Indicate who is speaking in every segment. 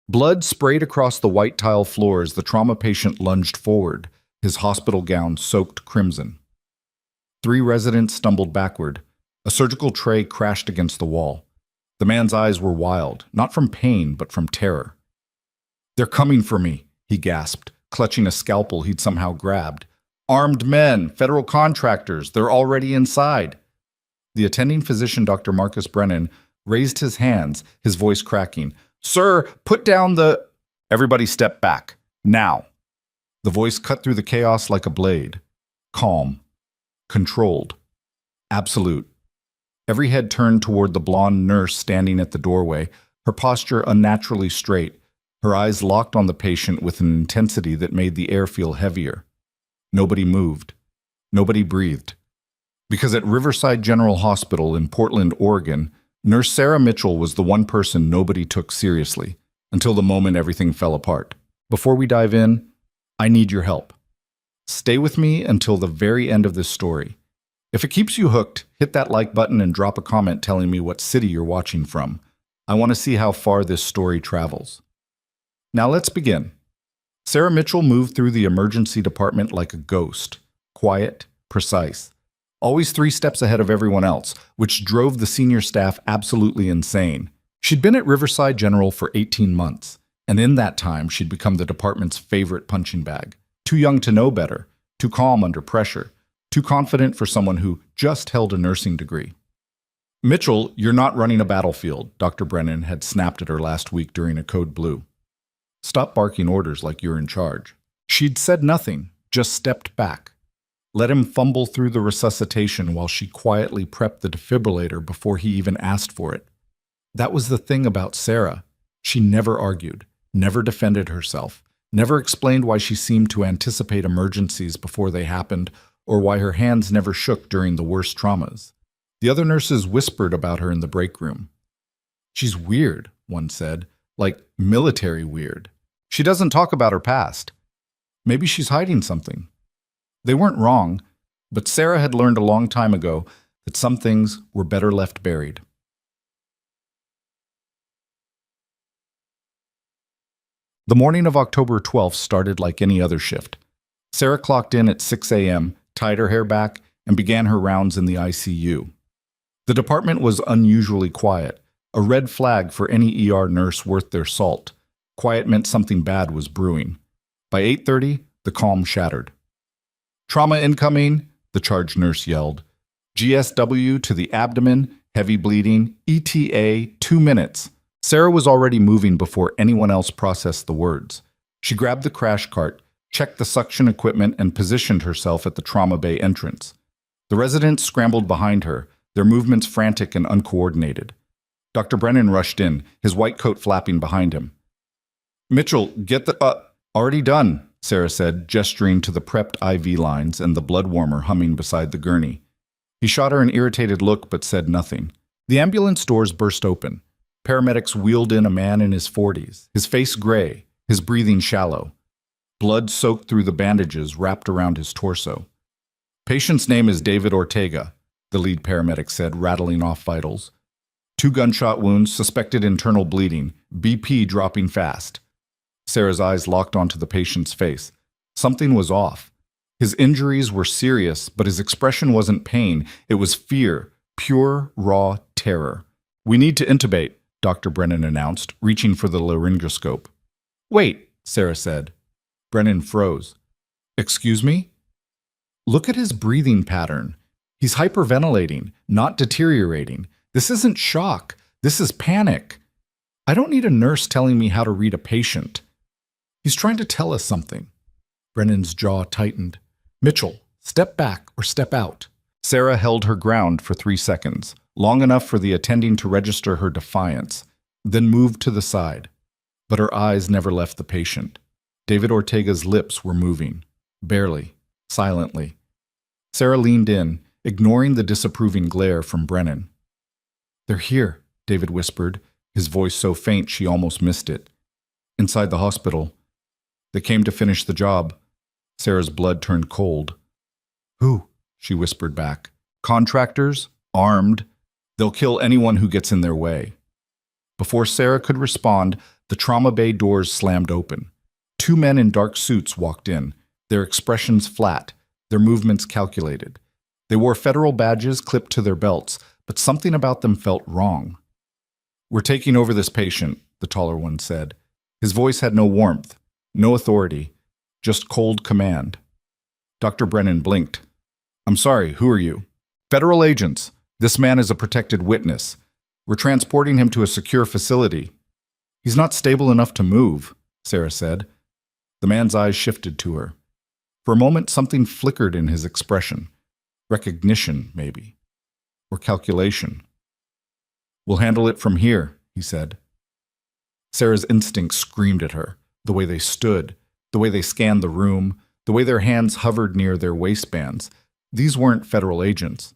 Speaker 1: Blood sprayed across the white tile floor as the trauma patient lunged forward, his hospital gown soaked crimson. 3 residents stumbled backward. A surgical tray crashed against the wall. The man's eyes were wild, not from pain, but from terror. "They're coming for me," he gasped, clutching a scalpel he'd somehow grabbed. "Armed men, federal contractors, they're already inside." The attending physician, Dr. Marcus Brennan, raised his hands, his voice cracking. "Sir, put down the—" "Everybody step back. Now." The voice cut through the chaos like a blade. Calm. Controlled. Absolute. Every head turned toward the blonde nurse standing at the doorway, her posture unnaturally straight, her eyes locked on the patient with an intensity that made the air feel heavier. Nobody moved. Nobody breathed. Because at Riverside General Hospital in Portland, Oregon, Nurse Sarah Mitchell was the one person nobody took seriously, until the moment everything fell apart. Before we dive in, I need your help. Stay with me until the very end of this story. If it keeps you hooked, hit that like button and drop a comment telling me what city you're watching from. I want to see how far this story travels. Now let's begin. Sarah Mitchell moved through the emergency department like a ghost, quiet, precise, always 3 steps ahead of everyone else, which drove the senior staff absolutely insane. She'd been at Riverside General for 18 months, and in that time she'd become the department's favorite punching bag. Too young to know better, too calm under pressure, too confident for someone who just held a nursing degree. "Mitchell, you're not running a battlefield," Dr. Brennan had snapped at her last week during a code blue. "Stop barking orders like you're in charge." She'd said nothing, just stepped back. Let him fumble through the resuscitation while she quietly prepped the defibrillator before he even asked for it. That was the thing about Sarah. She never argued, never defended herself, never explained why she seemed to anticipate emergencies before they happened, or why her hands never shook during the worst traumas. The other nurses whispered about her in the break room. "She's weird," one said, "like military weird. She doesn't talk about her past. Maybe she's hiding something." They weren't wrong, but Sarah had learned a long time ago that some things were better left buried. The morning of October 12th started like any other shift. Sarah clocked in at 6 a.m., tied her hair back, and began her rounds in the ICU. The department was unusually quiet, a red flag for any ER nurse worth their salt. Quiet meant something bad was brewing. By 8:30, the calm shattered. "Trauma incoming," the charge nurse yelled. "GSW to the abdomen, heavy bleeding, ETA, 2 minutes. Sarah was already moving before anyone else processed the words. She grabbed the crash cart, checked the suction equipment, and positioned herself at the trauma bay entrance. The residents scrambled behind her, their movements frantic and uncoordinated. Dr. Brennan rushed in, his white coat flapping behind him. "Mitchell, get the— Already done," Sarah said, gesturing to the prepped IV lines and the blood warmer humming beside the gurney. He shot her an irritated look but said nothing. The ambulance doors burst open. Paramedics wheeled in a man in his 40s, his face gray, his breathing shallow. Blood soaked through the bandages wrapped around his torso. "Patient's name is David Ortega," the lead paramedic said, rattling off vitals. 2 gunshot wounds, suspected internal bleeding, BP dropping fast. Sarah's eyes locked onto the patient's face. Something was off. His injuries were serious, but his expression wasn't pain. It was fear, pure, raw terror. "We need to intubate," Dr. Brennan announced, reaching for the laryngoscope. "Wait," Sarah said. Brennan froze. "Excuse me?" "Look at his breathing pattern. He's hyperventilating, not deteriorating. This isn't shock. This is panic. I don't need a nurse telling me how to read a patient. He's trying to tell us something." Brennan's jaw tightened. "Mitchell, step back or step out." Sarah held her ground for 3 seconds, long enough for the attending to register her defiance, then moved to the side. But her eyes never left the patient. David Ortega's lips were moving, barely, silently. Sarah leaned in, ignoring the disapproving glare from Brennan. "They're here," David whispered, his voice so faint she almost missed it. "Inside the hospital. They came to finish the job." Sarah's blood turned cold. "Who?" she whispered back. "Contractors, armed. They'll kill anyone who gets in their way." Before Sarah could respond, The trauma bay doors slammed open. Two men in dark suits walked in, their expressions flat, their movements calculated. They wore federal badges clipped to their belts, but something about them felt wrong. "We're taking over this patient," the taller one said. His voice had no warmth, no authority, just cold command. Dr. Brennan blinked. "I'm sorry, who are you?" "Federal agents. This man is a protected witness. We're transporting him to a secure facility." "He's not stable enough to move," Sarah said. The man's eyes shifted to her. For a moment, something flickered in his expression. Recognition, maybe. Or calculation. "We'll handle it from here," he said. Sarah's instincts screamed at her, the way they stood, the way they scanned the room, the way their hands hovered near their waistbands. These weren't federal agents.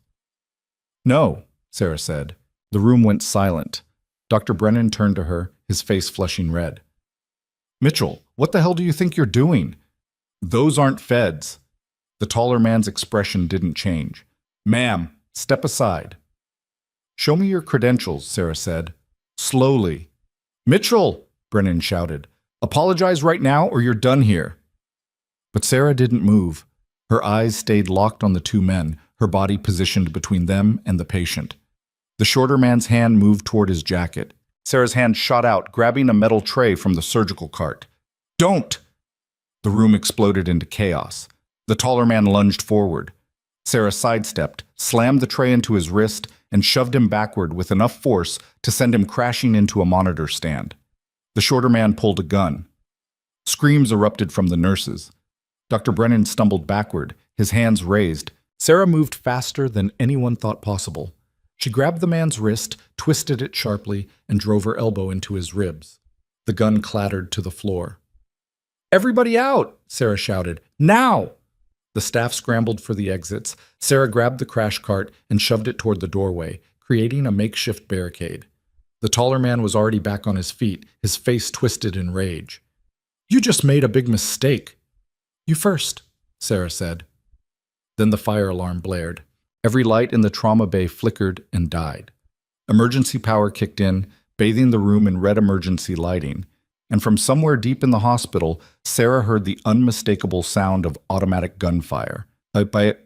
Speaker 1: "No," Sarah said. The room went silent. Dr. Brennan turned to her, his face flushing red. "Mitchell, what the hell do you think you're doing?" "Those aren't feds." The taller man's expression didn't change. "Ma'am, step aside." "Show me your credentials," Sarah said. Slowly. "Mitchell!" Brennan shouted. "Apologize right now or you're done here." But Sarah didn't move. Her eyes stayed locked on the two men, her body positioned between them and the patient. The shorter man's hand moved toward his jacket. Sarah's hand shot out, grabbing a metal tray from the surgical cart. "Don't!" The room exploded into chaos. The taller man lunged forward. Sarah sidestepped, slammed the tray into his wrist, and shoved him backward with enough force to send him crashing into a monitor stand. The shorter man pulled a gun. Screams erupted from the nurses. Dr. Brennan stumbled backward, his hands raised. Sarah moved faster than anyone thought possible. She grabbed the man's wrist, twisted it sharply, and drove her elbow into his ribs. The gun clattered to the floor. "Everybody out!" Sarah shouted. "Now!" The staff scrambled for the exits. Sarah grabbed the crash cart and shoved it toward the doorway, creating a makeshift barricade. The taller man was already back on his feet, his face twisted in rage. "You just made a big mistake." "You first," Sarah said. Then the fire alarm blared. Every light in the trauma bay flickered and died. Emergency power kicked in, bathing the room in red emergency lighting. And from somewhere deep in the hospital, Sarah heard the unmistakable sound of automatic gunfire. The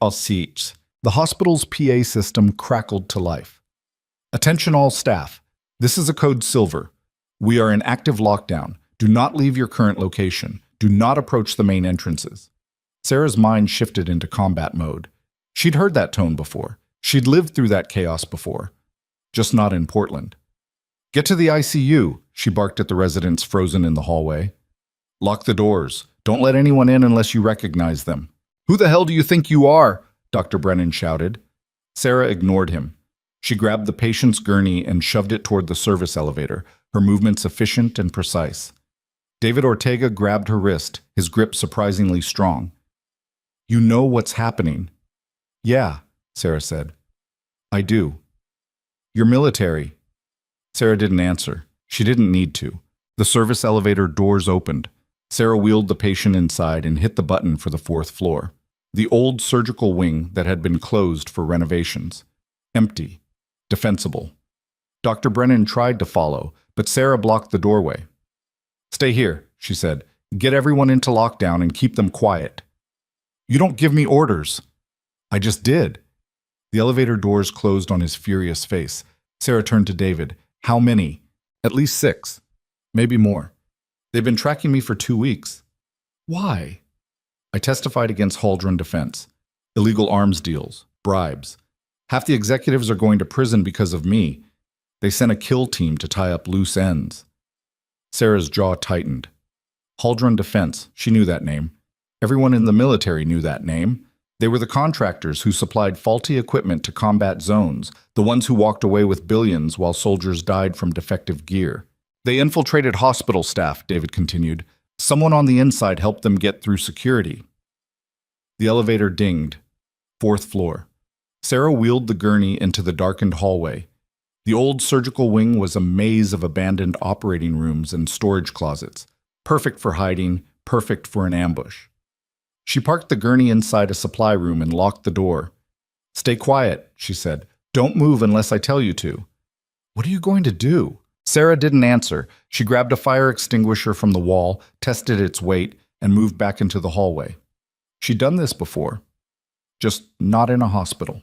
Speaker 1: hospital's PA system crackled to life. "Attention all staff. This is a code silver. We are in active lockdown. Do not leave your current location. Do not approach the main entrances." Sarah's mind shifted into combat mode. She'd heard that tone before. She'd lived through that chaos before. Just not in Portland. "Get to the ICU," she barked at the residents frozen in the hallway. "Lock the doors. Don't let anyone in unless you recognize them." "Who the hell do you think you are?" Dr. Brennan shouted. Sarah ignored him. She grabbed the patient's gurney and shoved it toward the service elevator, her movements efficient and precise. David Ortega grabbed her wrist, his grip surprisingly strong. "You know what's happening." "Yeah," Sarah said. "I do." "You're military." Sarah didn't answer. She didn't need to. The service elevator doors opened. Sarah wheeled the patient inside and hit the button for the 4th floor. The old surgical wing that had been closed for renovations. Empty. Defensible. Dr. Brennan tried to follow, but Sarah blocked the doorway. "Stay here," she said. "Get everyone into lockdown and keep them quiet." "You don't give me orders." "I just did." The elevator doors closed on his furious face. Sarah turned to David. "How many?" "At least 6. Maybe more. They've been tracking me for 2 weeks." "Why?" "I testified against Haldron Defense. Illegal arms deals. Bribes. Half the executives are going to prison because of me. They sent a kill team to tie up loose ends." Sarah's jaw tightened. Haldron Defense. She knew that name. Everyone in the military knew that name. They were the contractors who supplied faulty equipment to combat zones, the ones who walked away with billions while soldiers died from defective gear. "They infiltrated hospital staff," David continued. "Someone on the inside helped them get through security." The elevator dinged. 4th floor. Sarah wheeled the gurney into the darkened hallway. The old surgical wing was a maze of abandoned operating rooms and storage closets, perfect for hiding, perfect for an ambush. She parked the gurney inside a supply room and locked the door. "Stay quiet," she said. "Don't move unless I tell you to." "What are you going to do?" Sarah didn't answer. She grabbed a fire extinguisher from the wall, tested its weight, and moved back into the hallway. She'd done this before, just not in a hospital.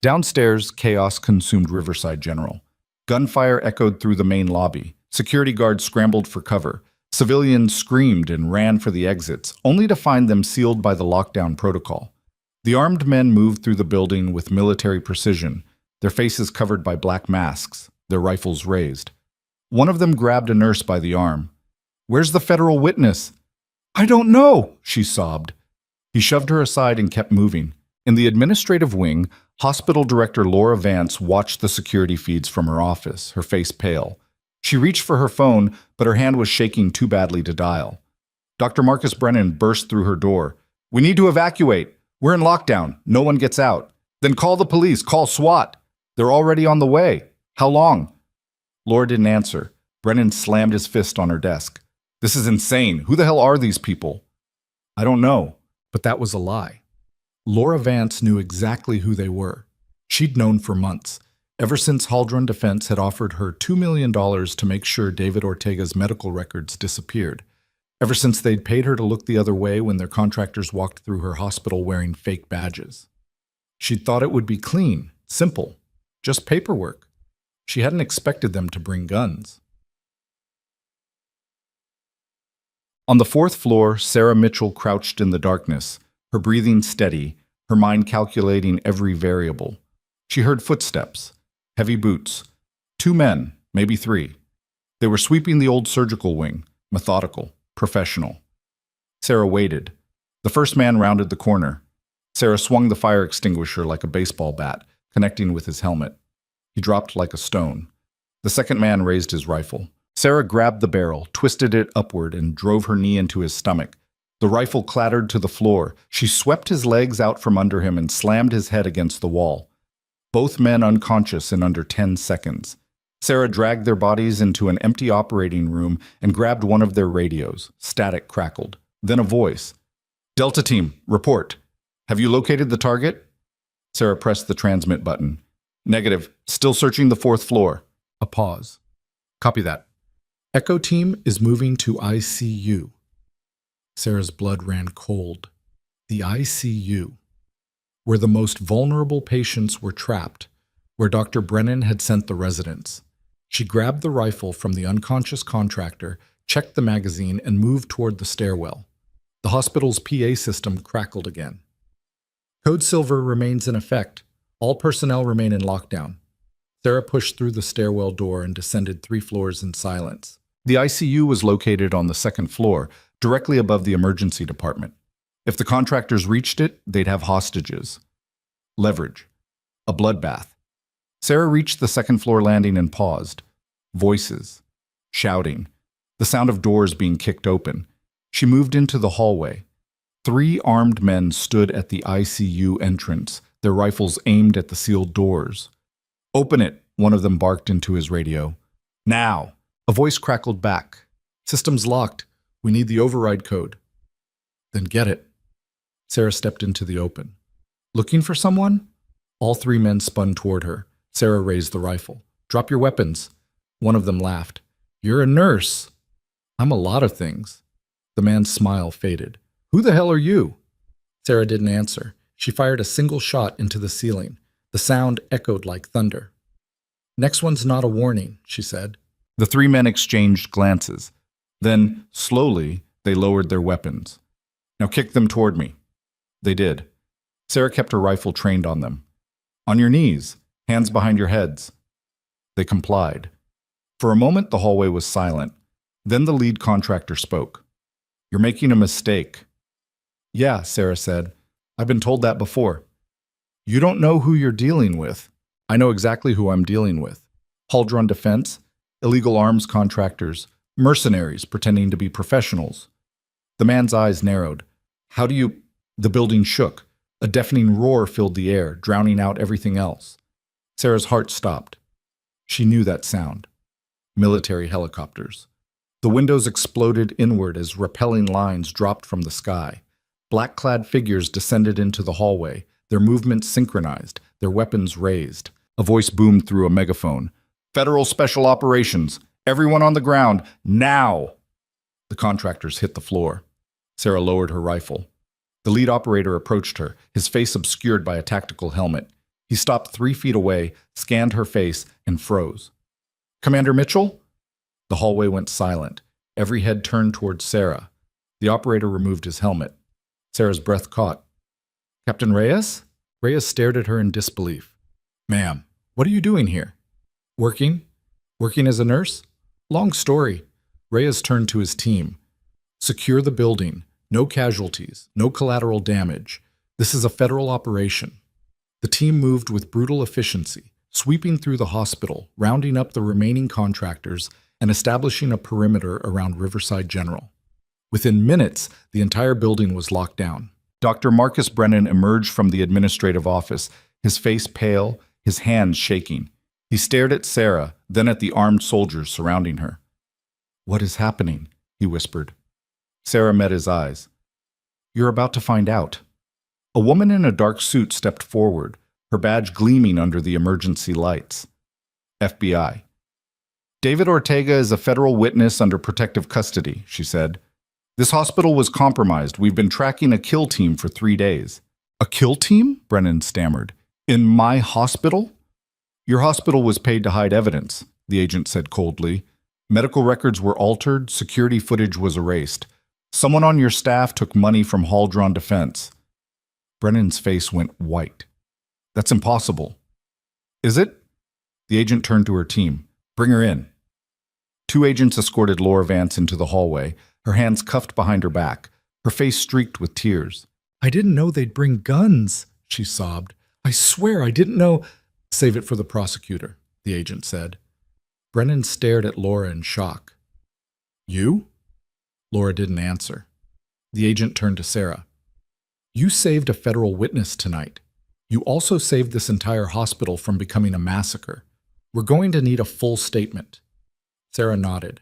Speaker 1: Downstairs, chaos consumed Riverside General. Gunfire echoed through the main lobby. Security guards scrambled for cover. Civilians screamed and ran for the exits, only to find them sealed by the lockdown protocol. The armed men moved through the building with military precision, their faces covered by black masks, their rifles raised. One of them grabbed a nurse by the arm. "Where's the federal witness?" "I don't know," she sobbed. He shoved her aside and kept moving. In the administrative wing, Hospital Director Laura Vance watched the security feeds from her office, her face pale. She reached for her phone, but her hand was shaking too badly to dial. Dr. Marcus Brennan burst through her door. "We need to evacuate. We're in lockdown. No one gets out." "Then call the police. Call SWAT. They're already on the way. How long?" Laura didn't answer. Brennan slammed his fist on her desk. "This is insane. Who the hell are these people?" "I don't know." But that was a lie. Laura Vance knew exactly who they were. She'd known for months, ever since Haldron Defense had offered her $2 million to make sure David Ortega's medical records disappeared. Ever since they'd paid her to look the other way when their contractors walked through her hospital wearing fake badges. She'd thought it would be clean, simple, just paperwork. She hadn't expected them to bring guns. On the fourth floor, Sarah Mitchell crouched in the darkness, her breathing steady, her mind calculating every variable. She heard footsteps, heavy boots, 2 men, maybe 3. They were sweeping the old surgical wing, methodical, professional. Sarah waited. The first man rounded the corner. Sarah swung the fire extinguisher like a baseball bat, connecting with his helmet. He dropped like a stone. The second man raised his rifle. Sarah grabbed the barrel, twisted it upward, and drove her knee into his stomach. The rifle clattered to the floor. She swept his legs out from under him and slammed his head against the wall. Both men unconscious in under 10 seconds. Sarah dragged their bodies into an empty operating room and grabbed one of their radios. Static crackled. Then a voice. "Delta Team, report. Have you located the target?" Sarah pressed the transmit button. "Negative. Still searching the 4th floor." A pause. "Copy that. Echo Team is moving to ICU." Sarah's blood ran cold. The ICU, where the most vulnerable patients were trapped, where Dr. Brennan had sent the residents. She grabbed the rifle from the unconscious contractor, checked the magazine, and moved toward the stairwell. The hospital's PA system crackled again. "Code Silver remains in effect. All personnel remain in lockdown." Sarah pushed through the stairwell door and descended 3 floors in silence. The ICU was located on the 2nd floor, directly above the emergency department. If the contractors reached it, they'd have hostages. Leverage. A bloodbath. Sarah reached the 2nd floor landing and paused. Voices. Shouting. The sound of doors being kicked open. She moved into the hallway. 3 armed men stood at the ICU entrance, their rifles aimed at the sealed doors. "Open it," one of them barked into his radio. "Now!" A voice crackled back. "System's locked. We need the override code." "Then get it." Sarah stepped into the open. "Looking for someone?" All 3 men spun toward her. Sarah raised the rifle. "Drop your weapons." One of them laughed. "You're a nurse." "I'm a lot of things." The man's smile faded. "Who the hell are you?" Sarah didn't answer. She fired a single shot into the ceiling. The sound echoed like thunder. "Next one's not a warning," she said. The 3 men exchanged glances. Then, slowly, they lowered their weapons. "Now kick them toward me." They did. Sarah kept her rifle trained on them. "On your knees, hands behind your heads." They complied. For a moment, the hallway was silent. Then the lead contractor spoke. "You're making a mistake." "Yeah," Sarah said. "I've been told that before." "You don't know who you're dealing with." "I know exactly who I'm dealing with. Haldron Defense, illegal arms contractors, mercenaries pretending to be professionals." The man's eyes narrowed. "How do you—" The building shook. A deafening roar filled the air, drowning out everything else. Sarah's heart stopped. She knew that sound. Military helicopters. The windows exploded inward as repelling lines dropped from the sky. Black-clad figures descended into the hallway, their movements synchronized, their weapons raised. A voice boomed through a megaphone. Federal Special Operations. Everyone on the ground, now! The contractors hit the floor. Sarah lowered her rifle. The lead operator approached her, his face obscured by a tactical helmet. He stopped 3 feet away, scanned her face, and froze. Commander Mitchell? The hallway went silent. Every head turned towards Sarah. The operator removed his helmet. Sarah's breath caught. Captain Reyes? Reyes stared at her in disbelief. Ma'am, what are you doing here? Working? Working as a nurse? Long story. Reyes turned to his team. Secure the building. No casualties. No collateral damage. This is a federal operation. The team moved with brutal efficiency, sweeping through the hospital, rounding up the remaining contractors, and establishing a perimeter around Riverside General. Within minutes, the entire building was locked down. Dr. Marcus Brennan emerged from the administrative office, his face pale, his hands shaking. He stared at Sarah, then at the armed soldiers surrounding her. What is happening? He whispered. Sarah met his eyes. You're about to find out. A woman in a dark suit stepped forward, her badge gleaming under the emergency lights. FBI. David Ortega is a federal witness under protective custody, she said. This hospital was compromised. We've been tracking a kill team for 3 days. A kill team? Brennan stammered. In my hospital? Your hospital was paid to hide evidence, the agent said coldly. Medical records were altered, security footage was erased. Someone on your staff took money from Haldron Defense. Brennan's face went white. That's impossible. Is it? The agent turned to her team. Bring her in. 2 agents escorted Laura Vance into the hallway, her hands cuffed behind her back, her face streaked with tears. I didn't know they'd bring guns, she sobbed. I swear I didn't know. Save it for the prosecutor, the agent said. Brennan stared at Laura in shock. You? Laura didn't answer. The agent turned to Sarah. You saved a federal witness tonight. You also saved this entire hospital from becoming a massacre. We're going to need a full statement. Sarah nodded.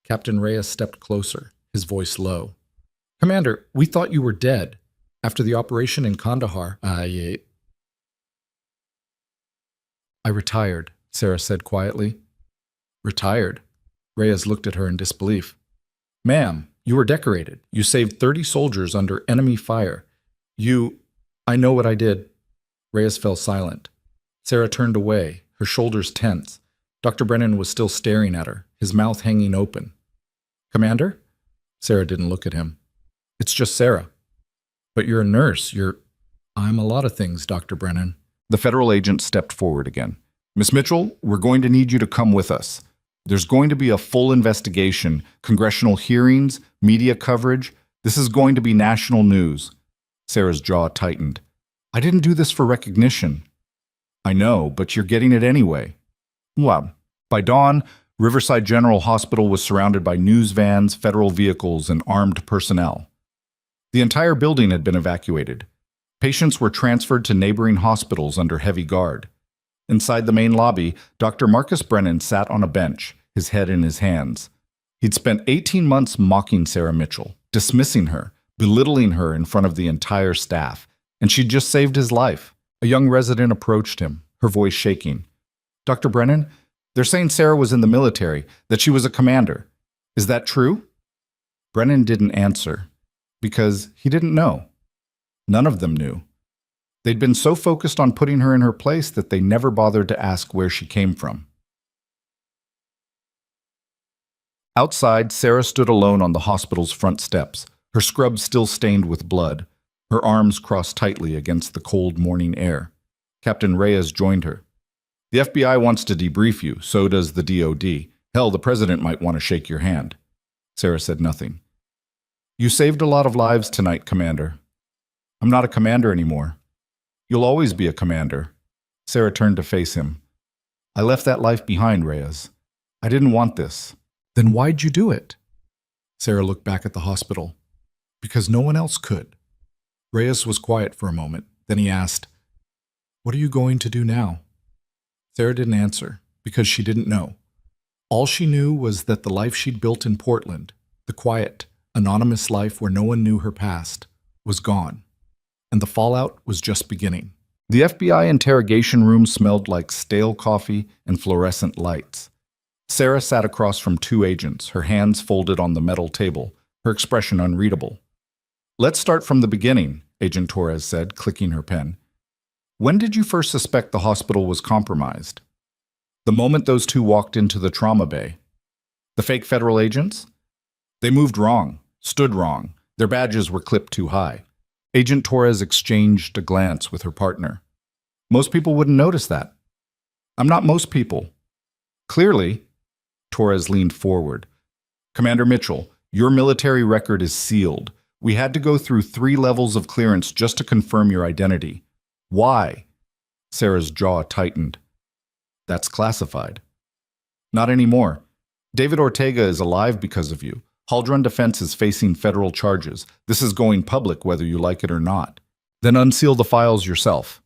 Speaker 1: Captain Reyes stepped closer, his voice low. Commander, we thought you were dead. After the operation in Kandahar, I retired, Sarah said quietly. Retired? Reyes looked at her in disbelief. Ma'am, you were decorated. You saved 30 soldiers under enemy fire. I know what I did. Reyes fell silent. Sarah turned away, her shoulders tense. Dr. Brennan was still staring at her, his mouth hanging open. Commander? Sarah didn't look at him. It's just Sarah. But you're a nurse. I'm a lot of things, Dr. Brennan. The federal agent stepped forward again. Miss Mitchell, we're going to need you to come with us. There's going to be a full investigation, congressional hearings, media coverage. This is going to be national news. Sarah's jaw tightened. I didn't do this for recognition. I know, but you're getting it anyway. Well, by dawn, Riverside General Hospital was surrounded by news vans, federal vehicles, and armed personnel. The entire building had been evacuated. Patients were transferred to neighboring hospitals under heavy guard. Inside the main lobby, Dr. Marcus Brennan sat on a bench, his head in his hands. He'd spent 18 months mocking Sarah Mitchell, dismissing her, belittling her in front of the entire staff, and she'd just saved his life. A young resident approached him, her voice shaking. Dr. Brennan, they're saying Sarah was in the military, that she was a commander. Is that true? Brennan didn't answer, because he didn't know. None of them knew. They'd been so focused on putting her in her place that they never bothered to ask where she came from. Outside, Sarah stood alone on the hospital's front steps, her scrub still stained with blood, her arms crossed tightly against the cold morning air. Captain Reyes joined her. The FBI wants to debrief you, so does the DOD. Hell, the president might want to shake your hand. Sarah said nothing. You saved a lot of lives tonight, Commander. I'm not a commander anymore. You'll always be a commander. Sarah turned to face him. I left that life behind, Reyes. I didn't want this. Then why'd you do it? Sarah looked back at the hospital. Because no one else could. Reyes was quiet for a moment. Then he asked, What are you going to do now? Sarah didn't answer, because she didn't know. All she knew was that the life she'd built in Portland, the quiet, anonymous life where no one knew her past, was gone, and the fallout was just beginning. The FBI interrogation room smelled like stale coffee and fluorescent lights. Sarah sat across from two agents, her hands folded on the metal table, her expression unreadable. "Let's start from the beginning," Agent Torres said, clicking her pen. "When did you first suspect the hospital was compromised?" "The moment those two walked into the trauma bay." "The fake federal agents?" "They moved wrong, stood wrong. Their badges were clipped too high." Agent Torres exchanged a glance with her partner. "Most people wouldn't notice that." "I'm not most people." "Clearly." Torres leaned forward. "Commander Mitchell, your military record is sealed. We had to go through 3 levels of clearance just to confirm your identity. Why?" Sarah's jaw tightened. "That's classified." "Not anymore. David Ortega is alive because of you. Haldron Defense is facing federal charges. This is going public whether you like it or not. Then unseal the files yourself."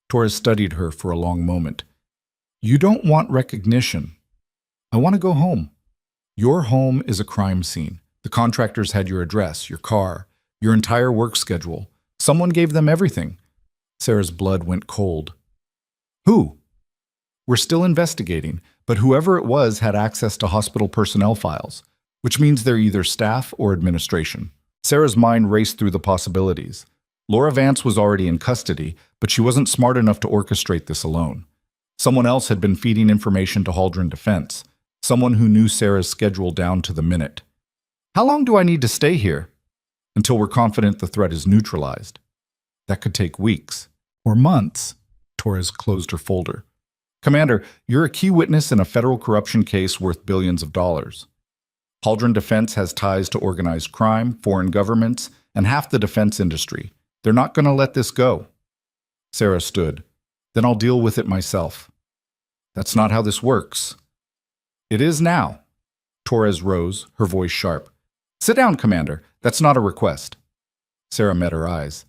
Speaker 1: Torres studied her for a long moment. "You don't want recognition. I want to go home." "Your home is a crime scene. The contractors had your address, your car, your entire work schedule. Someone gave them everything." Sarah's blood went cold. "Who?" "We're still investigating, but whoever it was had access to hospital personnel files, which means they're either staff or administration." Sarah's mind raced through the possibilities. Laura Vance was already in custody, but she wasn't smart enough to orchestrate this alone. Someone else had been feeding information to Haldron Defense, someone who knew Sarah's schedule down to the minute. "How long do I need to stay here?" "Until we're confident the threat is neutralized." "That could take weeks." "Or months." Torres closed her folder. "Commander, you're a key witness in a federal corruption case worth billions of dollars. Haldron Defense has ties to organized crime, foreign governments, and half the defense industry. They're not going to let this go." Sarah stood. "Then I'll deal with it myself." "That's not how this works." "It is now." Torres rose, her voice sharp. "Sit down, Commander. That's not a request." Sarah met her eyes.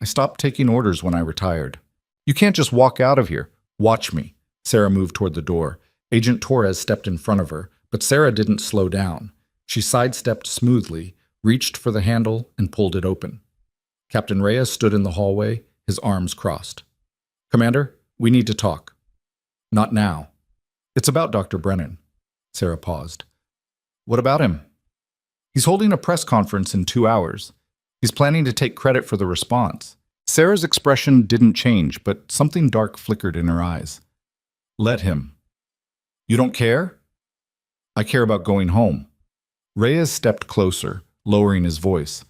Speaker 1: "I stopped taking orders when I retired." "You can't just walk out of here. Watch me." Sarah moved toward the door. Agent Torres stepped in front of her, but Sarah didn't slow down. She sidestepped smoothly, reached for the handle, and pulled it open. Captain Reyes stood in the hallway, his arms crossed. "Commander, we need to talk." "Not now." "It's about Dr. Brennan." Sarah paused. "What about him?" "He's holding a press conference in 2 hours. He's planning to take credit for the response." Sarah's expression didn't change, but something dark flickered in her eyes. "Let him." "You don't care?" "I care about going home." Reyes stepped closer, lowering his voice.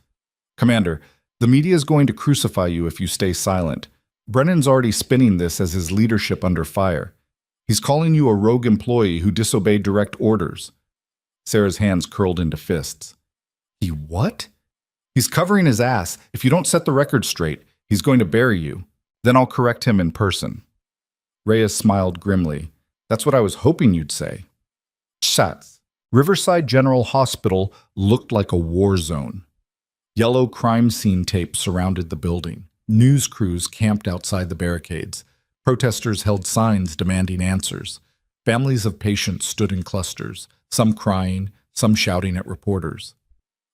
Speaker 1: "Commander, the media is going to crucify you if you stay silent. Brennan's already spinning this as his leadership under fire. He's calling you a rogue employee who disobeyed direct orders." Sarah's hands curled into fists. "He what?" "He's covering his ass. If you don't set the record straight, he's going to bury you. Then I'll correct him in person." Reyes smiled grimly. "That's what I was hoping you'd say." Shots. Riverside General Hospital looked like a war zone. Yellow crime scene tape surrounded the building. News crews camped outside the barricades. Protesters held signs demanding answers. Families of patients stood in clusters, some crying, some shouting at reporters.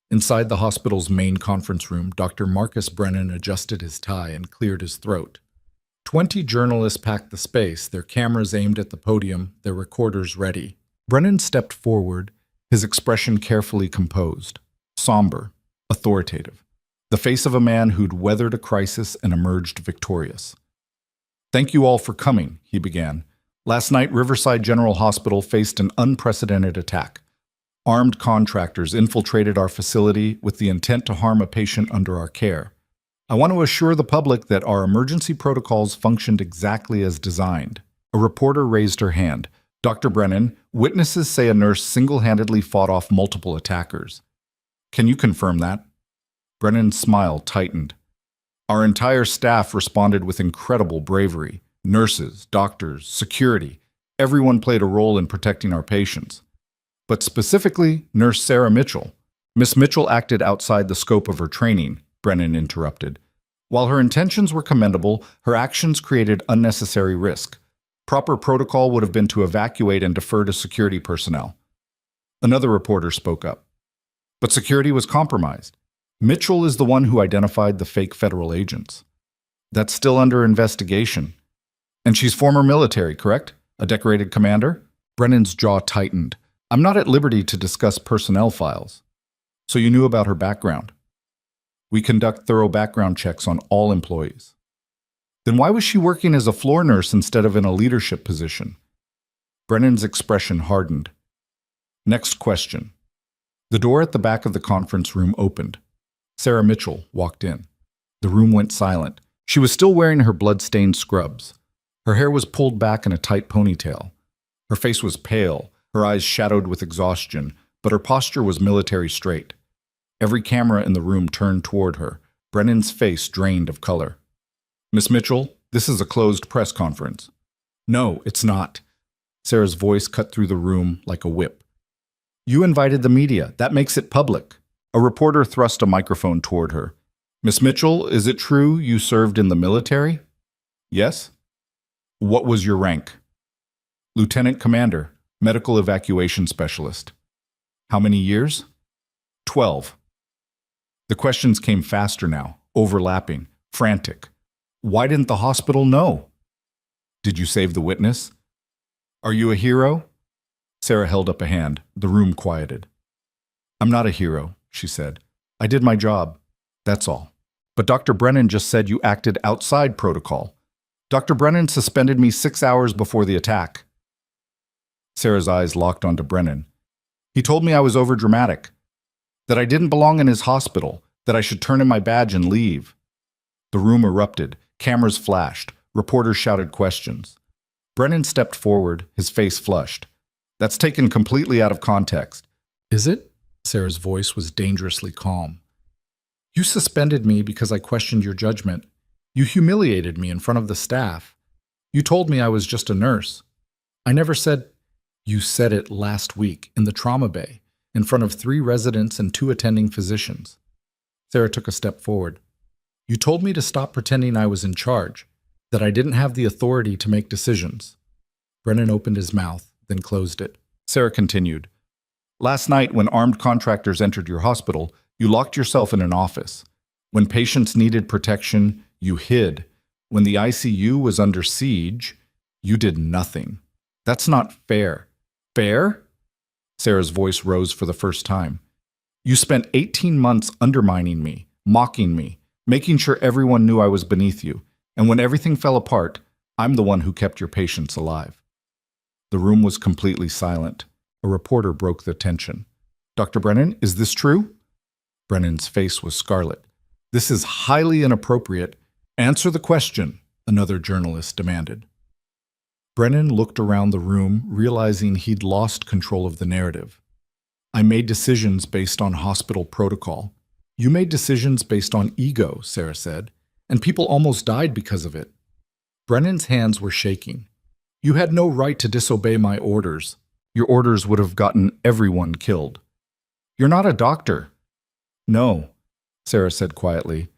Speaker 1: Inside the hospital's main conference room, Dr. Marcus Brennan adjusted his tie and cleared his throat. 20 journalists packed the space, their cameras aimed at the podium, their recorders ready. Brennan stepped forward, his expression carefully composed, somber, authoritative, the face of a man who'd weathered a crisis and emerged victorious. "Thank you all for coming," he began. "Last night, Riverside General Hospital faced an unprecedented attack. Armed contractors infiltrated our facility with the intent to harm a patient under our care. I want to assure the public that our emergency protocols functioned exactly as designed." A reporter raised her hand. "Dr. Brennan, witnesses say a nurse single-handedly fought off multiple attackers. Can you confirm that?" Brennan's smile tightened. "Our entire staff responded with incredible bravery. Nurses, doctors, security. Everyone played a role in protecting our patients. But specifically, Nurse Sarah Mitchell. Miss Mitchell acted outside the scope of her training," Brennan interrupted. "While her intentions were commendable, her actions created unnecessary risk. Proper protocol would have been to evacuate and defer to security personnel." Another reporter spoke up. "But security was compromised. Mitchell is the one who identified the fake federal agents." That's still under investigation. And she's former military, correct? A decorated commander? Brennan's jaw tightened. I'm not at liberty to discuss personnel files. So you knew about her background. We conduct thorough background checks on all employees. Then why was she working as a floor nurse instead of in a leadership position? Brennan's expression hardened. Next question. The door at the back of the conference room opened. Sarah Mitchell walked in. The room went silent. She was still wearing her blood-stained scrubs. Her hair was pulled back in a tight ponytail. Her face was pale, her eyes shadowed with exhaustion, but her posture was military straight. Every camera in the room turned toward her. Brennan's face drained of color. Miss Mitchell, this is a closed press conference. No, it's not. Sarah's voice cut through the room like a whip. You invited the media. That makes it public. A reporter thrust a microphone toward her. Miss Mitchell, is it true you served in the military? Yes. What was your rank? Lieutenant Commander, Medical Evacuation Specialist. How many years? 12. The questions came faster now, overlapping, frantic. Why didn't the hospital know? Did you save the witness? Are you a hero? Sarah held up a hand. The room quieted. I'm not a hero, she said. I did my job. That's all. But Dr. Brennan just said you acted outside protocol. Dr. Brennan suspended me 6 hours before the attack. Sarah's eyes locked onto Brennan. He told me I was overdramatic, that I didn't belong in his hospital, that I should turn in my badge and leave. The room erupted. Cameras flashed. Reporters shouted questions. Brennan stepped forward, his face flushed. That's taken completely out of context. Is it? Sarah's voice was dangerously calm. You suspended me because I questioned your judgment. You humiliated me in front of the staff. You told me I was just a nurse. I never said... You said it last week in the trauma bay, in front of 3 residents and 2 attending physicians. Sarah took a step forward. You told me to stop pretending I was in charge, that I didn't have the authority to make decisions. Brennan opened his mouth, then closed it. Sarah continued. Last night, when armed contractors entered your hospital, you locked yourself in an office. When patients needed protection, you hid. When the ICU was under siege, you did nothing. That's not fair. Fair? Sarah's voice rose for the first time. You spent 18 months undermining me, mocking me, making sure everyone knew I was beneath you. And when everything fell apart, I'm the one who kept your patients alive. The room was completely silent. A reporter broke the tension. Dr. Brennan, is this true? Brennan's face was scarlet. This is highly inappropriate. Answer the question, another journalist demanded. Brennan looked around the room, realizing he'd lost control of the narrative. I made decisions based on hospital protocol. You made decisions based on ego, Sarah said, and people almost died because of it. Brennan's hands were shaking. You had no right to disobey my orders. Your orders would have gotten everyone killed. You're not a doctor. No, Sarah said quietly.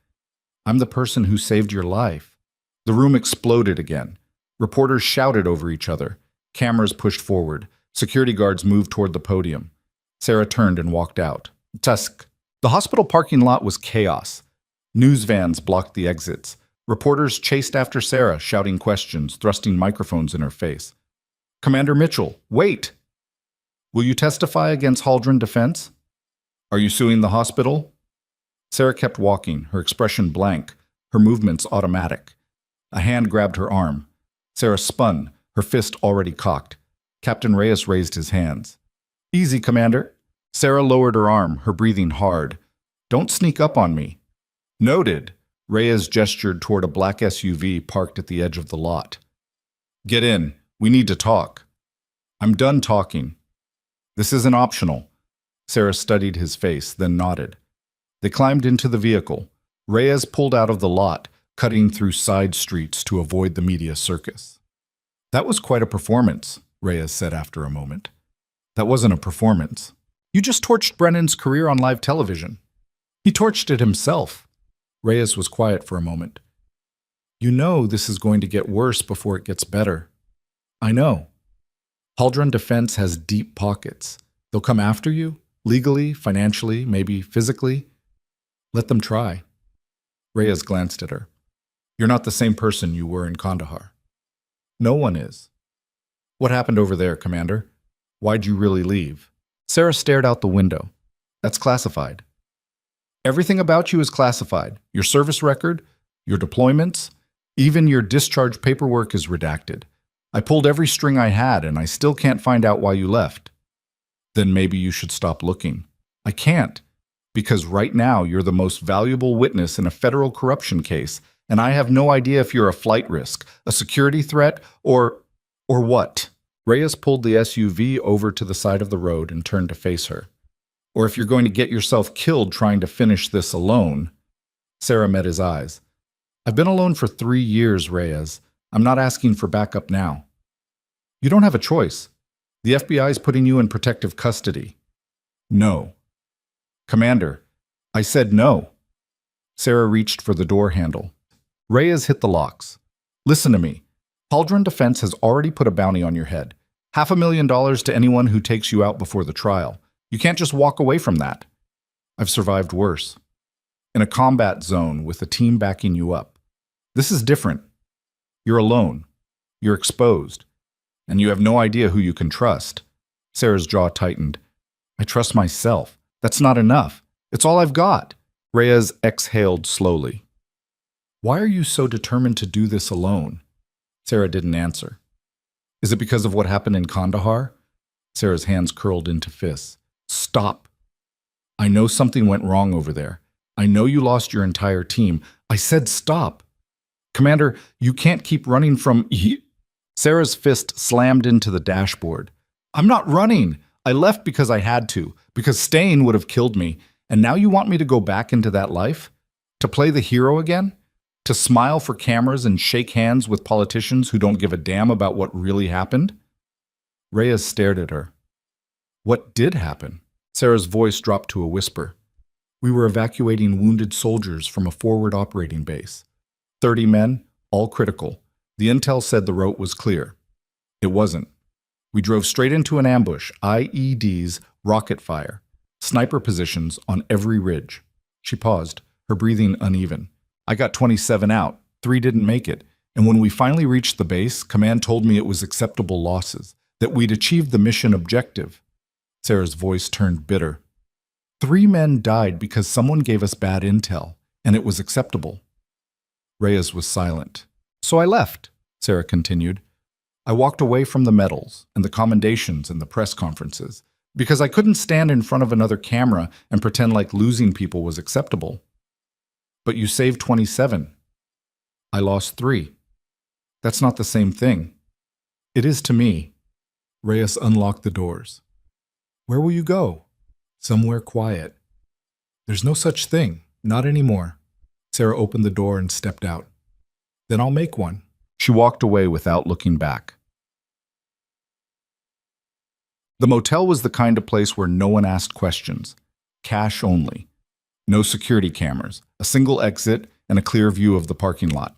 Speaker 1: I'm the person who saved your life. The room exploded again. Reporters shouted over each other. Cameras pushed forward. Security guards moved toward the podium. Sarah turned and walked out. Tusk. The hospital parking lot was chaos. News vans blocked the exits. Reporters chased after Sarah, shouting questions, thrusting microphones in her face. Commander Mitchell, wait! Will you testify against Haldren Defense? Are you suing the hospital? Sarah kept walking, her expression blank, her movements automatic. A hand grabbed her arm. Sarah spun, her fist already cocked. Captain Reyes raised his hands. Easy, Commander. Sarah lowered her arm, her breathing hard. Don't sneak up on me. Noted. Reyes gestured toward a black SUV parked at the edge of the lot. Get in. We need to talk. I'm done talking. This isn't optional. Sarah studied his face, then nodded. They climbed into the vehicle. Reyes pulled out of the lot, cutting through side streets to avoid the media circus. That was quite a performance, Reyes said after a moment. That wasn't a performance. You just torched Brennan's career on live television. He torched it himself. Reyes was quiet for a moment. You know this is going to get worse before it gets better. I know. Haldren Defense has deep pockets. They'll come after you, legally, financially, maybe physically. Let them try. Reyes glanced at her. You're not the same person you were in Kandahar. No one is. What happened over there, Commander? Why'd you really leave? Sarah stared out the window. That's classified. Everything about you is classified. Your service record, your deployments, even your discharge paperwork is redacted. I pulled every string I had, and I still can't find out why you left. Then maybe you should stop looking. I can't, because right now you're the most valuable witness in a federal corruption case, and I have no idea if you're a flight risk, a security threat, or what. Reyes pulled the SUV over to the side of the road and turned to face her. Or if you're going to get yourself killed trying to finish this alone. Sarah met his eyes. I've been alone for 3 years, Reyes. I'm not asking for backup now. You don't have a choice. The FBI is putting you in protective custody. No. Commander, I said no. Sarah reached for the door handle. Reyes hit the locks. Listen to me. Cauldron Defense has already put a bounty on your head. $500,000 to anyone who takes you out before the trial. You can't just walk away from that. I've survived worse. In a combat zone with a team backing you up. This is different. You're alone. You're exposed. And you have no idea who you can trust. Sarah's jaw tightened. I trust myself. That's not enough. It's all I've got. Reyes exhaled slowly. Why are you so determined to do this alone? Sarah didn't answer. Is it because of what happened in Kandahar? Sarah's hands curled into fists. Stop. I know something went wrong over there. I know you lost your entire team. I said stop. Commander, you can't keep running from... Sarah's fist slammed into the dashboard. I'm not running. I left because I had to, because staying would have killed me. And now you want me to go back into that life? To play the hero again? To smile for cameras and shake hands with politicians who don't give a damn about what really happened? Reyes stared at her. What did happen? Sarah's voice dropped to a whisper. We were evacuating wounded soldiers from a forward operating base. 30 men, all critical. The intel said the route was clear. It wasn't. We drove straight into an ambush, IEDs, rocket fire, sniper positions on every ridge. She paused, her breathing uneven. I got 27 out, 3 didn't make it, and when we finally reached the base, command told me it was acceptable losses, that we'd achieved the mission objective. Sarah's voice turned bitter. 3 men died because someone gave us bad intel, and it was acceptable. Reyes was silent. So I left, Sarah continued. I walked away from the medals and the commendations and the press conferences because I couldn't stand in front of another camera and pretend like losing people was acceptable. But you saved 27. I lost 3. That's not the same thing. It is to me. Reyes unlocked the doors. Where will you go? Somewhere quiet. There's no such thing. Not anymore. Sarah opened the door and stepped out. Then I'll make one. She walked away without looking back. The motel was the kind of place where no one asked questions. Cash only. No security cameras, a single exit, and a clear view of the parking lot.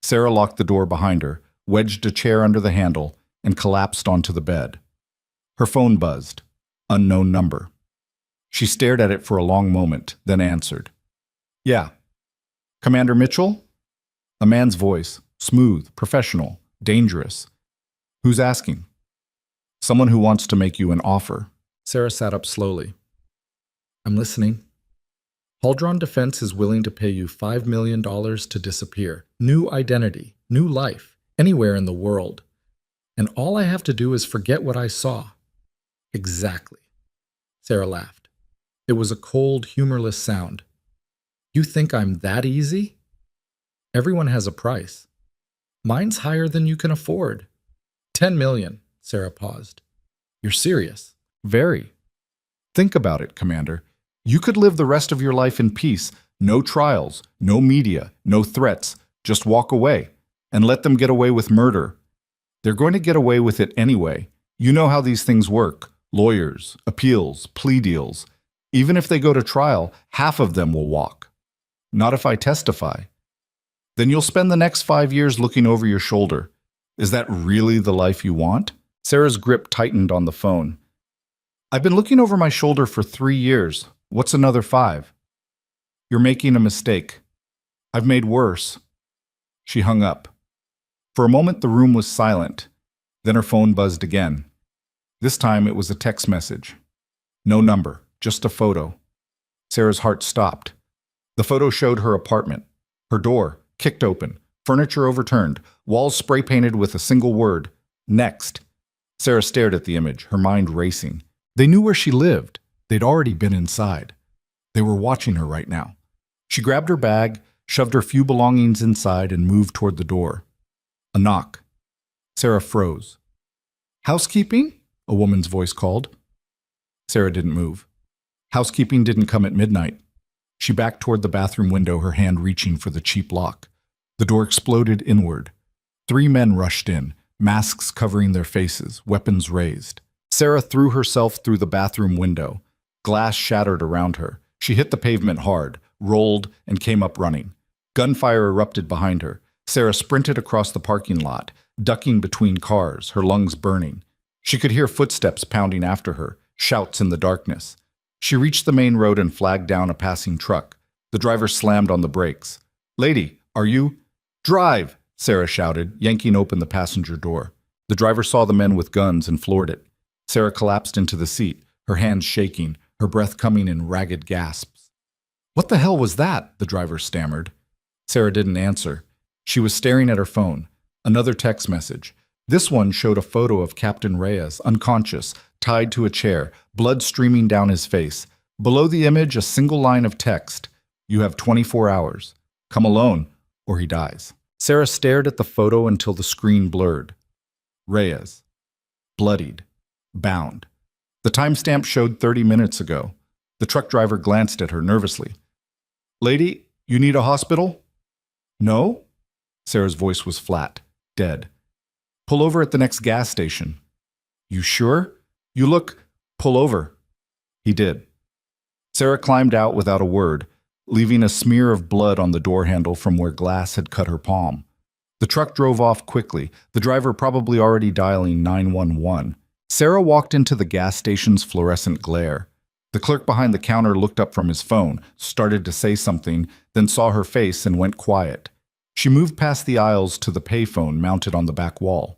Speaker 1: Sarah locked the door behind her, wedged a chair under the handle, and collapsed onto the bed. Her phone buzzed. Unknown number. She stared at it for a long moment, then answered. Yeah. Commander Mitchell? A man's voice, smooth, professional, dangerous. Who's asking? Someone who wants to make you an offer. Sarah sat up slowly. I'm listening. Cauldron Defense is willing to pay you $5 million to disappear. New identity, new life, anywhere in the world. And all I have to do is forget what I saw. Exactly. Sarah laughed. It was a cold, humorless sound. You think I'm that easy? Everyone has a price. Mine's higher than you can afford. 10 million, Sarah paused. You're serious? Very. Think about it, Commander. You could live the rest of your life in peace. No trials, no media, no threats. Just walk away and let them get away with murder. They're going to get away with it anyway. You know how these things work. Lawyers, appeals, plea deals. Even if they go to trial, half of them will walk. Not if I testify. Then you'll spend the next 5 years looking over your shoulder. Is that really the life you want? Sarah's grip tightened on the phone. I've been looking over my shoulder for 3 years. What's another 5? You're making a mistake. I've made worse. She hung up. For a moment, the room was silent. Then her phone buzzed again. This time, it was a text message. No number, just a photo. Sarah's heart stopped. The photo showed her apartment. Her door, kicked open, furniture overturned, walls spray-painted with a single word, next. Sarah stared at the image, her mind racing. They knew where she lived. They'd already been inside. They were watching her right now. She grabbed her bag, shoved her few belongings inside, and moved toward the door. A knock. Sarah froze. Housekeeping? A woman's voice called. Sarah didn't move. Housekeeping didn't come at midnight. She backed toward the bathroom window, her hand reaching for the cheap lock. The door exploded inward. 3 men rushed in, masks covering their faces, weapons raised. Sarah threw herself through the bathroom window. Glass shattered around her. She hit the pavement hard, rolled, and came up running. Gunfire erupted behind her. Sarah sprinted across the parking lot, ducking between cars, her lungs burning. She could hear footsteps pounding after her, shouts in the darkness. She reached the main road and flagged down a passing truck. The driver slammed on the brakes. "Lady, are you—" "Drive!" Sarah shouted, yanking open the passenger door. The driver saw the men with guns and floored it. Sarah collapsed into the seat, her hands shaking, her breath coming in ragged gasps. "What the hell was that?" the driver stammered. Sarah didn't answer. She was staring at her phone. Another text message. This one showed a photo of Captain Reyes, unconscious, tied to a chair, blood streaming down his face. Below the image, a single line of text. "You have 24 hours. Come alone, or he dies." Sarah stared at the photo until the screen blurred. Reyes. Bloodied. Bound. The timestamp showed 30 minutes ago. The truck driver glanced at her nervously. "Lady, you need a hospital?" "No?" Sarah's voice was flat, dead. "Pull over at the next gas station." "You sure? You look—" "Pull over." He did. Sarah climbed out without a word, leaving a smear of blood on the door handle from where glass had cut her palm. The truck drove off quickly, the driver probably already dialing 911. Sarah walked into the gas station's fluorescent glare. The clerk behind the counter looked up from his phone, started to say something, then saw her face and went quiet. She moved past the aisles to the payphone mounted on the back wall.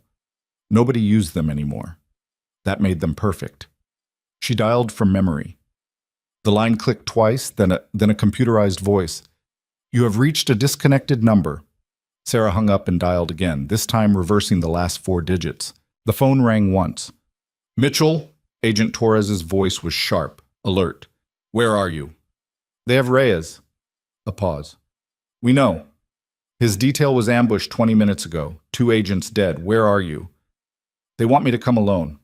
Speaker 1: Nobody used them anymore. That made them perfect. She dialed from memory. The line clicked twice, then a computerized voice. "You have reached a disconnected number." Sarah hung up and dialed again, this time reversing the last 4 digits. The phone rang once. "Mitchell," Agent Torres's voice was sharp, alert. "Where are you?" "They have Reyes." A pause. "We know. His detail was ambushed 20 minutes ago. 2 agents dead. Where are you?" "They want me to come alone."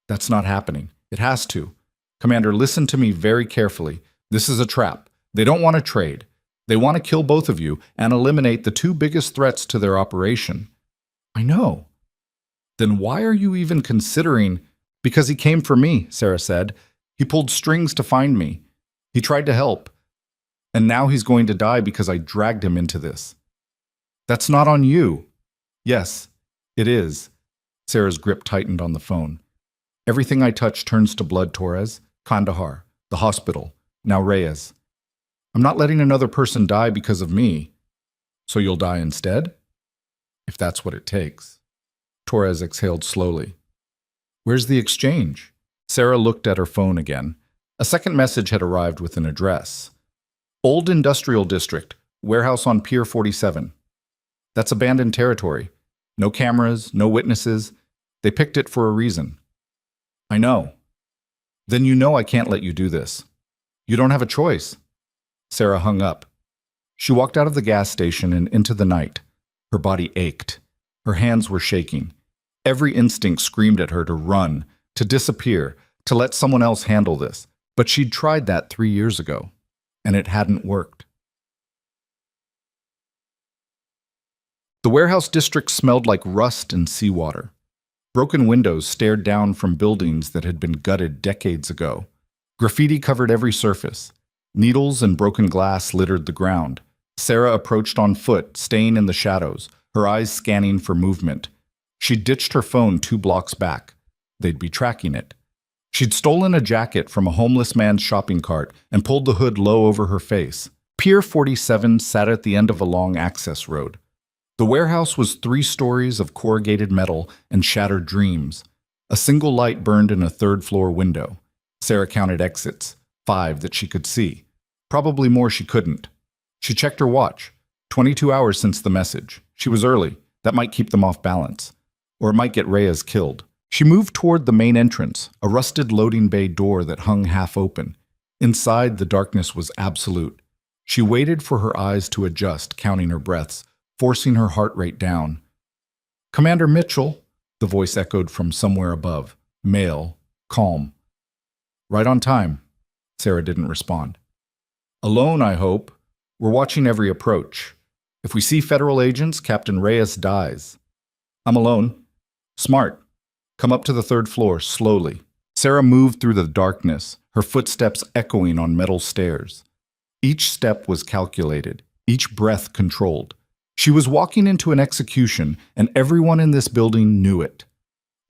Speaker 1: "That's not happening. It has to. Commander, listen to me very carefully. This is a trap. They don't want to trade. They want to kill both of you and eliminate the 2 biggest threats to their operation." "I know." "Then why are you even considering—" "Because he came for me," Sarah said. "He pulled strings to find me. He tried to help. And now he's going to die because I dragged him into this." "That's not on you." "Yes, it is." Sarah's grip tightened on the phone. "Everything I touch turns to blood, Torres. Kandahar, the hospital, now Reyes. I'm not letting another person die because of me." "So you'll die instead?" "If that's what it takes." Torres exhaled slowly. "Where's the exchange?" Sarah looked at her phone again. A second message had arrived with an address. "Old Industrial District, warehouse on Pier 47. That's abandoned territory. No cameras, no witnesses. They picked it for a reason." "I know." "Then you know I can't let you do this. You don't have a choice." Sarah hung up. She walked out of the gas station and into the night. Her body ached. Her hands were shaking. Every instinct screamed at her to run, to disappear, to let someone else handle this. But she'd tried that 3 years ago, and it hadn't worked. The warehouse district smelled like rust and seawater. Broken windows stared down from buildings that had been gutted decades ago. Graffiti covered every surface. Needles and broken glass littered the ground. Sarah approached on foot, staying in the shadows, her eyes scanning for movement. She'd ditched her phone 2 blocks back. They'd be tracking it. She'd stolen a jacket from a homeless man's shopping cart and pulled the hood low over her face. Pier 47 sat at the end of a long access road. The warehouse was 3 stories of corrugated metal and shattered dreams. A single light burned in a third-floor window. Sarah counted exits, 5 that she could see. Probably more she couldn't. She checked her watch. 22 hours since the message. She was early. That might keep them off balance. Or it might get Reyes killed. She moved toward the main entrance, a rusted loading bay door that hung half open. Inside, the darkness was absolute. She waited for her eyes to adjust, counting her breaths, forcing her heart rate down. "Commander Mitchell," the voice echoed from somewhere above. Male, calm. "Right on time." Sarah didn't respond. "Alone, I hope. We're watching every approach. If we see federal agents, Captain Reyes dies." "I'm alone." "Smart. Come up to the 3rd floor, slowly." Sarah moved through the darkness, her footsteps echoing on metal stairs. Each step was calculated, each breath controlled. She was walking into an execution, and everyone in this building knew it.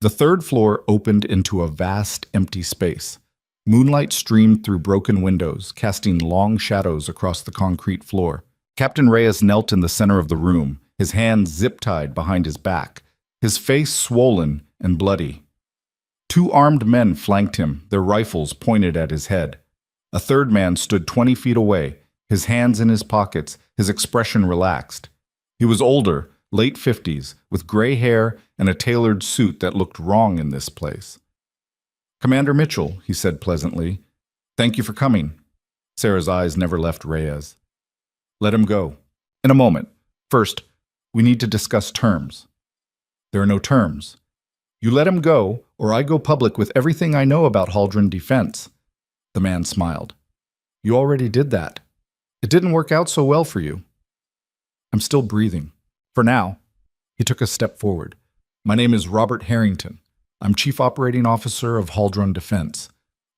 Speaker 1: The 3rd floor opened into a vast, empty space. Moonlight streamed through broken windows, casting long shadows across the concrete floor. Captain Reyes knelt in the center of the room, his hands zip-tied behind his back, his face swollen and bloody. 2 armed men flanked him, their rifles pointed at his head. A 3rd man stood 20 feet away, his hands in his pockets, his expression relaxed. He was older, late 50s, with gray hair and a tailored suit that looked wrong in this place. "Commander Mitchell," he said pleasantly. "Thank you for coming." Sarah's eyes never left Reyes. "Let him go." "In a moment. First, we need to discuss terms." "There are no terms. You let him go, or I go public with everything I know about Haldron Defense." The man smiled. "You already did that. It didn't work out so well for you." "I'm still breathing. For now." He took a step forward. "My name is Robert Harrington. I'm Chief Operating Officer of Haldron Defense.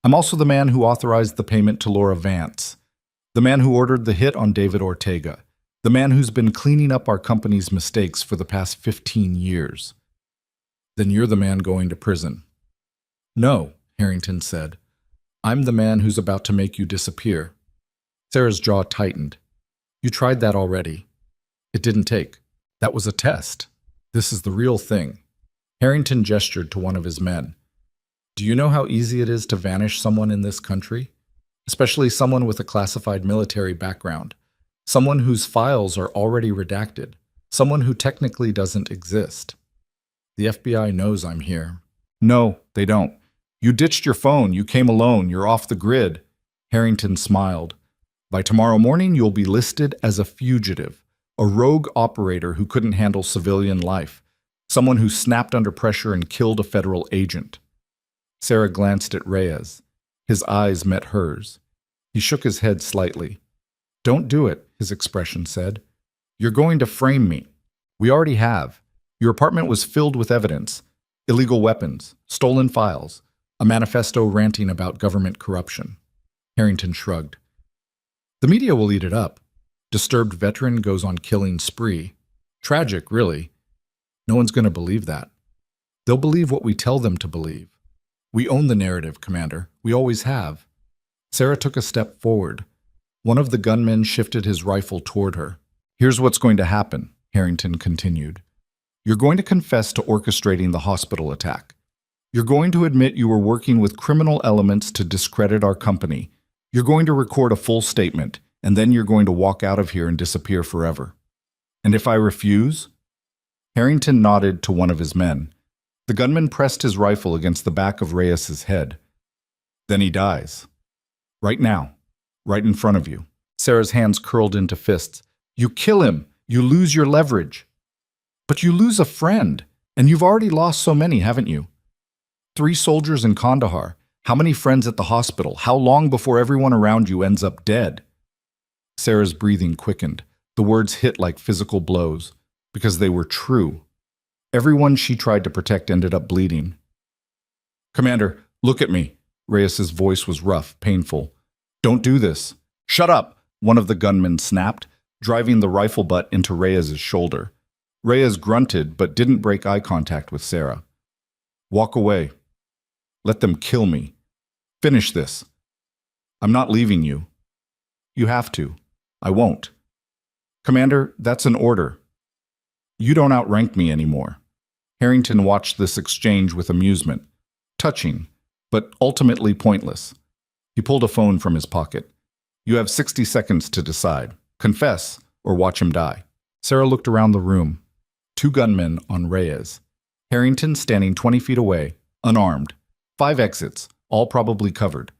Speaker 1: I'm also the man who authorized the payment to Laura Vance, the man who ordered the hit on David Ortega, the man who's been cleaning up our company's mistakes for the past 15 years. Then you're the man going to prison." "No," Harrington said. "I'm the man who's about to make you disappear." Sarah's jaw tightened. "You tried that already. It didn't take. That was a test. This is the real thing." Harrington gestured to one of his men. "Do you know how easy it is to vanish someone in this country? Especially someone with a classified military background. Someone whose files are already redacted. Someone who technically doesn't exist." "The FBI knows I'm here." "No, they don't. You ditched your phone. You came alone. You're off the grid." Harrington smiled. "By tomorrow morning, you'll be listed as a fugitive, a rogue operator who couldn't handle civilian life. Someone who snapped under pressure and killed a federal agent." Sarah glanced at Reyes. His eyes met hers. He shook his head slightly. "Don't do it," his expression said. "You're going to frame me. We already have. Your apartment was filled with evidence. Illegal weapons, stolen files, a manifesto ranting about government corruption." Harrington shrugged. "The media will eat it up. Disturbed veteran goes on killing spree. Tragic, really. No one's going to believe that. They'll believe what we tell them to believe. We own the narrative, Commander. We always have." Sarah took a step forward. One of the gunmen shifted his rifle toward her. "Here's what's going to happen," Harrington continued. "You're going to confess to orchestrating the hospital attack. You're going to admit you were working with criminal elements to discredit our company. You're going to record a full statement, and then you're going to walk out of here and disappear forever. And if I refuse?" Harrington nodded to one of his men. The gunman pressed his rifle against the back of Reyes's head. "Then he dies. Right now. Right in front of you." Sarah's hands curled into fists. "You kill him. You lose your leverage." "But you lose a friend, and you've already lost so many, haven't you? 3 soldiers in Kandahar. How many friends at the hospital? How long before everyone around you ends up dead?" Sarah's breathing quickened. The words hit like physical blows, because they were true. Everyone she tried to protect ended up bleeding. "Commander, look at me." Reyes's voice was rough, painful. "Don't do this." "Shut up," one of the gunmen snapped, driving the rifle butt into Reyes's shoulder. Reyes grunted but didn't break eye contact with Sarah. "Walk away. Let them kill me. Finish this. I'm not leaving you." "You have to." "I won't." "Commander, that's an order." You don't outrank me anymore. Harrington watched this exchange with amusement. Touching, but ultimately pointless. He pulled a phone from his pocket. You have 60 seconds to decide. Confess, or watch him die. Sarah looked around the room. 2 gunmen on Reyes. Harrington standing 20 feet away, unarmed. 5 exits, all probably covered.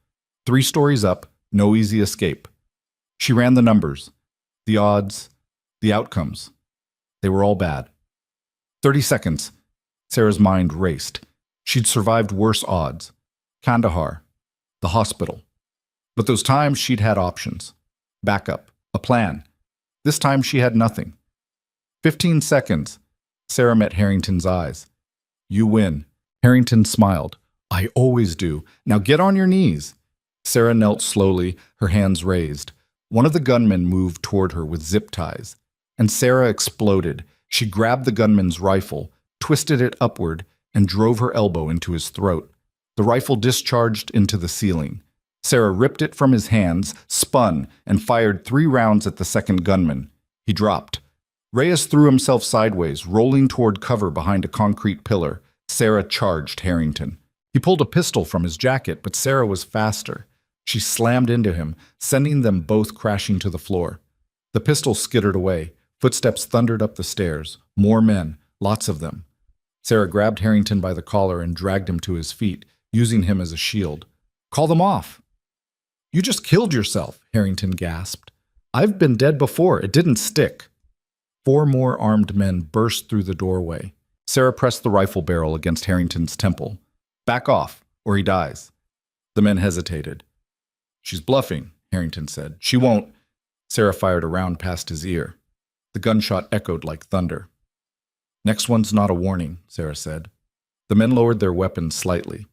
Speaker 1: 3 stories up, no easy escape. She ran the numbers, the odds, the outcomes. They were all bad. 30 seconds. Sarah's mind raced. She'd survived worse odds. Kandahar, the hospital. But those times she'd had options. Backup, a plan. This time she had nothing. 15 seconds. Sarah met Harrington's eyes. You win. Harrington smiled. I always do. Now get on your knees. Sarah knelt slowly, her hands raised. One of the gunmen moved toward her with zip ties. And Sarah exploded. She grabbed the gunman's rifle, twisted it upward, and drove her elbow into his throat. The rifle discharged into the ceiling. Sarah ripped it from his hands, spun, and fired 3 rounds at the second gunman. He dropped. Reyes threw himself sideways, rolling toward cover behind a concrete pillar. Sarah charged Harrington. He pulled a pistol from his jacket, but Sarah was faster. She slammed into him, sending them both crashing to the floor. The pistol skittered away. Footsteps thundered up the stairs. More men, lots of them. Sarah grabbed Harrington by the collar and dragged him to his feet, using him as a shield. Call them off. You just killed yourself, Harrington gasped. I've been dead before. It didn't stick. 4 more armed men burst through the doorway. Sarah pressed the rifle barrel against Harrington's temple. Back off, or he dies. The men hesitated. She's bluffing, Harrington said. She won't. Sarah fired a round past his ear. The gunshot echoed like thunder. Next one's not a warning, Sarah said. The men lowered their weapons slightly.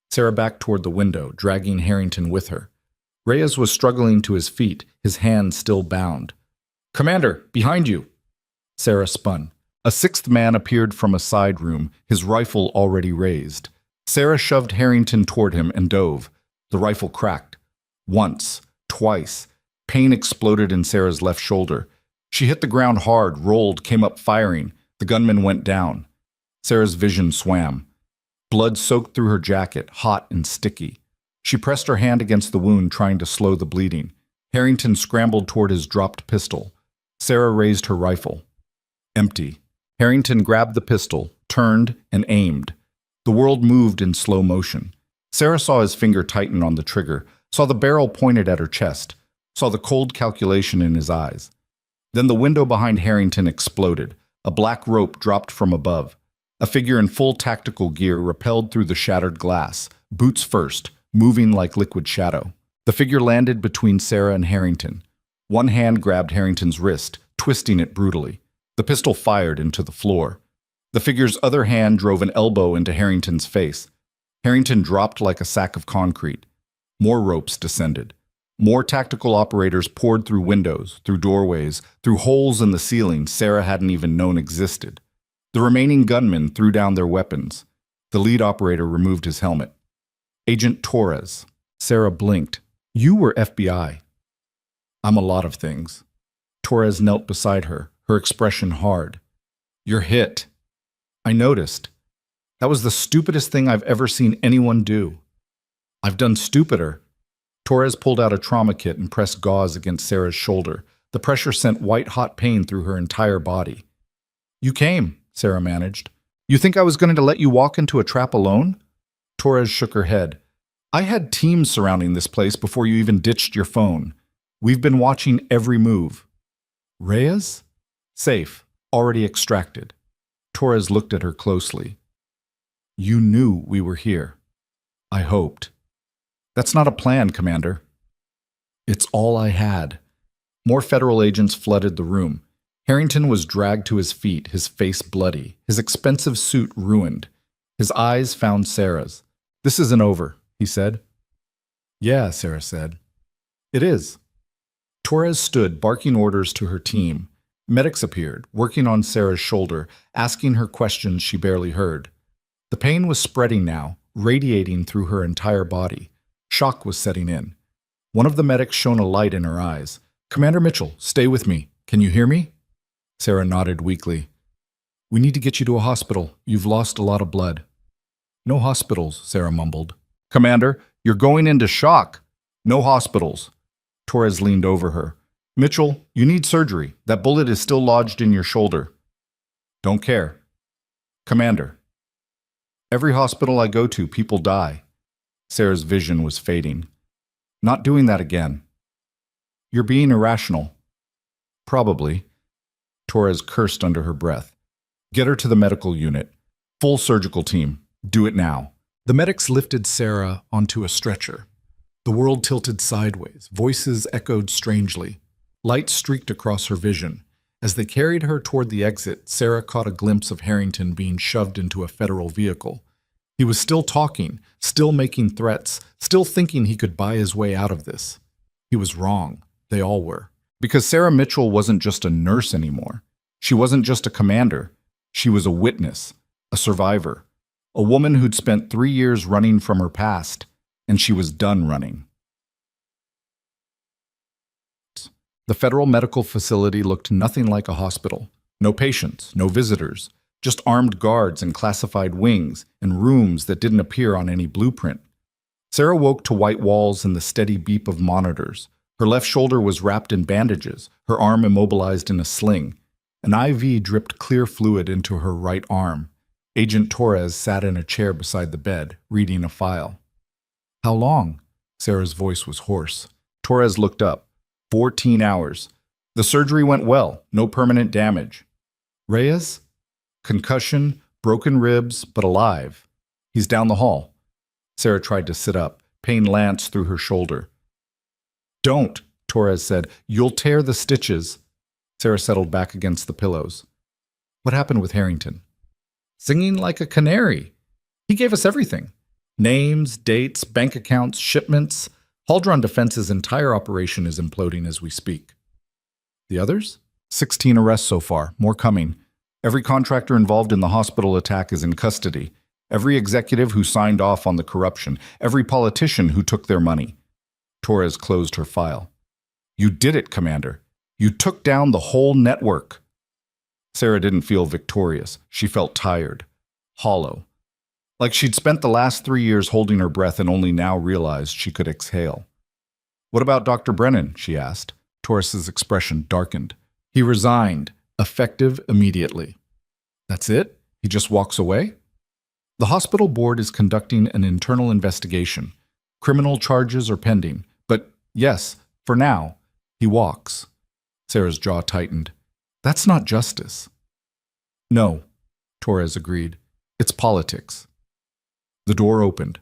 Speaker 1: Sarah backed toward the window, dragging Harrington with her. Reyes was struggling to his feet, his hands still bound. Commander, behind you! Sarah spun. A 6th man appeared from a side room, his rifle already raised. Sarah shoved Harrington toward him and dove. The rifle cracked. Once, twice. Pain exploded in Sarah's left shoulder. She hit the ground hard, rolled, came up firing. The gunman went down. Sarah's vision swam. Blood soaked through her jacket, hot and sticky. She pressed her hand against the wound, trying to slow the bleeding. Harrington scrambled toward his dropped pistol. Sarah raised her rifle. Empty. Harrington grabbed the pistol, turned, and aimed. The world moved in slow motion. Sarah saw his finger tighten on the trigger, saw the barrel pointed at her chest, saw the cold calculation in his eyes. Then the window behind Harrington exploded. A black rope dropped from above. A figure in full tactical gear rappelled through the shattered glass, boots first, moving like liquid shadow. The figure landed between Sarah and Harrington. One hand grabbed Harrington's wrist, twisting it brutally. The pistol fired into the floor. The figure's other hand drove an elbow into Harrington's face. Harrington dropped like a sack of concrete. More ropes descended. More tactical operators poured through windows, through doorways, through holes in the ceiling Sarah hadn't even known existed. The remaining gunmen threw down their weapons. The lead operator removed his helmet. Agent Torres. Sarah blinked. You were FBI. I'm a lot of things. Torres knelt beside her, her expression hard. You're hit. I noticed. That was the stupidest thing I've ever seen anyone do. I've done stupider. Torres pulled out a trauma kit and pressed gauze against Sarah's shoulder. The pressure sent white-hot pain through her entire body. You came, Sarah managed. You think I was going to let you walk into a trap alone? Torres shook her head. I had teams surrounding this place before you even ditched your phone. We've been watching every move. Reyes? Safe. Already extracted. Torres looked at her closely. You knew we were here. I hoped. That's not a plan, Commander. It's all I had. More federal agents flooded the room. Harrington was dragged to his feet, his face bloody, his expensive suit ruined. His eyes found Sarah's. This isn't over, he said. Yeah, Sarah said. It is. Torres stood, barking orders to her team. Medics appeared, working on Sarah's shoulder, asking her questions she barely heard. The pain was spreading now, radiating through her entire body. Shock was setting in. One of the medics shone a light in her eyes. Commander Mitchell, stay with me. Can you hear me? Sarah nodded weakly. We need to get you to a hospital. You've lost a lot of blood. No hospitals, Sarah mumbled. Commander, you're going into shock. No hospitals. Torres leaned over her. Mitchell, you need surgery. That bullet is still lodged in your shoulder. Don't care. Commander. Every hospital I go to, people die. Sarah's vision was fading. Not doing that again. You're being irrational. Probably. Torres cursed under her breath. Get her to the medical unit. Full surgical team. Do it now. The medics lifted Sarah onto a stretcher. The world tilted sideways. Voices echoed strangely. Light streaked across her vision. As they carried her toward the exit, Sarah caught a glimpse of Harrington being shoved into a federal vehicle. He was still talking, still making threats, still thinking he could buy his way out of this. He was wrong. They all were. Because Sarah Mitchell wasn't just a nurse anymore. She wasn't just a commander. She was a witness, a survivor, a woman who'd spent 3 years running from her past, and she was done running. The federal medical facility looked nothing like a hospital. No patients, no visitors, just armed guards and classified wings and rooms that didn't appear on any blueprint. Sarah woke to white walls and the steady beep of monitors. Her left shoulder was wrapped in bandages, her arm immobilized in a sling. An IV dripped clear fluid into her right arm. Agent Torres sat in a chair beside the bed, reading a file. How long? Sarah's voice was hoarse. Torres looked up. 14 hours. The surgery went well, no permanent damage. Reyes? Concussion, broken ribs, but alive. He's down the hall. Sarah tried to sit up. Pain lanced through her shoulder. Don't, Torres said. You'll tear the stitches. Sarah settled back against the pillows. What happened with Harrington? Singing like a canary. He gave us everything. Names, dates, bank accounts, shipments. Haldron Defense's entire operation is imploding as we speak. The others? 16 arrests so far, more coming. Every contractor involved in the hospital attack is in custody. Every executive who signed off on the corruption. Every politician who took their money. Torres closed her file. You did it, Commander. You took down the whole network. Sarah didn't feel victorious. She felt tired, hollow. Like she'd spent the last 3 years holding her breath and only now realized she could exhale. What about Dr. Brennan? She asked. Torres's expression darkened. He resigned, effective immediately. That's it? He just walks away? The hospital board is conducting an internal investigation. Criminal charges are pending. But yes, for now, he walks. Sarah's jaw tightened. That's not justice. No, Torres agreed. It's politics. The door opened.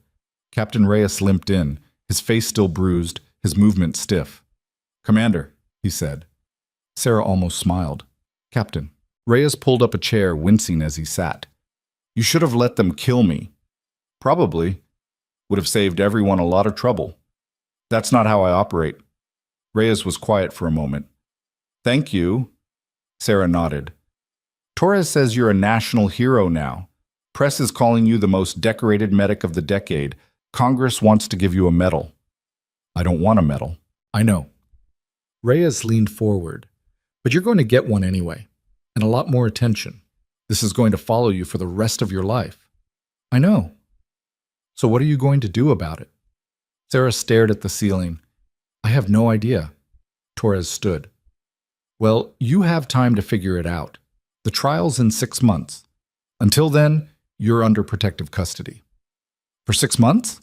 Speaker 1: Captain Reyes limped in, his face still bruised, his movement stiff. Commander, he said. Sarah almost smiled. Captain. Reyes pulled up a chair, wincing as he sat. You should have let them kill me. Probably. Would have saved everyone a lot of trouble. That's not how I operate. Reyes was quiet for a moment. Thank you. Sarah nodded. Torres says you're a national hero now. Press is calling you the most decorated medic of the decade. Congress wants to give you a medal. I don't want a medal. I know. Reyes leaned forward. But you're going to get one anyway. And a lot more attention. This is going to follow you for the rest of your life. I know. So what are you going to do about it? Sarah stared at the ceiling. I have no idea. Torres stood. Well, you have time to figure it out. The trial's in 6 months. Until then, you're under protective custody. For 6 months?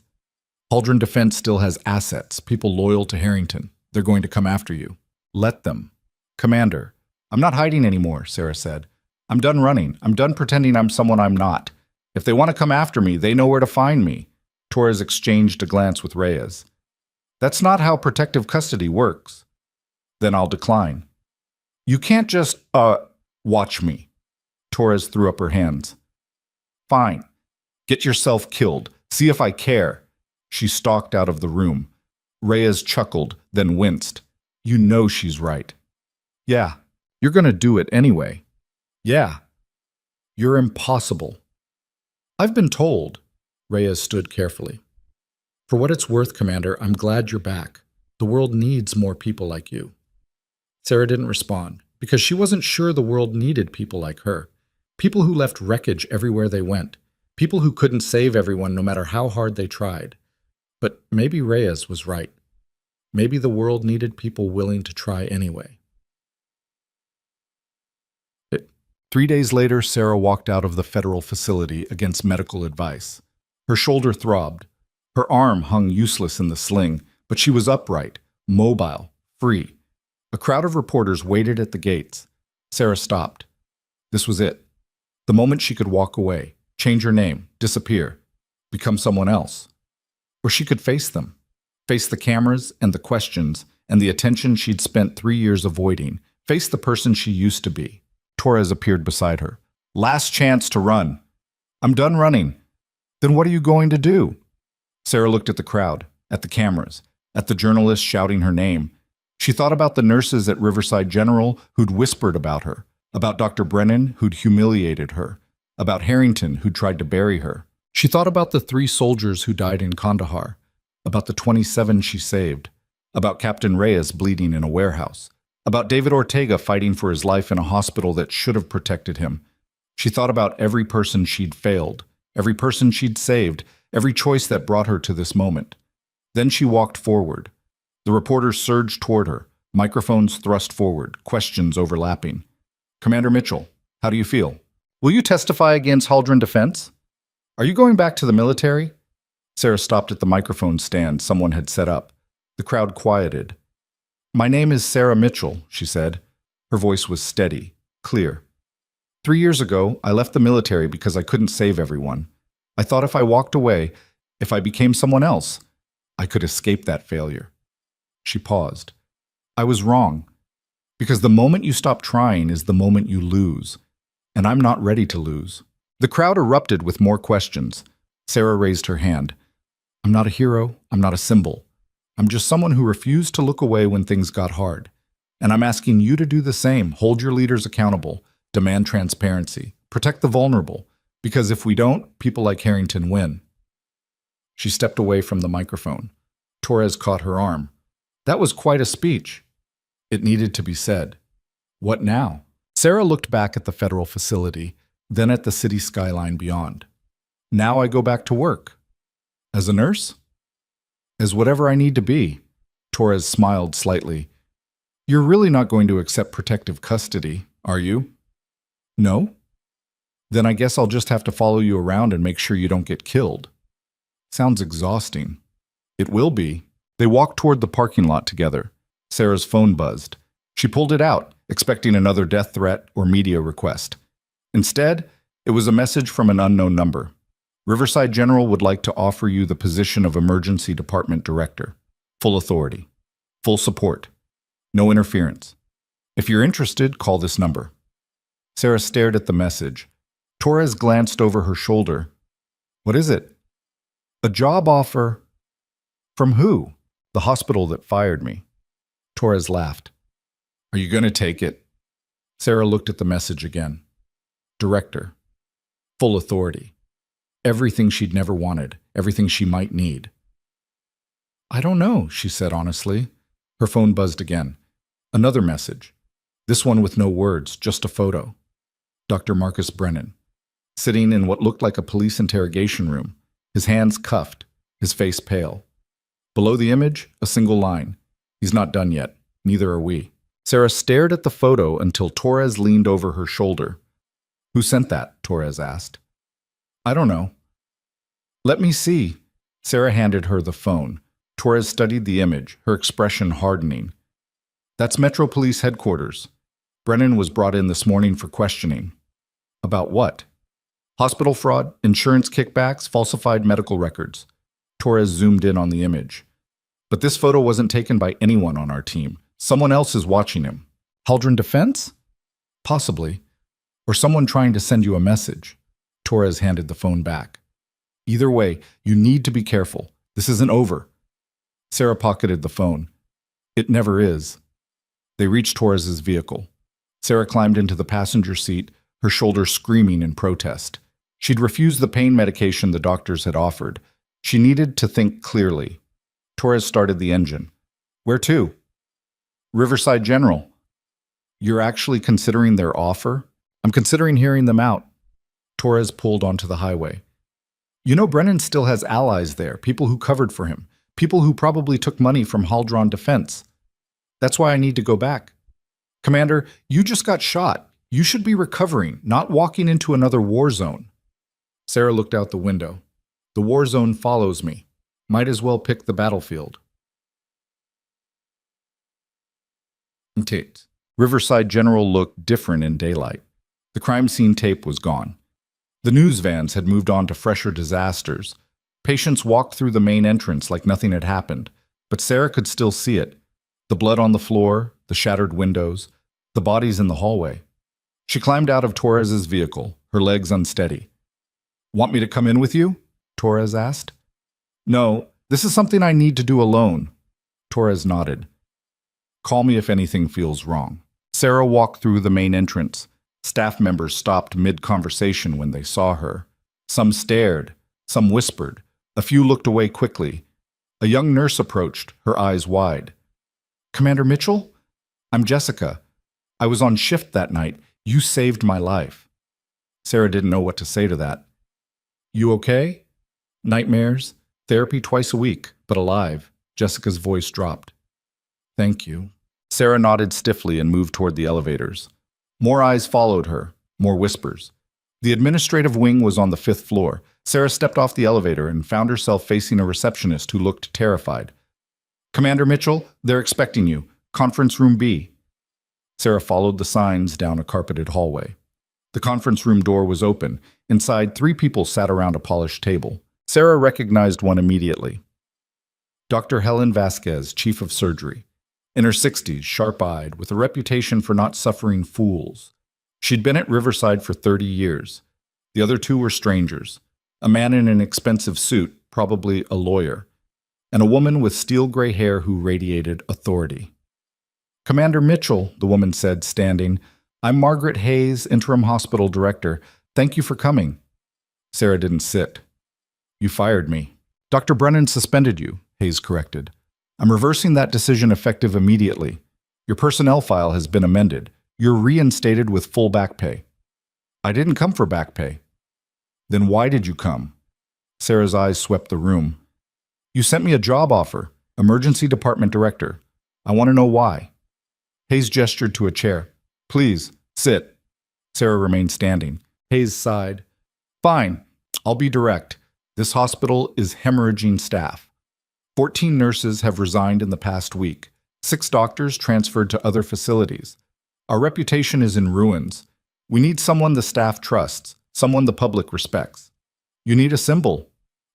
Speaker 1: Haldron Defense still has assets, people loyal to Harrington. They're going to come after you. Let them. Commander, I'm not hiding anymore, Sarah said. I'm done running. I'm done pretending I'm someone I'm not. If they want to come after me, they know where to find me. Torres exchanged a glance with Reyes. That's not how protective custody works. Then I'll decline. You can't just, watch me. Torres threw up her hands. Fine. Get yourself killed. See if I care. She stalked out of the room. Reyes chuckled, then winced. You know she's right. Yeah, you're going to do it anyway. Yeah. You're impossible. I've been told. Reyes stood carefully. For what it's worth, Commander, I'm glad you're back. The world needs more people like you. Sarah didn't respond, because she wasn't sure the world needed people like her. People who left wreckage everywhere they went. People who couldn't save everyone no matter how hard they tried. But maybe Reyes was right. Maybe the world needed people willing to try anyway. 3 days later, Sarah walked out of the federal facility against medical advice. Her shoulder throbbed. Her arm hung useless in the sling, but she was upright, mobile, free. A crowd of reporters waited at the gates. Sarah stopped. This was it. The moment she could walk away, change her name, disappear, become someone else. Or she could face them, face the cameras and the questions and the attention she'd spent 3 years avoiding, face the person she used to be. Torres appeared beside her. Last chance to run. I'm done running. Then what are you going to do? Sarah looked at the crowd, at the cameras, at the journalists shouting her name. She thought about the nurses at Riverside General who'd whispered about her, about Dr. Brennan who'd humiliated her, about Harrington who'd tried to bury her. She thought about the 3 soldiers who died in Kandahar, about the 27 she saved, about Captain Reyes bleeding in a warehouse, about David Ortega fighting for his life in a hospital that should have protected him. She thought about every person she'd failed, every person she'd saved, every choice that brought her to this moment. Then she walked forward. The reporters surged toward her, microphones thrust forward, questions overlapping. Commander Mitchell, how do you feel? Will you testify against Haldren Defense? Are you going back to the military? Sarah stopped at the microphone stand someone had set up. The crowd quieted. My name is Sarah Mitchell, she said. Her voice was steady, clear. 3 years ago, I left the military because I couldn't save everyone. I thought if I walked away, if I became someone else, I could escape that failure. She paused. I was wrong. Because the moment you stop trying is the moment you lose. And I'm not ready to lose. The crowd erupted with more questions. Sarah raised her hand. I'm not a hero. I'm not a symbol. I'm just someone who refused to look away when things got hard. And I'm asking you to do the same. Hold your leaders accountable. Demand transparency. Protect the vulnerable. Because if we don't, people like Harrington win. She stepped away from the microphone. Torres caught her arm. That was quite a speech. It needed to be said. What now? Sarah looked back at the federal facility, then at the city skyline beyond. Now I go back to work. As a nurse? As whatever I need to be. Torres smiled slightly. You're really not going to accept protective custody, are you? No? Then I guess I'll just have to follow you around and make sure you don't get killed. Sounds exhausting. It will be. They walked toward the parking lot together. Sarah's phone buzzed. She pulled it out, expecting another death threat or media request. Instead, it was a message from an unknown number. Riverside General would like to offer you the position of Emergency Department Director. Full authority. Full support. No interference. If you're interested, call this number. Sarah stared at the message. Torres glanced over her shoulder. What is it? A job offer. From who? The hospital that fired me. Torres laughed. Are you going to take it? Sarah looked at the message again. Director. Full authority. Everything she'd never wanted, everything she might need. I don't know, she said honestly. Her phone buzzed again. Another message. This one with no words, just a photo. Dr. Marcus Brennan, sitting in what looked like a police interrogation room, his hands cuffed, his face pale. Below the image, a single line. He's not done yet. Neither are we. Sarah stared at the photo until Torres leaned over her shoulder. Who sent that? Torres asked. I don't know. Let me see. Sarah handed her the phone. Torres studied the image, her expression hardening. That's Metro Police Headquarters. Brennan was brought in this morning for questioning. About what? Hospital fraud, insurance kickbacks, falsified medical records. Torres zoomed in on the image. But this photo wasn't taken by anyone on our team. Someone else is watching him. Haldren Defense? Possibly. Or someone trying to send you a message. Torres handed the phone back. Either way, you need to be careful. This isn't over. Sarah pocketed the phone. It never is. They reached Torres's vehicle. Sarah climbed into the passenger seat, her shoulder screaming in protest. She'd refused the pain medication the doctors had offered. She needed to think clearly. Torres started the engine. Where to? Riverside General. You're actually considering their offer? I'm considering hearing them out. Torres pulled onto the highway. You know, Brennan still has allies there, people who covered for him, people who probably took money from Haldron Defense. That's why I need to go back. Commander, you just got shot. You should be recovering, not walking into another war zone. Sarah looked out the window. The war zone follows me. Might as well pick the battlefield. Tate. Riverside General looked different in daylight. The crime scene tape was gone. The news vans had moved on to fresher disasters. Patients walked through the main entrance like nothing had happened, but Sarah could still see it. The blood on the floor, the shattered windows, the bodies in the hallway. She climbed out of Torres's vehicle, her legs unsteady. Want me to come in with you? Torres asked. No, this is something I need to do alone. Torres nodded. Call me if anything feels wrong. Sarah walked through the main entrance. Staff members stopped mid-conversation when they saw her. Some stared, some whispered. A few looked away quickly. A young nurse approached, her eyes wide. Commander Mitchell? I'm Jessica. I was on shift that night. You saved my life. Sarah didn't know what to say to that. You okay? Nightmares? Therapy twice a week, but alive. Jessica's voice dropped. Thank you. Sarah nodded stiffly and moved toward the elevators. More eyes followed her, more whispers. The administrative wing was on the 5th floor. Sarah stepped off the elevator and found herself facing a receptionist who looked terrified. Commander Mitchell, they're expecting you. Conference room B. Sarah followed the signs down a carpeted hallway. The conference room door was open. Inside, 3 people sat around a polished table. Sarah recognized one immediately. Dr. Helen Vasquez, chief of surgery. In her 60s, sharp-eyed, with a reputation for not suffering fools. She'd been at Riverside for 30 years. The other 2 were strangers. A man in an expensive suit, probably a lawyer, and a woman with steel gray hair who radiated authority. Commander Mitchell, the woman said, standing, I'm Margaret Hayes, interim hospital director. Thank you for coming. Sarah didn't sit. You fired me. Dr. Brennan suspended you, Hayes corrected. I'm reversing that decision effective immediately. Your personnel file has been amended. You're reinstated with full back pay. I didn't come for back pay. Then why did you come? Sarah's eyes swept the room. You sent me a job offer, emergency department director. I want to know why. Hayes gestured to a chair. Please, sit. Sarah remained standing. Hayes sighed. Fine, I'll be direct. This hospital is hemorrhaging staff. 14 nurses have resigned in the past week. 6 doctors transferred to other facilities. Our reputation is in ruins. We need someone the staff trusts, someone the public respects. You need a symbol.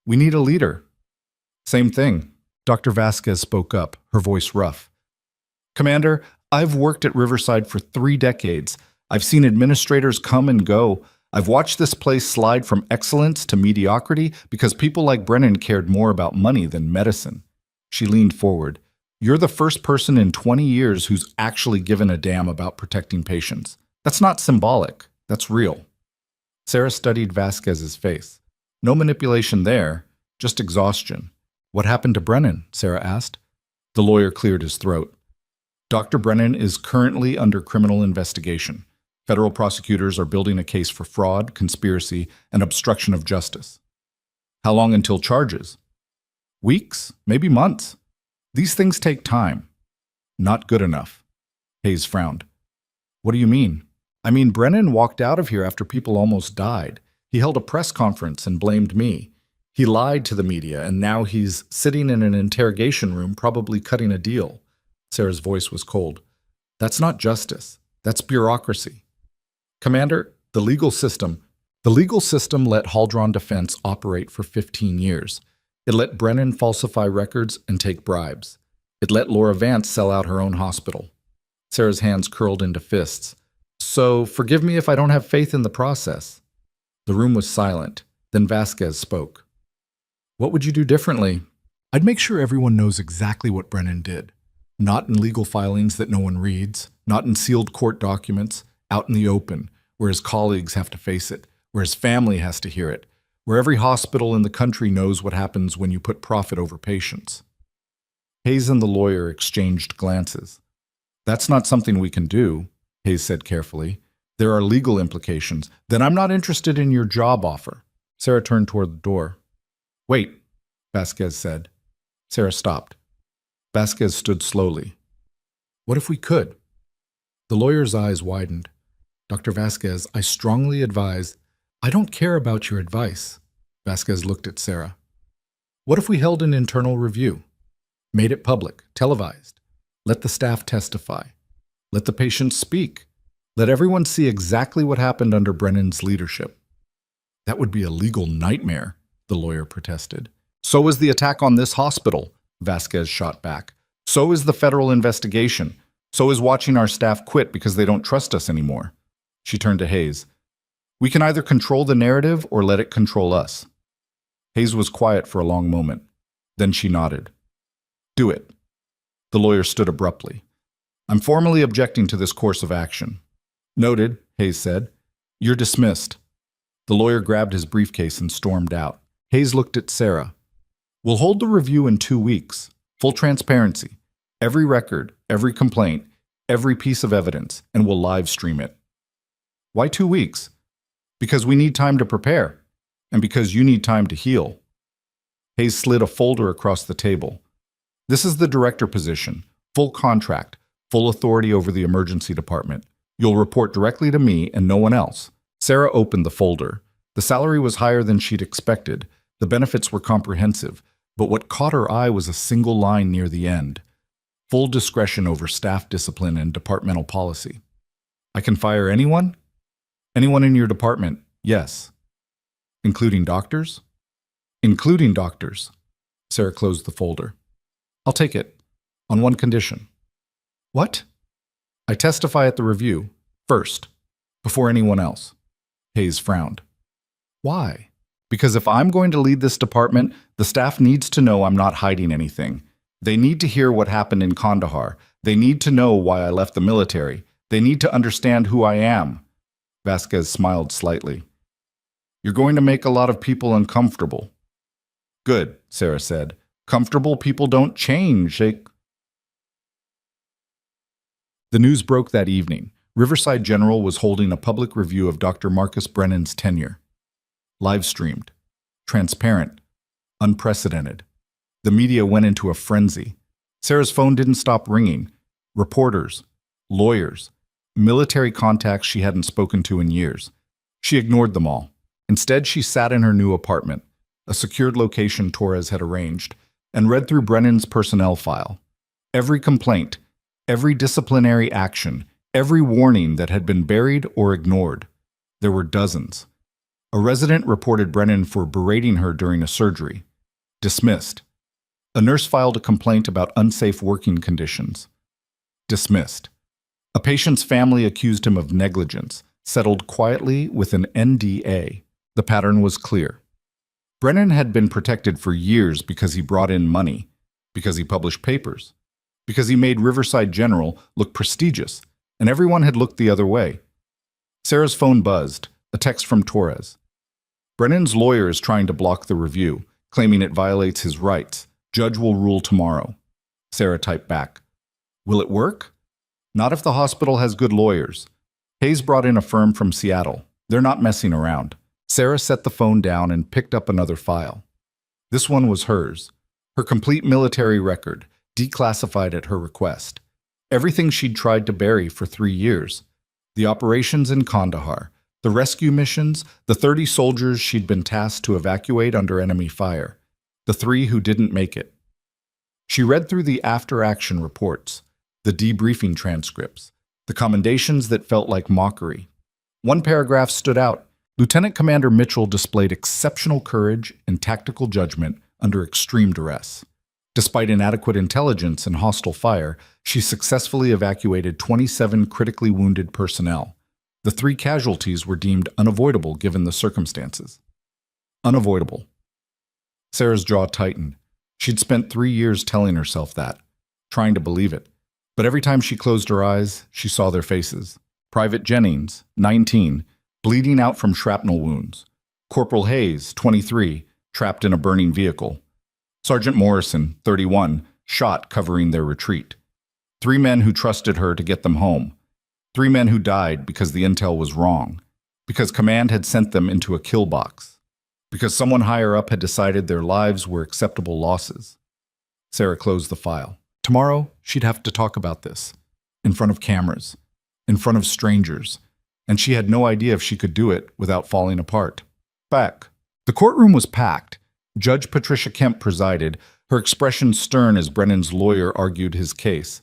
Speaker 1: We need a leader. Same thing. Dr. Vasquez spoke up, her voice rough. Commander, I've worked at Riverside for 3 decades. I've seen administrators come and go. I've watched this place slide from excellence to mediocrity because people like Brennan cared more about money than medicine. She leaned forward. You're the first person in 20 years who's actually given a damn about protecting patients. That's not symbolic. That's real. Sarah studied Vasquez's face. No manipulation there, just exhaustion. What happened to Brennan? Sarah asked. The lawyer cleared his throat. Dr. Brennan is currently under criminal investigation. Federal prosecutors are building a case for fraud, conspiracy, and obstruction of justice. How long until charges? Weeks, maybe months. These things take time. Not good enough. Hayes frowned. What do you mean? I mean, Brennan walked out of here after people almost died. He held a press conference and blamed me. He lied to the media, and now he's sitting in an interrogation room, probably cutting a deal. Sarah's voice was cold. That's not justice. That's bureaucracy. Commander, the legal system let Haldron Defense operate for 15 years. It let Brennan falsify records and take bribes. It let Laura Vance sell out her own hospital. Sarah's hands curled into fists. So, forgive me if I don't have faith in the process. The room was silent. Then Vasquez spoke. What would you do differently? I'd make sure everyone knows exactly what Brennan did. Not in legal filings that no one reads, not in sealed court documents, out in the open, where his colleagues have to face it, where his family has to hear it, where every hospital in the country knows what happens when you put profit over patients. Hayes and the lawyer exchanged glances. That's not something we can do, Hayes said carefully. There are legal implications. Then I'm not interested in your job offer. Sarah turned toward the door. Wait, Vasquez said. Sarah stopped. Vasquez stood slowly. What if we could? The lawyer's eyes widened. Dr. Vasquez, I strongly advise. I don't care about your advice. Vasquez looked at Sarah. What if we held an internal review? Made it public, televised. Let the staff testify. Let the patients speak. Let everyone see exactly what happened under Brennan's leadership. That would be a legal nightmare, the lawyer protested. So is the attack on this hospital, Vasquez shot back. So is the federal investigation. So is watching our staff quit because they don't trust us anymore. She turned to Hayes. We can either control the narrative or let it control us. Hayes was quiet for a long moment. Then she nodded. Do it. The lawyer stood abruptly. I'm formally objecting to this course of action. Noted, Hayes said. You're dismissed. The lawyer grabbed his briefcase and stormed out. Hayes looked at Sarah. We'll hold the review in 2 weeks. Full transparency. Every record, every complaint, every piece of evidence, and we'll live stream it. Why 2 weeks? Because we need time to prepare, and because you need time to heal. Hayes slid a folder across the table. This is the director position, full contract, full authority over the emergency department. You'll report directly to me and no one else. Sarah opened the folder. The salary was higher than she'd expected. The benefits were comprehensive, but what caught her eye was a single line near the end. Full discretion over staff discipline and departmental policy. I can fire anyone? Anyone in your department, yes. Including doctors? Including doctors. Sarah closed the folder. I'll take it, on one condition. What? I testify at the review, first, before anyone else. Hayes frowned. Why? Because if I'm going to lead this department, the staff needs to know I'm not hiding anything. They need to hear what happened in Kandahar. They need to know why I left the military. They need to understand who I am. Vasquez smiled slightly. You're going to make a lot of people uncomfortable. Good, Sarah said. Comfortable people don't change. The news broke that evening. Riverside General was holding a public review of Dr. Marcus Brennan's tenure. Live-streamed. Transparent. Unprecedented. The media went into a frenzy. Sarah's phone didn't stop ringing. Reporters, lawyers, military contacts she hadn't spoken to in years. She ignored them all. Instead, she sat in her new apartment, a secured location Torres had arranged, and read through Brennan's personnel file. Every complaint, every disciplinary action, every warning that had been buried or ignored. There were dozens. A resident reported Brennan for berating her during a surgery. Dismissed. A nurse filed a complaint about unsafe working conditions. Dismissed. A patient's family accused him of negligence, settled quietly with an NDA. The pattern was clear. Brennan had been protected for years because he brought in money, because he published papers, because he made Riverside General look prestigious, and everyone had looked the other way. Sarah's phone buzzed, a text from Torres. Brennan's lawyer is trying to block the review, claiming it violates his rights. Judge will rule tomorrow. Sarah typed back. Will it work? Not if the hospital has good lawyers. Hayes brought in a firm from Seattle. They're not messing around. Sarah set the phone down and picked up another file. This one was hers. Her complete military record, declassified at her request. Everything she'd tried to bury for 3 years. The operations in Kandahar, the rescue missions, the 30 soldiers she'd been tasked to evacuate under enemy fire, the 3 who didn't make it. She read through the after-action reports, the debriefing transcripts, the commendations that felt like mockery. One paragraph stood out. Lieutenant Commander Mitchell displayed exceptional courage and tactical judgment under extreme duress. Despite inadequate intelligence and hostile fire, she successfully evacuated 27 critically wounded personnel. The 3 casualties were deemed unavoidable given the circumstances. Unavoidable. Sarah's jaw tightened. She'd spent 3 years telling herself that, trying to believe it. But every time she closed her eyes, she saw their faces. Private Jennings, 19, bleeding out from shrapnel wounds. Corporal Hayes, 23, trapped in a burning vehicle. Sergeant Morrison, 31, shot covering their retreat. 3 men who trusted her to get them home. 3 men who died because the intel was wrong, because command had sent them into a kill box, because someone higher up had decided their lives were acceptable losses. Sarah closed the file. Tomorrow, she'd have to talk about this, in front of cameras, in front of strangers, and she had no idea if she could do it without falling apart. Back. The courtroom was packed. Judge Patricia Kemp presided, her expression stern as Brennan's lawyer argued his case.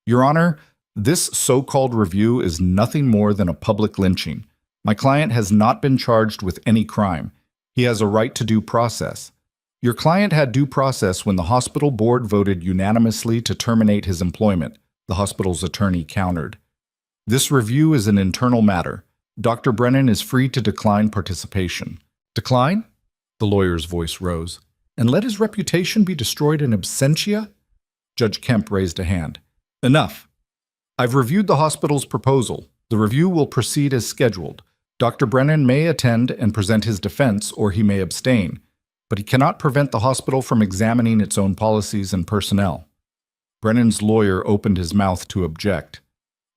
Speaker 1: Your Honor, this so-called review is nothing more than a public lynching. My client has not been charged with any crime. He has a right to due process. Your client had due process when the hospital board voted unanimously to terminate his employment, the hospital's attorney countered. This review is an internal matter. Dr. Brennan is free to decline participation. Decline? The lawyer's voice rose. And let his reputation be destroyed in absentia? Judge Kemp raised a hand. Enough. I've reviewed the hospital's proposal. The review will proceed as scheduled. Dr. Brennan may attend and present his defense, or he may abstain, but he cannot prevent the hospital from examining its own policies and personnel. Brennan's lawyer opened his mouth to object.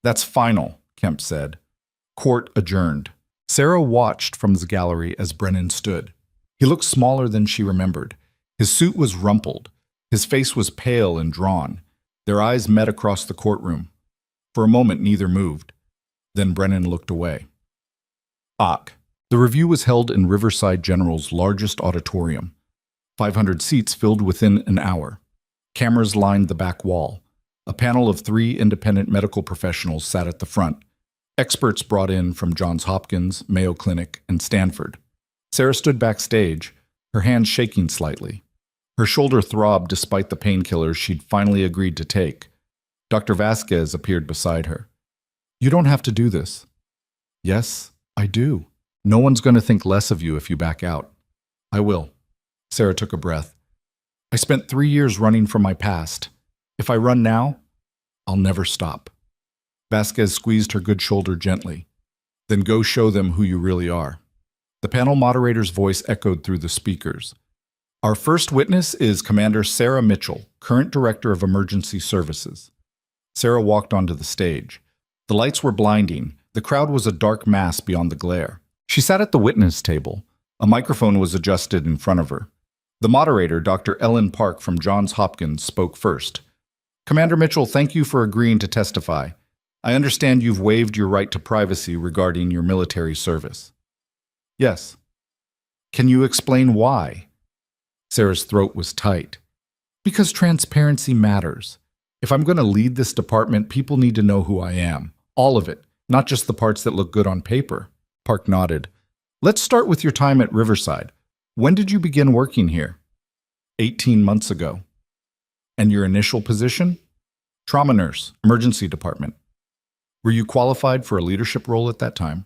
Speaker 1: That's final, Kemp said. Court adjourned. Sarah watched from the gallery as Brennan stood. He looked smaller than she remembered. His suit was rumpled. His face was pale and drawn. Their eyes met across the courtroom. For a moment, neither moved. Then Brennan looked away. The review was held in Riverside General's largest auditorium. 500 seats filled within an hour. Cameras lined the back wall. A panel of 3 independent medical professionals sat at the front. Experts brought in from Johns Hopkins, Mayo Clinic, and Stanford. Sarah stood backstage, her hands shaking slightly. Her shoulder throbbed despite the painkillers she'd finally agreed to take. Dr. Vasquez appeared beside her. You don't have to do this. Yes, I do. No one's going to think less of you if you back out. I will. Sarah took a breath. I spent 3 years running from my past. If I run now, I'll never stop. Vasquez squeezed her good shoulder gently. Then go show them who you really are. The panel moderator's voice echoed through the speakers. Our first witness is Commander Sarah Mitchell, current Director of Emergency Services. Sarah walked onto the stage. The lights were blinding. The crowd was a dark mass beyond the glare. She sat at the witness table. A microphone was adjusted in front of her. The moderator, Dr. Ellen Park from Johns Hopkins, spoke first. Commander Mitchell, thank you for agreeing to testify. I understand you've waived your right to privacy regarding your military service. Yes. Can you explain why? Sarah's throat was tight. Because transparency matters. If I'm going to lead this department, people need to know who I am. All of it, not just the parts that look good on paper. Park nodded. Let's start with your time at Riverside. When did you begin working here? 18 months ago. And your initial position? Trauma nurse, emergency department. Were you qualified for a leadership role at that time?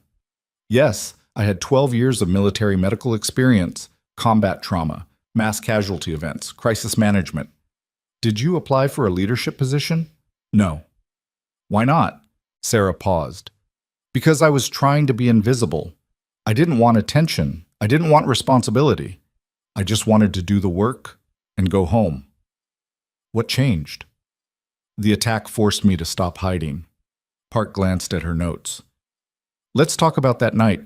Speaker 1: Yes, I had 12 years of military medical experience, combat trauma, mass casualty events, crisis management. Did you apply for a leadership position? No. Why not? Sarah paused. Because I was trying to be invisible. I didn't want attention. I didn't want responsibility. I just wanted to do the work and go home. What changed? The attack forced me to stop hiding. Park glanced at her notes. Let's talk about that night.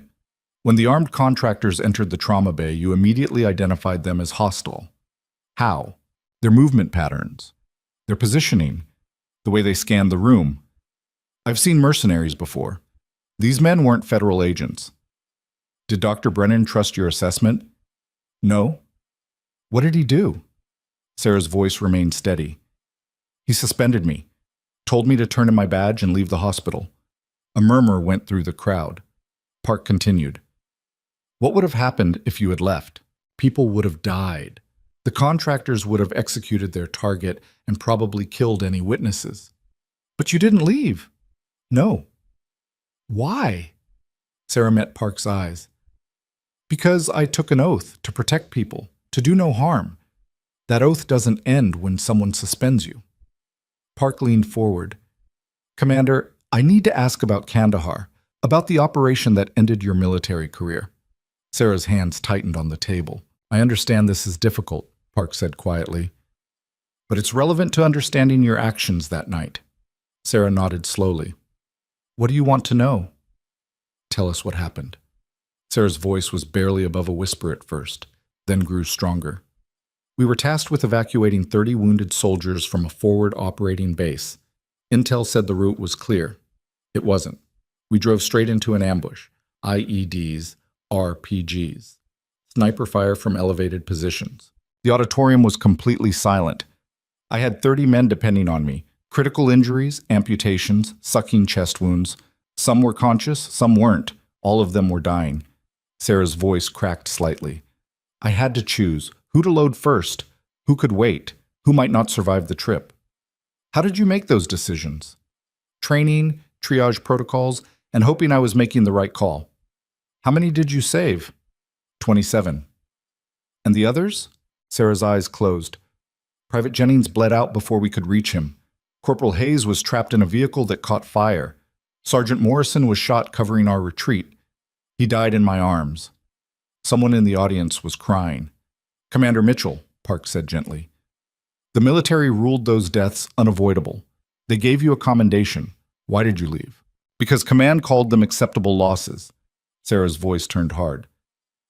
Speaker 1: When the armed contractors entered the trauma bay, you immediately identified them as hostile. How? Their movement patterns, their positioning, the way they scanned the room. I've seen mercenaries before. These men weren't federal agents. Did Dr. Brennan trust your assessment? No. What did he do? Sarah's voice remained steady. He suspended me, told me to turn in my badge and leave the hospital. A murmur went through the crowd. Park continued. What would have happened if you had left? People would have died. The contractors would have executed their target and probably killed any witnesses. But you didn't leave. No. Why? Sarah met Park's eyes. Because I took an oath to protect people, to do no harm. That oath doesn't end when someone suspends you. Park leaned forward. Commander, I need to ask about Kandahar, about the operation that ended your military career. Sarah's hands tightened on the table. I understand this is difficult, Park said quietly. But it's relevant to understanding your actions that night. Sarah nodded slowly. What do you want to know? Tell us what happened. Sarah's voice was barely above a whisper at first, then grew stronger. We were tasked with evacuating 30 wounded soldiers from a forward operating base. Intel said the route was clear. It wasn't. We drove straight into an ambush. IEDs, RPGs. Sniper fire from elevated positions. The auditorium was completely silent. I had 30 men depending on me. Critical injuries, amputations, sucking chest wounds. Some were conscious, some weren't. All of them were dying. Sarah's voice cracked slightly. I had to choose who to load first, who could wait, who might not survive the trip. How did you make those decisions? Training, triage protocols, and hoping I was making the right call. How many did you save? 27. And the others? Sarah's eyes closed. Private Jennings bled out before we could reach him. Corporal Hayes was trapped in a vehicle that caught fire. Sergeant Morrison was shot covering our retreat. He died in my arms. Someone in the audience was crying. Commander Mitchell, Park said gently. The military ruled those deaths unavoidable. They gave you a commendation. Why did you leave? Because command called them acceptable losses. Sarah's voice turned hard.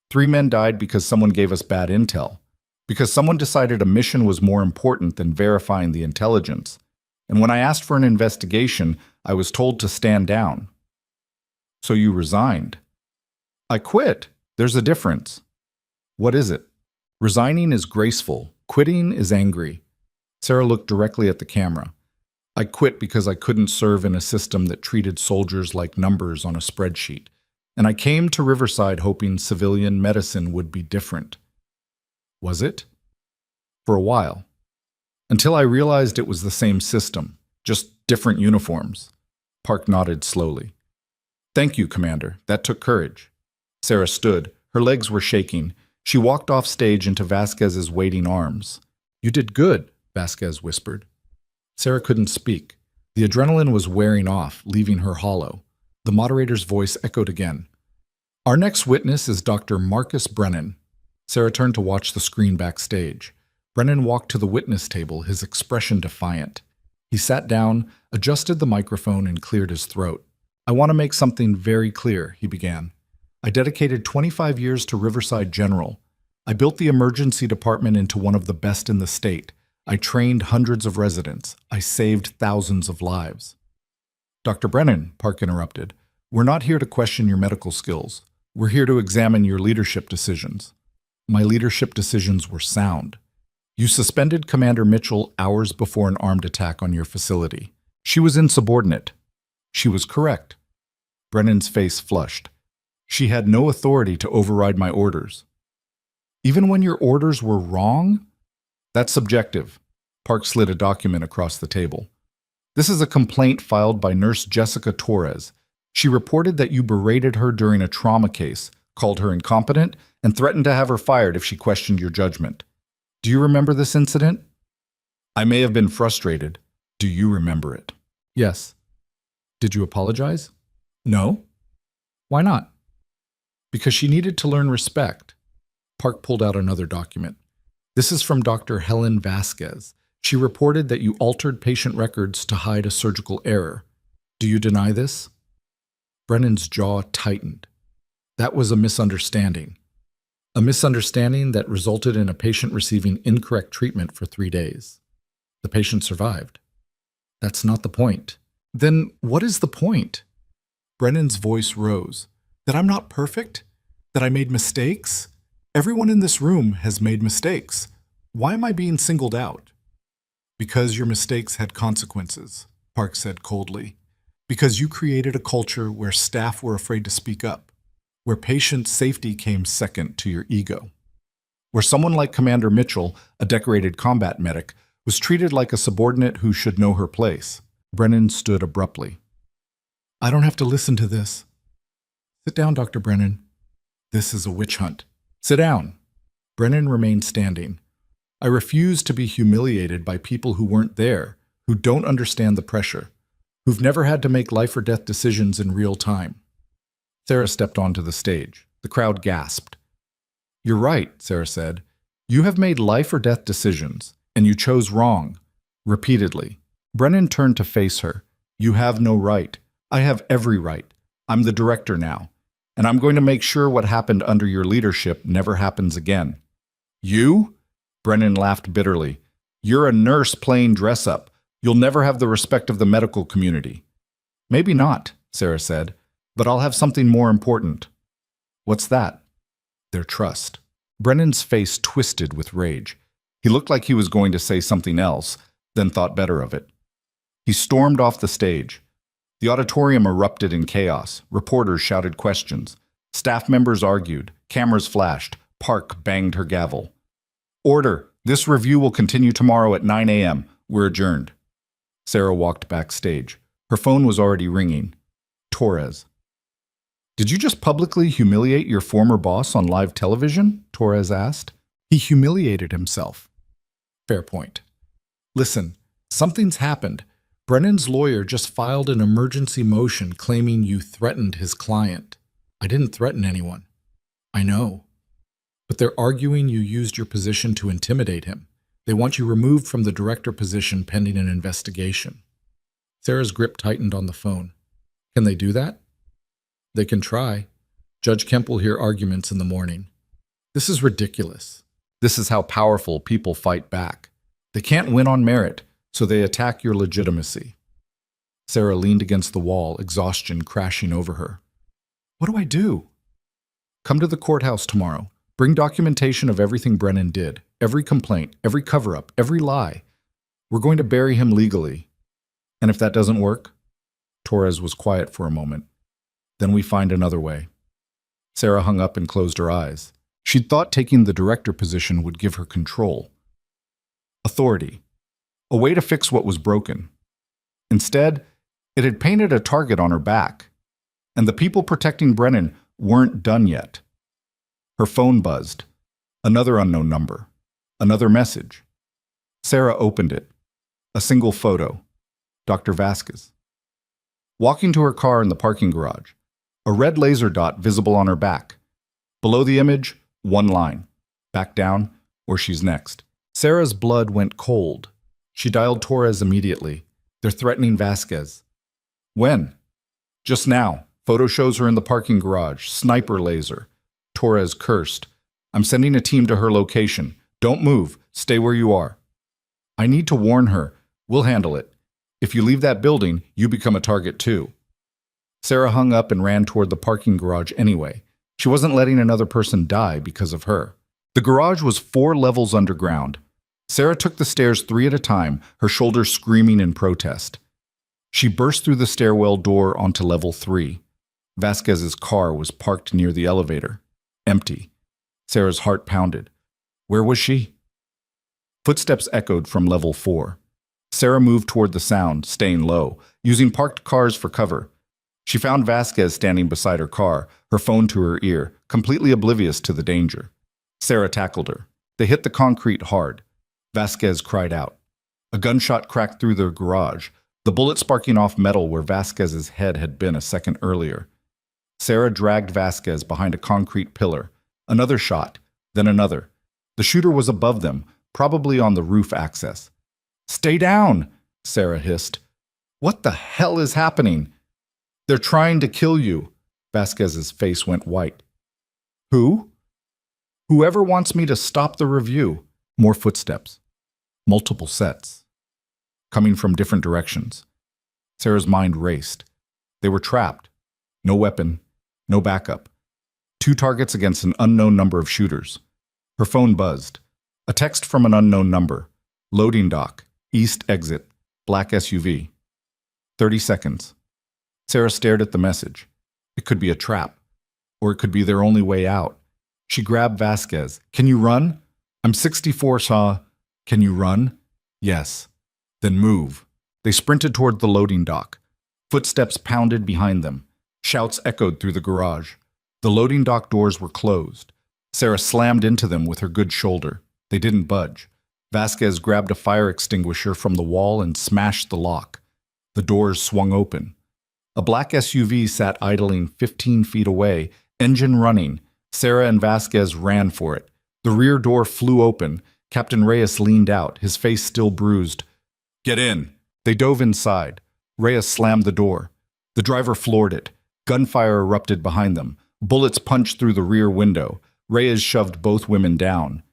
Speaker 1: 3 men died because someone gave us bad intel. Because someone decided a mission was more important than verifying the intelligence. And when I asked for an investigation, I was told to stand down. So you resigned. I quit. There's a difference. What is it? Resigning is graceful. Quitting is angry. Sarah looked directly at the camera. I quit because I couldn't serve in a system that treated soldiers like numbers on a spreadsheet. And I came to Riverside hoping civilian medicine would be different. Was it? For a while. Until I realized it was the same system, just different uniforms. Park nodded slowly. Thank you, Commander. That took courage. Sarah stood. Her legs were shaking. She walked off stage into Vasquez's waiting arms. You did good, Vasquez whispered. Sarah couldn't speak. The adrenaline was wearing off, leaving her hollow. The moderator's voice echoed again. Our next witness is Dr. Marcus Brennan. Sarah turned to watch the screen backstage. Brennan walked to the witness table, his expression defiant. He sat down, adjusted the microphone, and cleared his throat. I want to make something very clear, he began. I dedicated 25 years to Riverside General. I built the emergency department into one of the best in the state. I trained hundreds of residents. I saved thousands of lives. Dr. Brennan, Park interrupted, we're not here to question your medical skills. We're here to examine your leadership decisions. My leadership decisions were sound. You suspended Commander Mitchell hours before an armed attack on your facility. She was insubordinate. She was correct. Brennan's face flushed. She had no authority to override my orders. Even when your orders were wrong? That's subjective. Park slid a document across the table. This is a complaint filed by Nurse Jessica Torres. She reported that you berated her during a trauma case, called her incompetent, and threatened to have her fired if she questioned your judgment. Do you remember this incident? I may have been frustrated. Do you remember it? Yes. Did you apologize? No. Why not? Because she needed to learn respect. Park pulled out another document. This is from Dr. Helen Vasquez. She reported that you altered patient records to hide a surgical error. Do you deny this? Brennan's jaw tightened. That was a misunderstanding. A misunderstanding that resulted in a patient receiving incorrect treatment for 3 days. The patient survived. That's not the point. Then what is the point? Brennan's voice rose. That I'm not perfect? That I made mistakes? Everyone in this room has made mistakes. Why am I being singled out? Because your mistakes had consequences, Park said coldly. Because you created a culture where staff were afraid to speak up, where patient safety came second to your ego, where someone like Commander Mitchell, a decorated combat medic, was treated like a subordinate who should know her place. Brennan stood abruptly. I don't have to listen to this. Sit down, Dr. Brennan. This is a witch hunt. Sit down. Brennan remained standing. I refuse to be humiliated by people who weren't there, who don't understand the pressure, who've never had to make life or death decisions in real time. Sarah stepped onto the stage. The crowd gasped. You're right, Sarah said. You have made life or death decisions, and you chose wrong, repeatedly. Brennan turned to face her. You have no right. I have every right. I'm the director now, and I'm going to make sure what happened under your leadership never happens again. You? Brennan laughed bitterly. You're a nurse playing dress-up. You'll never have the respect of the medical community. Maybe not, Sarah said, but I'll have something more important. What's that? Their trust. Brennan's face twisted with rage. He looked like he was going to say something else, then thought better of it. He stormed off the stage. The auditorium erupted in chaos. Reporters shouted questions. Staff members argued. Cameras flashed. Park banged her gavel. Order! This review will continue tomorrow at 9 a.m. We're adjourned. Sarah walked backstage. Her phone was already ringing. Torres. Did you just publicly humiliate your former boss on live television? Torres asked. He humiliated himself. Fair point. Listen, something's happened. Brennan's lawyer just filed an emergency motion claiming you threatened his client. I didn't threaten anyone. I know. But they're arguing you used your position to intimidate him. They want you removed from the director position pending an investigation. Sarah's grip tightened on the phone. Can they do that? They can try. Judge Kemp will hear arguments in the morning. This is ridiculous. This is how powerful people fight back. They can't win on merit, so they attack your legitimacy. Sarah leaned against the wall, exhaustion crashing over her. What do I do? Come to the courthouse tomorrow. Bring documentation of everything Brennan did, every complaint, every cover-up, every lie. We're going to bury him legally. And if that doesn't work? Torres was quiet for a moment. Then we find another way. Sarah hung up and closed her eyes. She'd thought taking the director position would give her control. Authority. A way to fix what was broken. Instead, it had painted a target on her back. And the people protecting Brennan weren't done yet. Her phone buzzed. Another unknown number. Another message. Sarah opened it. A single photo. Dr. Vasquez. Walking to her car in the parking garage. A red laser dot visible on her back. Below the image, one line. Back down, or she's next. Sarah's blood went cold. She dialed Torres immediately. They're threatening Vasquez. When? Just now. Photo shows her in the parking garage. Sniper laser. Torres cursed. I'm sending a team to her location. Don't move. Stay where you are. I need to warn her. We'll handle it. If you leave that building, you become a target too. Sarah hung up and ran toward the parking garage anyway. She wasn't letting another person die because of her. The garage was 4 levels underground. Sarah took the stairs 3 at a time, her shoulders screaming in protest. She burst through the stairwell door onto level 3. Vasquez's car was parked near the elevator. Empty. Sarah's heart pounded. Where was she? Footsteps echoed from level 4. Sarah moved toward the sound, staying low, using parked cars for cover. She found Vasquez standing beside her car, her phone to her ear, completely oblivious to the danger. Sarah tackled her. They hit the concrete hard. Vasquez cried out. A gunshot cracked through the garage, the bullet sparking off metal where Vasquez's head had been a second earlier. Sarah dragged Vasquez behind a concrete pillar. Another shot, then another. The shooter was above them, probably on the roof access. Stay down, Sarah hissed. What the hell is happening? They're trying to kill you. Vasquez's face went white. Who? Whoever wants me to stop the review. More footsteps. Multiple sets. Coming from different directions. Sarah's mind raced. They were trapped. No weapon. No backup. 2 targets against an unknown number of shooters. Her phone buzzed. A text from an unknown number. Loading dock. East exit. Black SUV. 30 seconds. Sarah stared at the message. It could be a trap. Or it could be their only way out. She grabbed Vasquez. Can you run? I'm 64, Shaw. Can you run? Yes. Then move. They sprinted toward the loading dock. Footsteps pounded behind them. Shouts echoed through the garage. The loading dock doors were closed. Sarah slammed into them with her good shoulder. They didn't budge. Vasquez grabbed a fire extinguisher from the wall and smashed the lock. The doors swung open. A black SUV sat idling 15 feet away, engine running. Sarah and Vasquez ran for it. The rear door flew open. Captain Reyes leaned out, his face still bruised. Get in. They dove inside. Reyes slammed the door. The driver floored it. Gunfire erupted behind them. Bullets punched through the rear window. Reyes shoved both women down.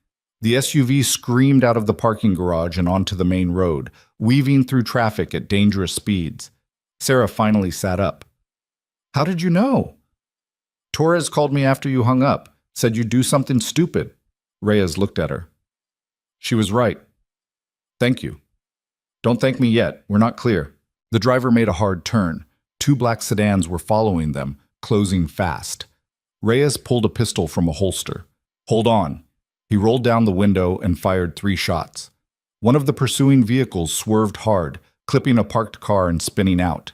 Speaker 1: The SUV screamed out of the parking garage and onto the main road, weaving through traffic at dangerous speeds. Sarah finally sat up. "How did you know?" "Torres called me after you hung up. Said you'd do something stupid." Reyes looked at her. "She was right. Thank you." "Don't thank me yet. We're not clear." The driver made a hard turn. 2 black sedans were following them, closing fast. Reyes pulled a pistol from a holster. "Hold on." He rolled down the window and fired 3 shots. One of the pursuing vehicles swerved hard, clipping a parked car and spinning out.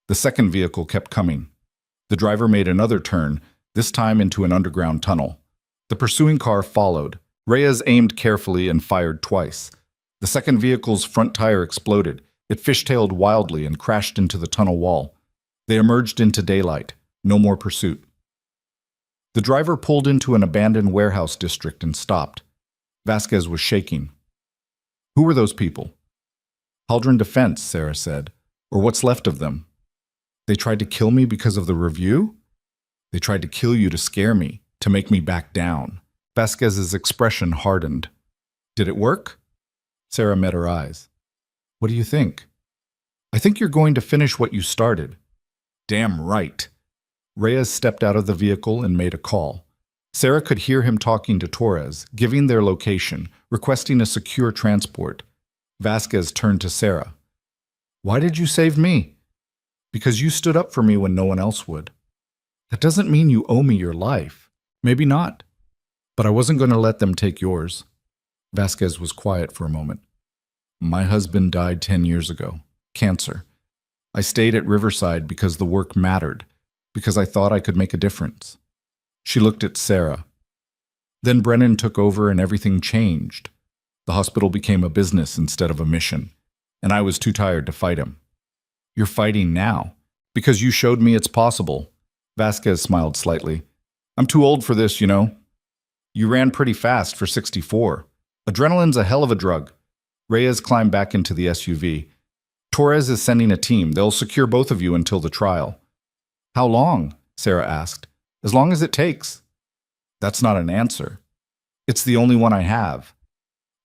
Speaker 1: The second vehicle kept coming. The driver made another turn, this time into an underground tunnel. The pursuing car followed. Reyes aimed carefully and fired twice. The second vehicle's front tire exploded. It fishtailed wildly and crashed into the tunnel wall. They emerged into daylight. No more pursuit. The driver pulled into an abandoned warehouse district and stopped. Vasquez was shaking. "Who were those people?" "Haldron Defense," Sarah said. "Or what's left of them." "They tried to kill me because of the review?" "They tried to kill you to scare me, to make me back down." Vasquez's expression hardened. "Did it work?" Sarah met her eyes. "What do you think?" "I think you're going to finish what you started." "Damn right." Reyes stepped out of the vehicle and made a call. Sarah could hear him talking to Torres, giving their location, requesting a secure transport. Vasquez turned to Sarah. "Why did you save me?" "Because you stood up for me when no one else would." "That doesn't mean you owe me your life." "Maybe not. But I wasn't going to let them take yours." Vasquez was quiet for a moment. "My husband died 10 years ago. Cancer. I stayed at Riverside because the work mattered, because I thought I could make a difference." She looked at Sarah. "Then Brennan took over and everything changed. The hospital became a business instead of a mission, and I was too tired to fight him." "You're fighting now, because you showed me it's possible." Vasquez smiled slightly. "I'm too old for this, you know." "You ran pretty fast for 64. Adrenaline's a hell of a drug." Reyes climbed back into the SUV. "Torres is sending a team. They'll secure both of you until the trial." "How long?" Sarah asked. "As long as it takes." "That's not an answer." "It's the only one I have."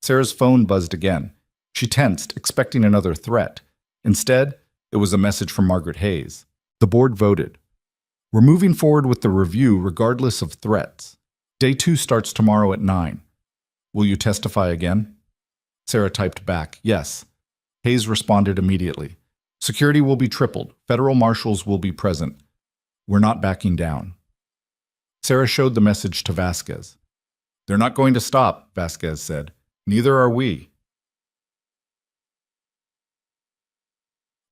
Speaker 1: Sarah's phone buzzed again. She tensed, expecting another threat. Instead, it was a message from Margaret Hayes. The board voted. "We're moving forward with the review regardless of threats. Day 2 starts tomorrow at 9. Will you testify again?" Sarah typed back, "Yes." Hayes responded immediately. "Security will be tripled. Federal marshals will be present. We're not backing down." Sarah showed the message to Vasquez. "They're not going to stop," Vasquez said. "Neither are we."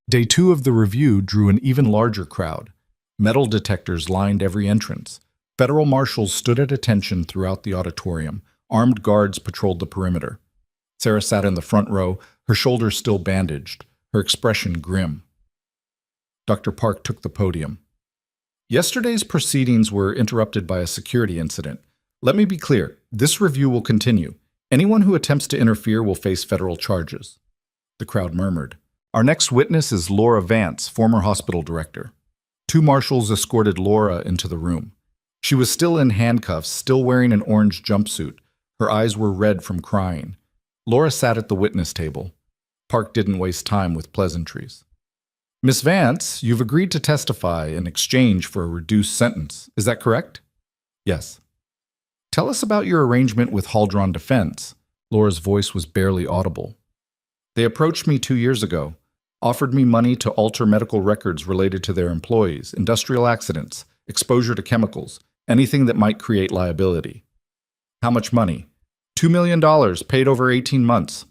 Speaker 1: Day 2 of the review drew an even larger crowd. Metal detectors lined every entrance. Federal marshals stood at attention throughout the auditorium. Armed guards patrolled the perimeter. Sarah sat in the front row, her shoulders still bandaged, her expression grim. Dr. Park took the podium. "Yesterday's proceedings were interrupted by a security incident. Let me be clear, this review will continue. Anyone who attempts to interfere will face federal charges." The crowd murmured. "Our next witness is Laura Vance, former hospital director." 2 marshals escorted Laura into the room. She was still in handcuffs, still wearing an orange jumpsuit. Her eyes were red from crying. Laura sat at the witness table. Park didn't waste time with pleasantries. "Miss Vance, you've agreed to testify in exchange for a reduced sentence. Is that correct?" "Yes." "Tell us about your arrangement with Haldron Defense." Laura's voice was barely audible. "They approached me 2 years ago, offered me money to alter medical records related to their employees, industrial accidents, exposure to chemicals, anything that might create liability." "How much money?" $2 million, paid over 18 months.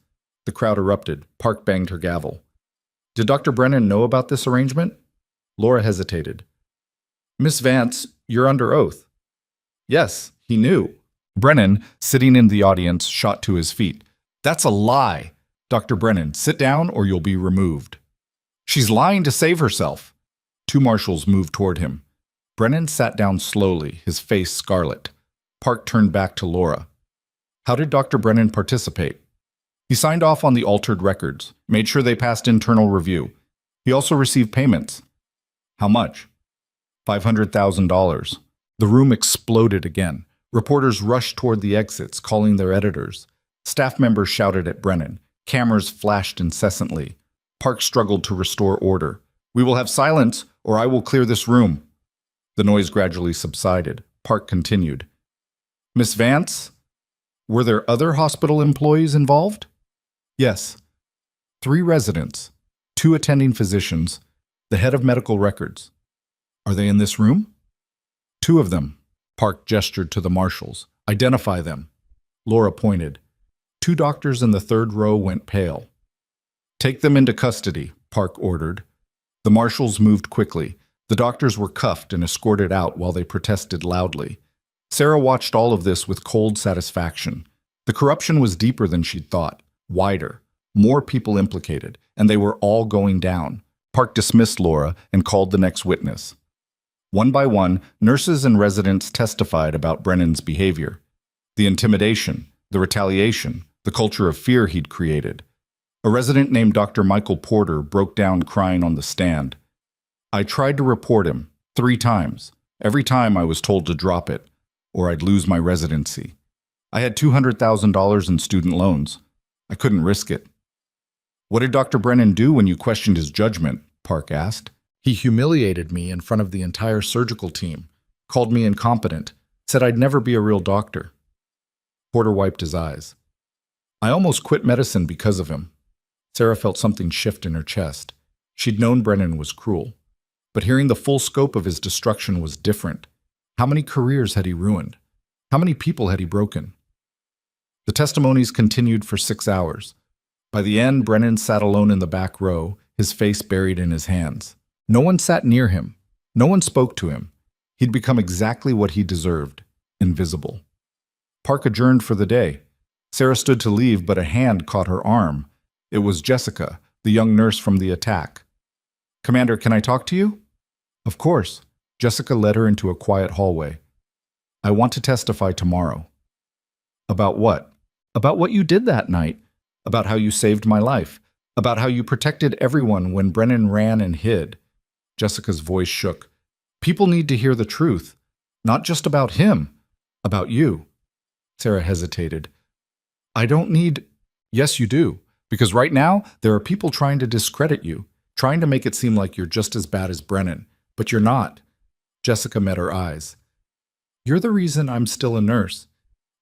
Speaker 1: The crowd erupted. Park banged her gavel. "Did Dr. Brennan know about this arrangement?" Laura hesitated. "Miss Vance, you're under oath." "Yes, he knew." Brennan, sitting in the audience, shot to his feet. "That's a lie. Dr. Brennan, sit down or you'll be removed." "She's lying to save herself." 2 marshals moved toward him. Brennan sat down slowly, his face scarlet. Park turned back to Laura. "How did Dr. Brennan participate?" "He signed off on the altered records, made sure they passed internal review. He also received payments." How much? $500,000. The room exploded again. Reporters rushed toward the exits, calling their editors. Staff members shouted at Brennan. Cameras flashed incessantly. Park struggled to restore order. "We will have silence, or I will clear this room." The noise gradually subsided. Park continued. "Miss Vance? Were there other hospital employees involved?" "Yes. 3 residents, 2 attending physicians, the head of medical records." "Are they in this room?" "2 of them." Park gestured to the marshals. "Identify them." Laura pointed. 2 doctors in the 3rd row went pale. "Take them into custody," Park ordered. The marshals moved quickly. The doctors were cuffed and escorted out while they protested loudly. Sarah watched all of this with cold satisfaction. The corruption was deeper than she'd thought, wider, more people implicated, and they were all going down. Park dismissed Laura and called the next witness. One by one, nurses and residents testified about Brennan's behavior. The intimidation, the retaliation, the culture of fear he'd created. A resident named Dr. Michael Porter broke down crying on the stand. "I tried to report him 3 times. Every time I was told to drop it, or I'd lose my residency. I had $200,000 in student loans. I couldn't risk it." "What did Dr. Brennan do when you questioned his judgment?" Park asked. "He humiliated me in front of the entire surgical team, called me incompetent, said I'd never be a real doctor." Porter wiped his eyes. "I almost quit medicine because of him." Sarah felt something shift in her chest. She'd known Brennan was cruel, but hearing the full scope of his destruction was different. How many careers had he ruined? How many people had he broken? The testimonies continued for 6 hours. By the end, Brennan sat alone in the back row, his face buried in his hands. No one sat near him. No one spoke to him. He'd become exactly what he deserved, invisible. Park adjourned for the day. Sarah stood to leave, but a hand caught her arm. It was Jessica, the young nurse from the attack. "Commander, can I talk to you?" "Of course." Jessica led her into a quiet hallway. "I want to testify tomorrow." "About what?" "About what you did that night. About how you saved my life. About how you protected everyone when Brennan ran and hid." Jessica's voice shook. "People need to hear the truth. Not just about him. About you." Sarah hesitated. "I don't need—" "Yes, you do. Because right now, there are people trying to discredit you, trying to make it seem like you're just as bad as Brennan. But you're not." Jessica met her eyes. "You're the reason I'm still a nurse.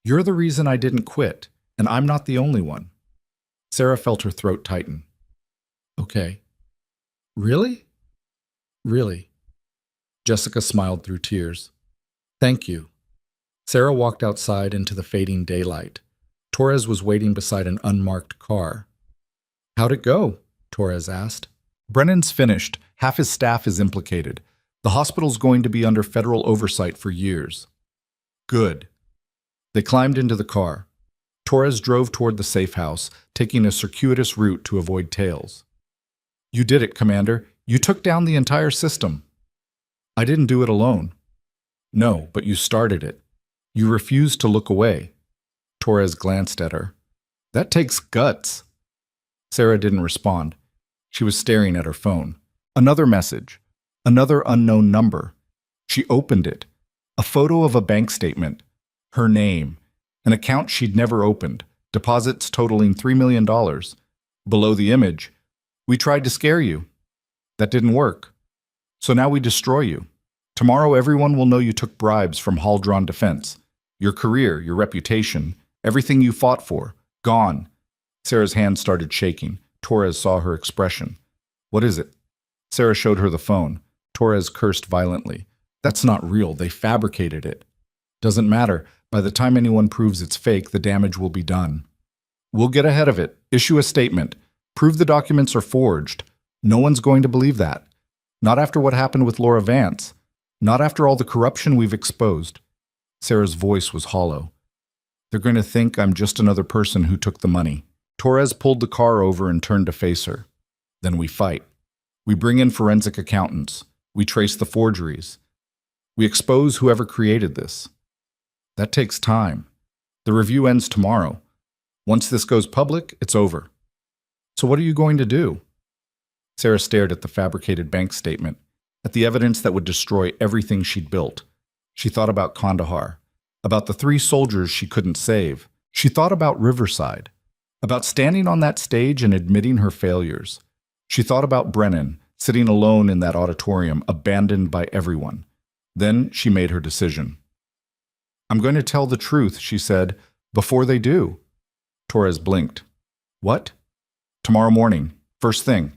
Speaker 1: You're the reason I didn't quit, and I'm not the only one." Sarah felt her throat tighten. "Okay. Really? Really?" Jessica smiled through tears. "Thank you." Sarah walked outside into the fading daylight. Torres was waiting beside an unmarked car. "How'd it go?" Torres asked. "Brennan's finished. Half his staff is implicated. The hospital's going to be under federal oversight for years." "Good." They climbed into the car. Torres drove toward the safe house, taking a circuitous route to avoid tails. "You did it, Commander. You took down the entire system." "I didn't do it alone." "No, but you started it. You refused to look away." Torres glanced at her. "That takes guts." Sarah didn't respond. She was staring at her phone. Another message. Another unknown number. She opened it. A photo of a bank statement. Her name. An account she'd never opened. Deposits totaling $3 million. Below the image, "We tried to scare you. That didn't work. So now we destroy you. Tomorrow everyone will know you took bribes from Haldron Defense. Your career, your reputation, everything you fought for. Gone." Sarah's hand started shaking. Torres saw her expression. "What is it?" Sarah showed her the phone. Torres cursed violently. "That's not real. They fabricated it." "Doesn't matter. By the time anyone proves it's fake, the damage will be done." "We'll get ahead of it. Issue a statement. Prove the documents are forged. No one's going to believe that. Not after what happened with Laura Vance. Not after all the corruption we've exposed." Sarah's voice was hollow. "They're going to think I'm just another person who took the money." Torres pulled the car over and turned to face her. "Then we fight. We bring in forensic accountants. We trace the forgeries. We expose whoever created this. That takes time. The review ends tomorrow. Once this goes public, it's over." "So what are you going to do?" Sarah stared at the fabricated bank statement. at the evidence that would destroy everything she'd built. She thought about Kandahar, about the 3 soldiers she couldn't save. She thought about Riverside, about standing on that stage and admitting her failures. She thought about Brennan, sitting alone in that auditorium, abandoned by everyone. Then she made her decision. "I'm going to tell the truth," she said, "before they do." Torres blinked. "What?" "Tomorrow morning, first thing.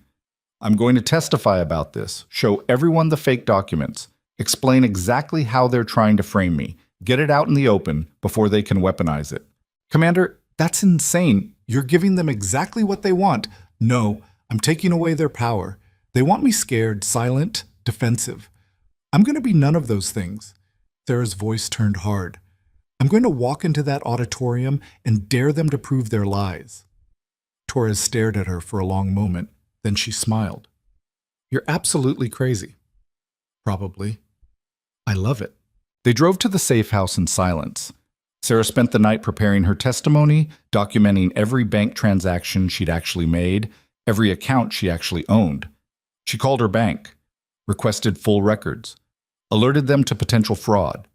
Speaker 1: I'm going to testify about this, show everyone the fake documents, explain exactly how they're trying to frame me, get it out in the open before they can weaponize it." "Commander, that's insane. You're giving them exactly what they want." "No, I'm taking away their power. They want me scared, silent, defensive. I'm going to be none of those things." Sarah's voice turned hard. "I'm going to walk into that auditorium and dare them to prove their lies." Torres stared at her for a long moment. Then she smiled. "You're absolutely crazy." "Probably. I love it." They drove to the safe house in silence. Sarah spent the night preparing her testimony, documenting every bank transaction she'd actually made, every account she actually owned. She called her bank, requested full records, alerted them to potential fraud.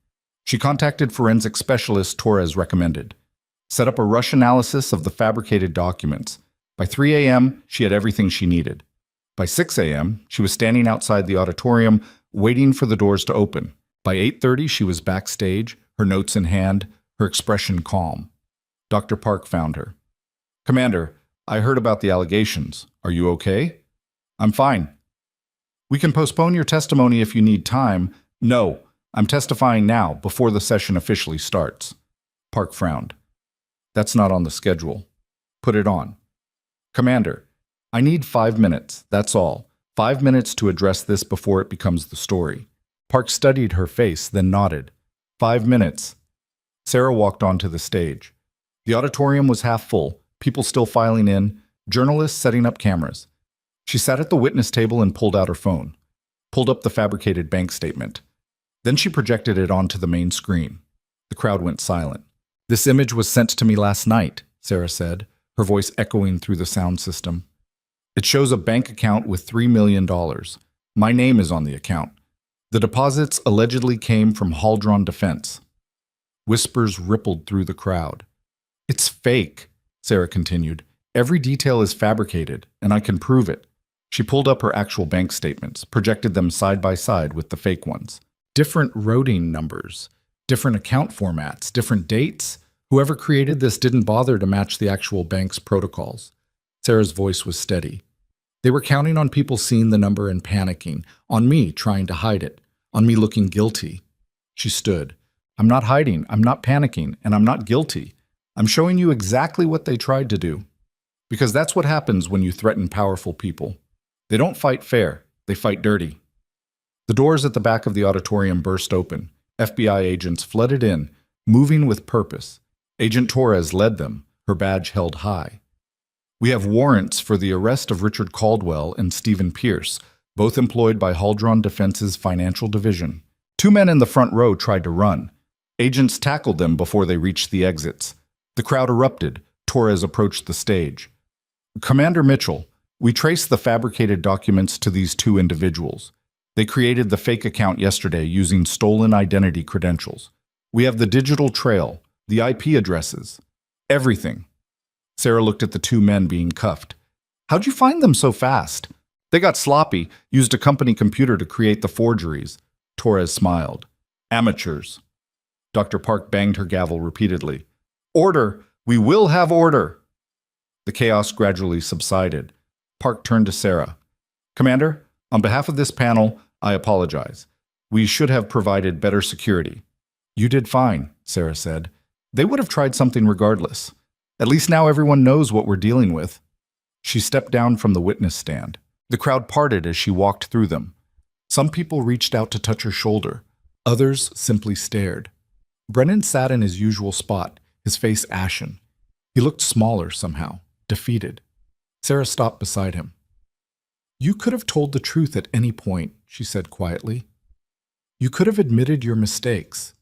Speaker 1: She contacted forensic specialists Torres recommended, set up a rush analysis of the fabricated documents. By 3 a.m., she had everything she needed. By 6 a.m., she was standing outside the auditorium, waiting for the doors to open. By 8:30, she was backstage, her notes in hand, her expression calm. Dr. Park found her. "Commander, I heard about the allegations. Are you okay?" "I'm fine." "We can postpone your testimony if you need time." "No, I'm testifying now, before the session officially starts." Park frowned. "That's not on the schedule." "Put it on." "Commander, I need 5 minutes, that's all. 5 minutes to address this before it becomes the story." Park studied her face, then nodded. 5 minutes. Sarah walked onto the stage. The auditorium was half full, people still filing in, journalists setting up cameras. She sat at the witness table and pulled out her phone, pulled up the fabricated bank statement. Then she projected it onto the main screen. The crowd went silent. "This image was sent to me last night," Sarah said, her voice echoing through the sound system. "It shows a bank account with $3 million. My name is on the account. The deposits allegedly came from Haldron Defense." Whispers rippled through the crowd. "It's fake," Sarah continued. "Every detail is fabricated, and I can prove it." She pulled up her actual bank statements, projected them side by side with the fake ones. Different routing numbers, different account formats, different dates. Whoever created this didn't bother to match the actual bank's protocols. Sarah's voice was steady. "They were counting on people seeing the number and panicking, on me trying to hide it, on me looking guilty." She stood. "I'm not hiding, I'm not panicking, and I'm not guilty. I'm showing you exactly what they tried to do. Because that's what happens when you threaten powerful people. They don't fight fair, they fight dirty." The doors at the back of the auditorium burst open. FBI agents flooded in, moving with purpose. Agent Torres led them, her badge held high. "We have warrants for the arrest of Richard Caldwell and Stephen Pierce, both employed by Haldron Defense's financial division." 2 men in the front row tried to run. Agents tackled them before they reached the exits. The crowd erupted. Torres approached the stage. "Commander Mitchell, we traced the fabricated documents to these 2 individuals. They created the fake account yesterday using stolen identity credentials. We have the digital trail, the IP addresses, everything." Sarah looked at the 2 men being cuffed. "How'd you find them so fast?" "They got sloppy, used a company computer to create the forgeries." Torres smiled. "Amateurs." Dr. Park banged her gavel repeatedly. "Order! We will have order!" The chaos gradually subsided. Park turned to Sarah. "Commander, on behalf of this panel, I apologize. We should have provided better security." "You did fine," Sarah said. "They would have tried something regardless. At least now everyone knows what we're dealing with." She stepped down from the witness stand. The crowd parted as she walked through them. Some people reached out to touch her shoulder. Others simply stared. Brennan sat in his usual spot, his face ashen. He looked smaller somehow, defeated. Sarah stopped beside him. "You could have told the truth at any point," she said quietly. "You could have admitted your mistakes,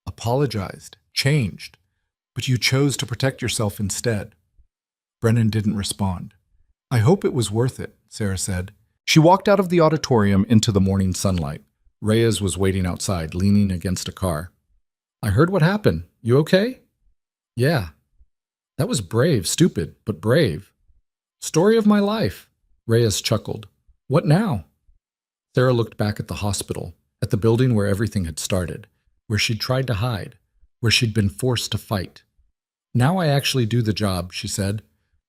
Speaker 1: apologized, changed, but you chose to protect yourself instead." Brennan didn't respond. "I hope it was worth it," Sarah said. She walked out of the auditorium into the morning sunlight. Reyes was waiting outside, leaning against a car. I heard what happened. You okay? Yeah. That was brave, stupid, but brave. Story of my life. Reyes chuckled. What now? Sarah looked back at the hospital, at the building where everything had started, where she'd tried to hide, where she'd been forced to fight. Now I actually do the job, she said.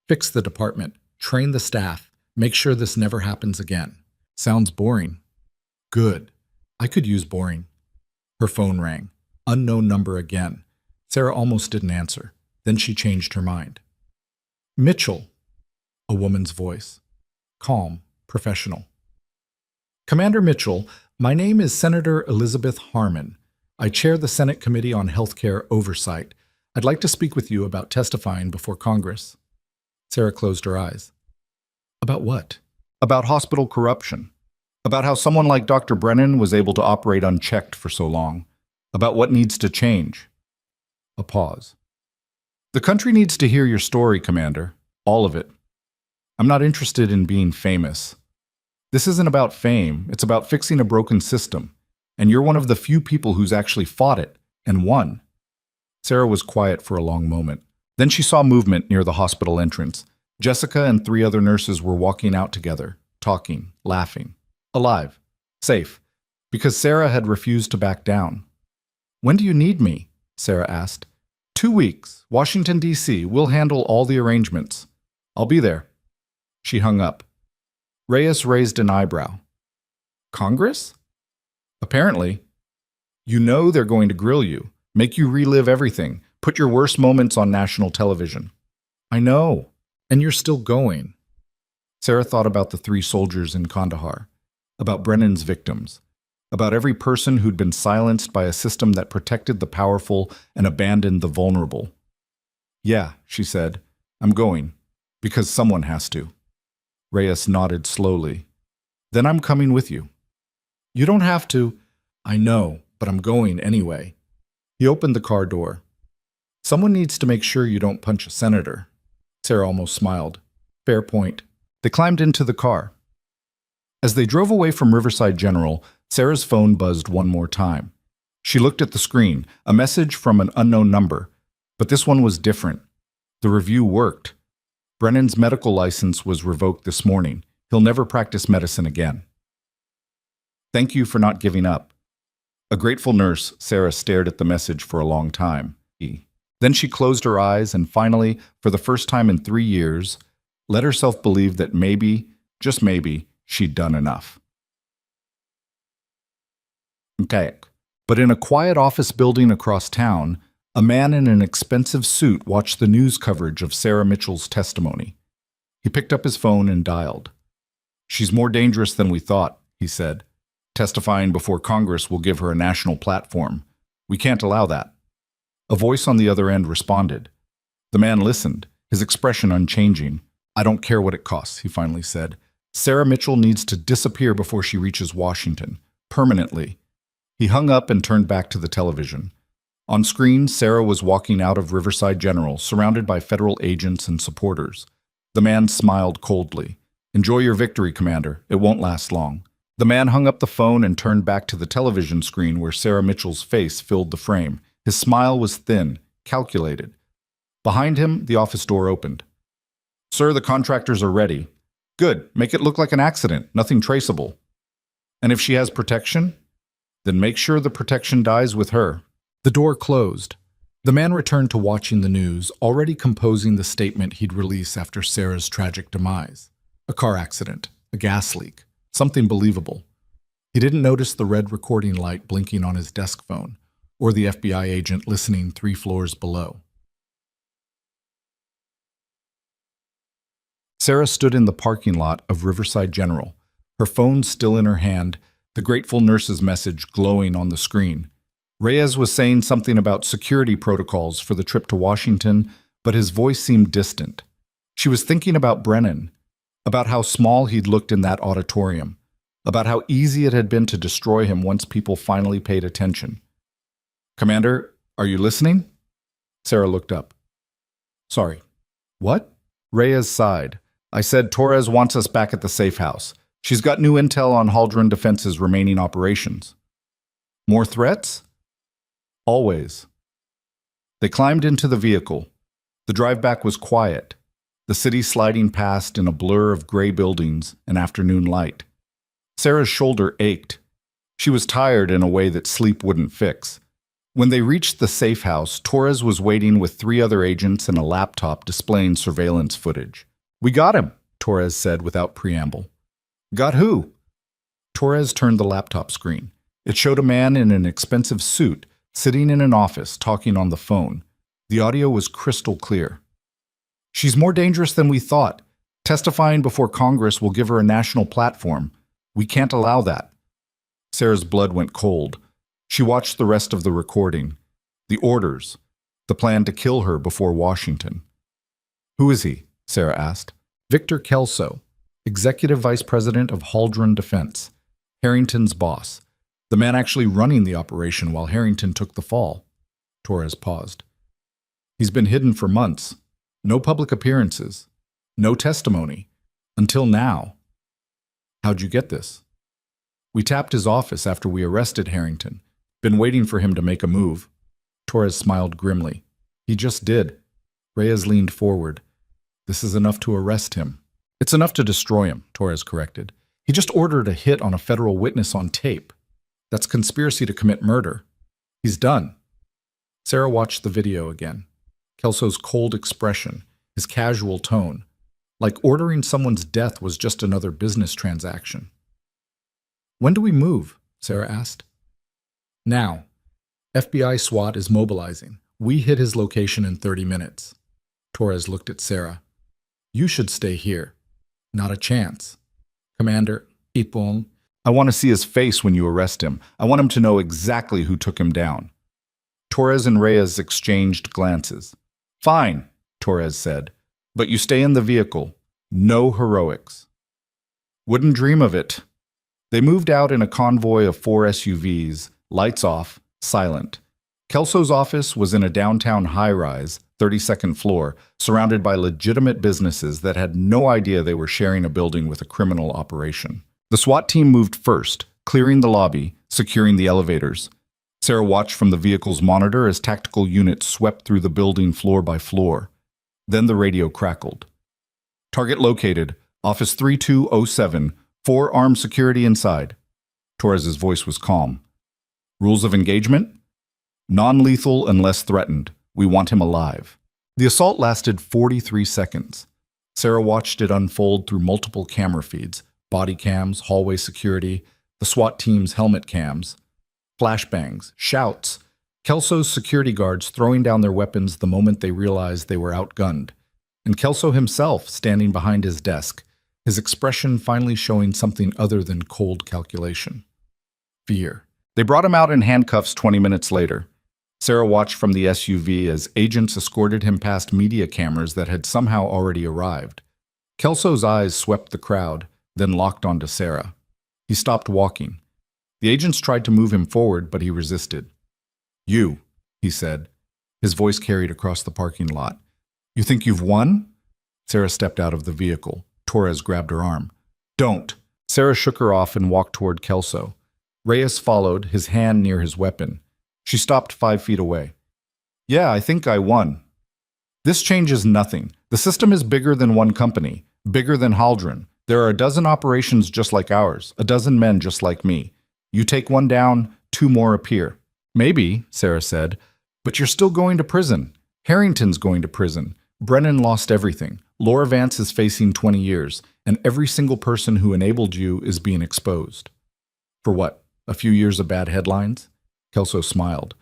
Speaker 1: Fix the department, train the staff, make sure this never happens again. Sounds boring. Good. I could use boring. Her phone rang. Unknown number again. Sarah almost didn't answer. Then she changed her mind. Mitchell. A woman's voice. Calm, professional. Commander Mitchell, my name is Senator Elizabeth Harmon. I chair the Senate Committee on Healthcare Oversight. I'd like to speak with you about testifying before Congress. Sarah closed her eyes. About what? About hospital corruption. About how someone like Dr. Brennan was able to operate unchecked for so long. About what needs to change. A pause. The country needs to hear your story, Commander. All of it. I'm not interested in being famous. This isn't about fame. It's about fixing a broken system. And you're one of the few people who's actually fought it and won. Sarah was quiet for a long moment. Then she saw movement near the hospital entrance. Jessica and 3 other nurses were walking out together, talking, laughing. Alive. Safe. Because Sarah had refused to back down. When do you need me? Sarah asked. 2 weeks. Washington, D.C. We'll handle all the arrangements. I'll be there. She hung up. Reyes raised an eyebrow. Congress? Apparently. You know they're going to grill you, make you relive everything, put your worst moments on national television. I know. And you're still going. Sarah thought about the 3 soldiers in Kandahar, about Brennan's victims, about every person who'd been silenced by a system that protected the powerful and abandoned the vulnerable. Yeah, she said, I'm going, because someone has to. Reyes nodded slowly. Then I'm coming with you. You don't have to. I know, but I'm going anyway. He opened the car door. Someone needs to make sure you don't punch a senator. Sarah almost smiled. Fair point. They climbed into the car. As they drove away from Riverside General, Sarah's phone buzzed one more time. She looked at the screen, a message from an unknown number. But this one was different. The review worked. Brennan's medical license was revoked this morning. He'll never practice medicine again. Thank you for not giving up. A grateful nurse, Sarah stared at the message for a long time. Then she closed her eyes and finally, for the first time in 3 years, let herself believe that maybe, just maybe, she'd done enough. Okay. But in a quiet office building across town, a man in an expensive suit watched the news coverage of Sarah Mitchell's testimony. He picked up his phone and dialed. She's more dangerous than we thought, he said. Testifying before Congress will give her a national platform. We can't allow that. A voice on the other end responded. The man listened, his expression unchanging. I don't care what it costs, he finally said. Sarah Mitchell needs to disappear before she reaches Washington, permanently. He hung up and turned back to the television. On screen, Sarah was walking out of Riverside General, surrounded by federal agents and supporters. The man smiled coldly. Enjoy your victory, Commander. It won't last long. The man hung up the phone and turned back to the television screen where Sarah Mitchell's face filled the frame. His smile was thin, calculated. Behind him, the office door opened. Sir, the contractors are ready. Good. Make it look like an accident, nothing traceable. And if she has protection, then make sure the protection dies with her. The door closed. The man returned to watching the news, already composing the statement he'd release after Sarah's tragic demise. A car accident, a gas leak, something believable. He didn't notice the red recording light blinking on his desk phone, or the FBI agent listening 3 floors below. Sarah stood in the parking lot of Riverside General, her phone still in her hand, the grateful nurse's message glowing on the screen. Reyes was saying something about security protocols for the trip to Washington, but his voice seemed distant. She was thinking about Brennan, about how small he'd looked in that auditorium, about how easy it had been to destroy him once people finally paid attention. Commander, are you listening? Sarah looked up. Sorry. What? Reyes sighed. I said Torres wants us back at the safe house. She's got new intel on Haldron Defense's remaining operations. More threats? Always. They climbed into the vehicle. The drive back was quiet, the city sliding past in a blur of gray buildings and afternoon light. Sarah's shoulder ached. She was tired in a way that sleep wouldn't fix. When they reached the safe house, Torres was waiting with 3 other agents and a laptop displaying surveillance footage. "We got him," Torres said without preamble. "Got who?" Torres turned the laptop screen. It showed a man in an expensive suit sitting in an office talking on the phone. The audio was crystal clear. "She's more dangerous than we thought. Testifying before Congress will give her a national platform. We can't allow that." Sarah's blood went cold. She watched the rest of the recording. The orders. The plan to kill her before Washington. "Who is he?" Sarah asked. "Victor Kelso, Executive Vice President of Haldron Defense. Harrington's boss. The man actually running the operation while Harrington took the fall." Torres paused. "He's been hidden for months. No public appearances. No testimony. Until now." "How'd you get this?" "We tapped his office after we arrested Harrington. Been waiting for him to make a move." Torres smiled grimly. "He just did." Reyes leaned forward. "This is enough to arrest him." "It's enough to destroy him," Torres corrected. "He just ordered a hit on a federal witness on tape. That's conspiracy to commit murder. He's done." Sarah watched the video again. Kelso's cold expression, his casual tone, like ordering someone's death was just another business transaction. "When do we move?" Sarah asked. "Now. FBI SWAT is mobilizing. We hit his location in 30 minutes. Torres looked at Sarah. "You should stay here." "Not a chance." "Commander Ipon, I want to see his face when you arrest him. I want him to know exactly who took him down." Torres and Reyes exchanged glances. "Fine," Torres said, "but you stay in the vehicle. No heroics." "Wouldn't dream of it." They moved out in a convoy of 4 SUVs, lights off, silent. Kelso's office was in a downtown high-rise, 32nd floor, surrounded by legitimate businesses that had no idea they were sharing a building with a criminal operation. The SWAT team moved first, clearing the lobby, securing the elevators. Sarah watched from the vehicle's monitor as tactical units swept through the building floor by floor. Then the radio crackled. "Target located, Office 3207, 4 armed security inside." Torres's voice was calm. "Rules of engagement? Non-lethal unless threatened. We want him alive." The assault lasted 43 seconds. Sarah watched it unfold through multiple camera feeds, body cams, hallway security, the SWAT team's helmet cams. Flashbangs, shouts, Kelso's security guards throwing down their weapons the moment they realized they were outgunned, and Kelso himself standing behind his desk, his expression finally showing something other than cold calculation. Fear. They brought him out in handcuffs 20 minutes later. Sarah watched from the SUV as agents escorted him past media cameras that had somehow already arrived. Kelso's eyes swept the crowd, then locked onto Sarah. He stopped walking. The agents tried to move him forward, but he resisted. "You," he said. His voice carried across the parking lot. "You think you've won?" Sarah stepped out of the vehicle. Torres grabbed her arm. "Don't." Sarah shook her off and walked toward Kelso. Reyes followed, his hand near his weapon. She stopped 5 feet away. "Yeah, I think I won. This changes nothing. The system is bigger than one company, bigger than Haldron. There are a dozen operations just like ours, a dozen men just like me. You take one down, 2 more appear." "Maybe," Sarah said, "but you're still going to prison. Harrington's going to prison. Brennan lost everything. Laura Vance is facing 20 years, and every single person who enabled you is being exposed." "For what? A few years of bad headlines?" Kelso smiled.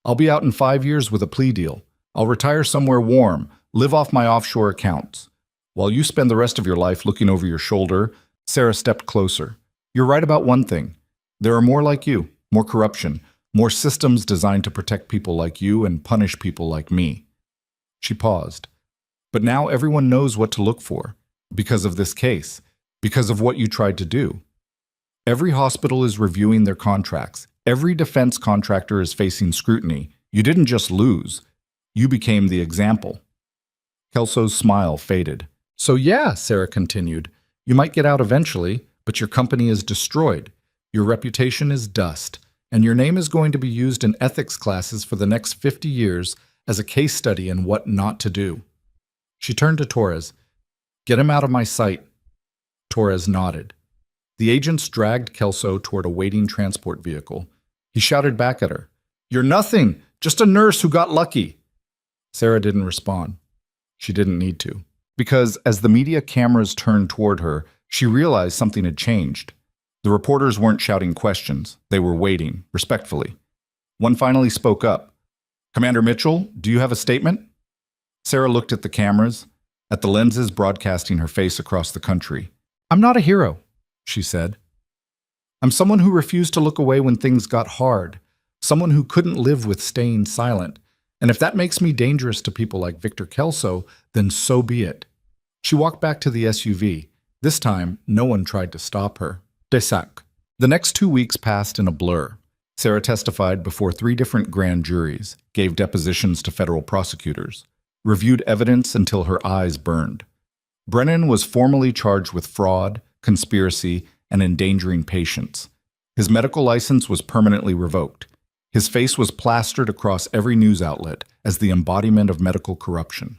Speaker 1: "I'll be out in 5 years with a plea deal. I'll retire somewhere warm, live off my offshore accounts. While you spend the rest of your life looking over your shoulder." Sarah stepped closer. "You're right about one thing. There are more like you, more corruption, more systems designed to protect people like you and punish people like me." She paused. "But now everyone knows what to look for, because of this case, because of what you tried to do. Every hospital is reviewing their contracts. Every defense contractor is facing scrutiny. You didn't just lose. You became the example." Kelso's smile faded. "So yeah," Sarah continued, "you might get out eventually, but your company is destroyed. Your reputation is dust, and your name is going to be used in ethics classes for the next 50 years as a case study in what not to do. She turned to Torres. Get him out of my sight. Torres nodded. The agents dragged Kelso toward a waiting transport vehicle. He shouted back at her. You're nothing, just a nurse who got lucky. Sarah didn't respond. She didn't need to. Because as the media cameras turned toward her, she realized something had changed. The reporters weren't shouting questions. They were waiting, respectfully. One finally spoke up. Commander Mitchell, do you have a statement? Sarah looked at the cameras, at the lenses broadcasting her face across the country. I'm not a hero, she said. I'm someone who refused to look away when things got hard, someone who couldn't live with staying silent. And if that makes me dangerous to people like Victor Kelso, then so be it. She walked back to the SUV. This time, no one tried to stop her. Detain. The next 2 weeks passed in a blur. Sarah testified before 3 different grand juries, gave depositions to federal prosecutors, reviewed evidence until her eyes burned. Brennan was formally charged with fraud, conspiracy, and endangering patients. His medical license was permanently revoked. His face was plastered across every news outlet as the embodiment of medical corruption.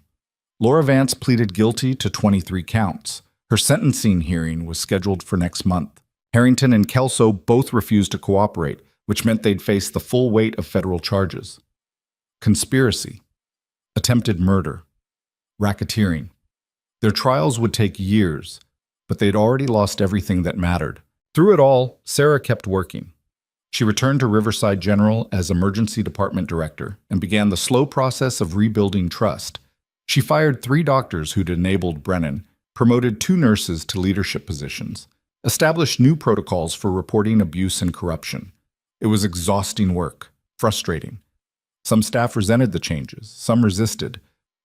Speaker 1: Laura Vance pleaded guilty to 23 counts. Her sentencing hearing was scheduled for next month. Harrington and Kelso both refused to cooperate, which meant they'd face the full weight of federal charges. Conspiracy, attempted murder, racketeering. Their trials would take years, but they'd already lost everything that mattered. Through it all, Sarah kept working. She returned to Riverside General as Emergency Department Director and began the slow process of rebuilding trust. She fired 3 doctors who'd enabled Brennan, promoted 2 nurses to leadership positions, established new protocols for reporting abuse and corruption. It was exhausting work, frustrating. Some staff resented the changes, some resisted,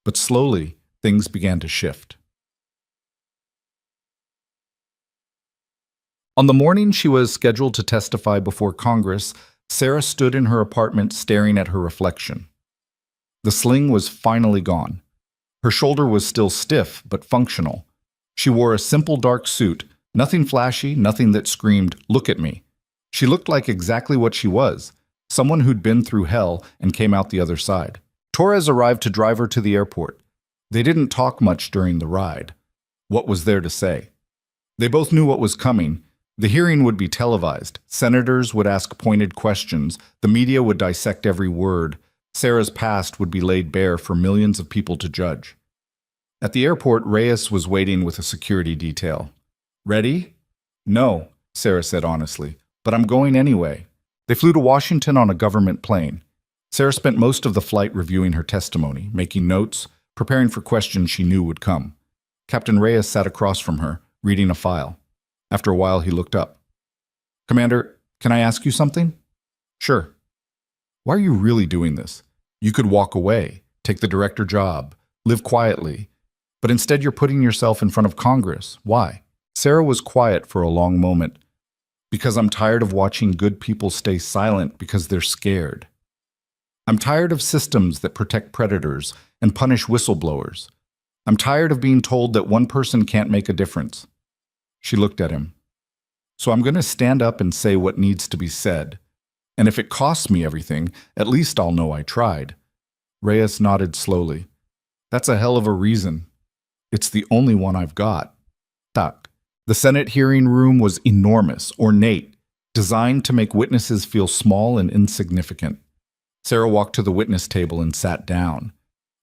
Speaker 1: but slowly things began to shift. On the morning she was scheduled to testify before Congress, Sarah stood in her apartment staring at her reflection. The sling was finally gone. Her shoulder was still stiff but functional. She wore a simple dark suit, nothing flashy, nothing that screamed, "Look at me." She looked like exactly what she was, someone who'd been through hell and came out the other side. Torres arrived to drive her to the airport. They didn't talk much during the ride. What was there to say? They both knew what was coming. The hearing would be televised. Senators would ask pointed questions. The media would dissect every word. Sarah's past would be laid bare for millions of people to judge. At the airport, Reyes was waiting with a security detail. Ready? No, Sarah said honestly, but I'm going anyway. They flew to Washington on a government plane. Sarah spent most of the flight reviewing her testimony, making notes, preparing for questions she knew would come. Captain Reyes sat across from her, reading a file. After a while, he looked up. Commander, can I ask you something? Sure. Why are you really doing this? You could walk away, take the director job, live quietly. But instead you're putting yourself in front of Congress. Why? Sarah was quiet for a long moment. Because I'm tired of watching good people stay silent because they're scared. I'm tired of systems that protect predators and punish whistleblowers. I'm tired of being told that one person can't make a difference. She looked at him. So I'm going to stand up and say what needs to be said. And if it costs me everything, at least I'll know I tried. Reyes nodded slowly. That's a hell of a reason. It's the only one I've got. Tak. The Senate hearing room was enormous, ornate, designed to make witnesses feel small and insignificant. Sarah walked to the witness table and sat down.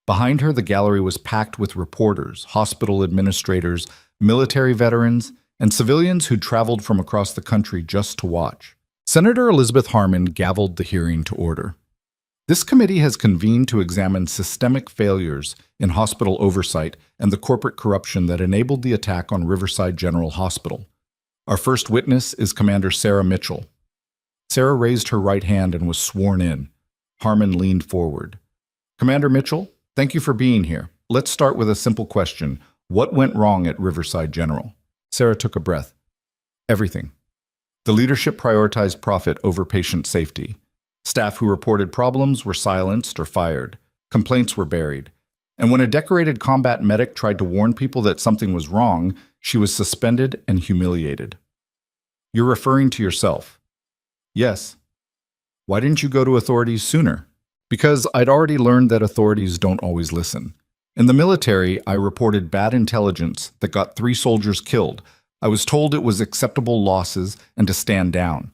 Speaker 1: Behind her, the gallery was packed with reporters, hospital administrators, military veterans, and civilians who'd traveled from across the country just to watch. Senator Elizabeth Harman gavelled the hearing to order. This committee has convened to examine systemic failures in hospital oversight and the corporate corruption that enabled the attack on Riverside General Hospital. Our first witness is Commander Sarah Mitchell. Sarah raised her right hand and was sworn in. Harman leaned forward. Commander Mitchell, thank you for being here. Let's start with a simple question. What went wrong at Riverside General? Sarah took a breath. Everything. The leadership prioritized profit over patient safety. Staff who reported problems were silenced or fired. Complaints were buried. And when a decorated combat medic tried to warn people that something was wrong, she was suspended and humiliated. You're referring to yourself. Yes. Why didn't you go to authorities sooner? Because I'd already learned that authorities don't always listen. In the military, I reported bad intelligence that got 3 soldiers killed. I was told it was acceptable losses and to stand down.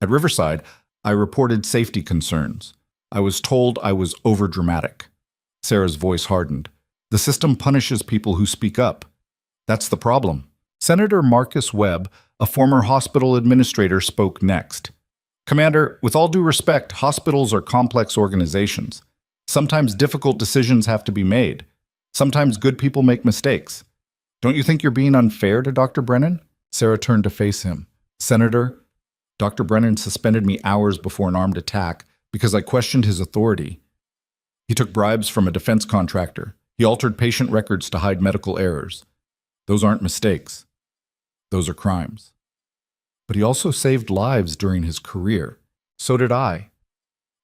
Speaker 1: At Riverside, I reported safety concerns. I was told I was overdramatic. Sarah's voice hardened. The system punishes people who speak up. That's the problem. Senator Marcus Webb, a former hospital administrator, spoke next. Commander, with all due respect, hospitals are complex organizations. Sometimes difficult decisions have to be made. Sometimes good people make mistakes. Don't you think you're being unfair to Dr. Brennan? Sarah turned to face him. Senator, Dr. Brennan suspended me hours before an armed attack because I questioned his authority. He took bribes from a defense contractor. He altered patient records to hide medical errors. Those aren't mistakes. Those are crimes. But he also saved lives during his career. So did I.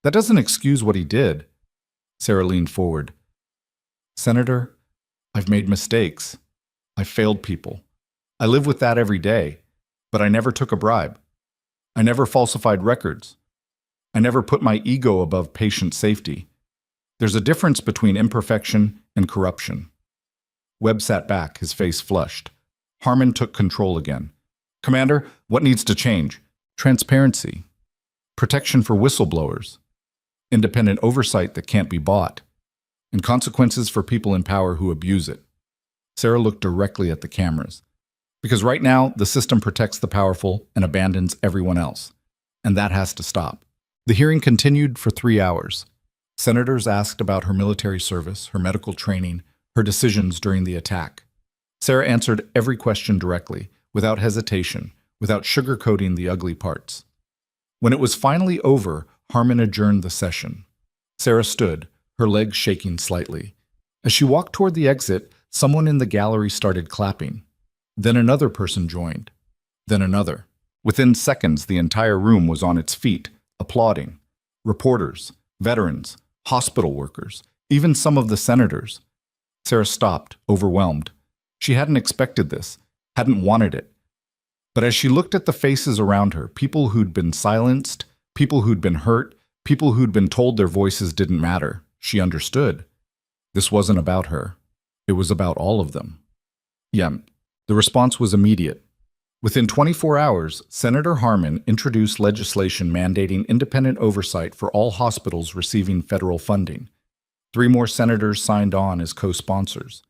Speaker 1: That doesn't excuse what he did. Sarah leaned forward. Senator, I've made mistakes. I failed people. I live with that every day. But I never took a bribe. I never falsified records. I never put my ego above patient safety. There's a difference between imperfection and corruption. Webb sat back, his face flushed. Harmon took control again. Commander, what needs to change? Transparency. Protection for whistleblowers. Independent oversight that can't be bought. And consequences for people in power who abuse it. Sarah looked directly at the cameras. Because right now, the system protects the powerful and abandons everyone else. And that has to stop. The hearing continued for 3 hours. Senators asked about her military service, her medical training, her decisions during the attack. Sarah answered every question directly, without hesitation, without sugarcoating the ugly parts. When it was finally over, Harmon adjourned the session. Sarah stood, her legs shaking slightly. As she walked toward the exit, someone in the gallery started clapping. Then another person joined. Then another. Within seconds, the entire room was on its feet, applauding. Reporters, veterans, hospital workers, even some of the senators. Sarah stopped, overwhelmed. She hadn't expected this, hadn't wanted it. But as she looked at the faces around her, people who'd been silenced, people who'd been hurt, people who'd been told their voices didn't matter, she understood. This wasn't about her. It was about all of them. Yeah, the response was immediate. Within 24 hours, Senator Harmon introduced legislation mandating independent oversight for all hospitals receiving federal funding. 3 more senators signed on as co-sponsors.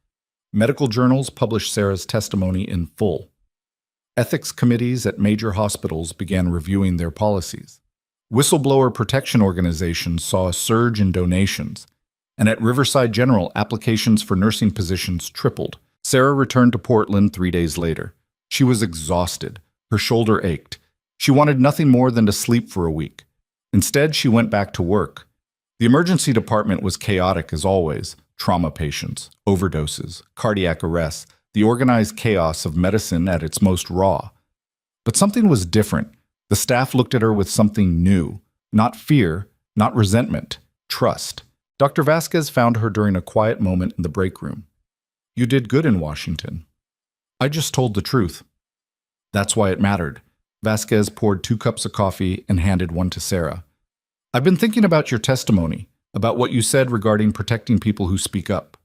Speaker 1: Medical journals published Sarah's testimony in full. Ethics committees at major hospitals began reviewing their policies. Whistleblower protection organizations saw a surge in donations, and at Riverside General, applications for nursing positions tripled. Sarah returned to Portland 3 days later. She was exhausted. Her shoulder ached. She wanted nothing more than to sleep for a week. Instead, she went back to work. The emergency department was chaotic as always. Trauma patients, overdoses, cardiac arrests, the organized chaos of medicine at its most raw. But something was different. The staff looked at her with something new. Not fear, not resentment, trust. Dr. Vasquez found her during a quiet moment in the break room. You did good in Washington. I just told the truth. That's why it mattered. Vasquez poured 2 cups of coffee and handed one to Sarah. I've been thinking about your testimony, about what you said regarding protecting people who speak up.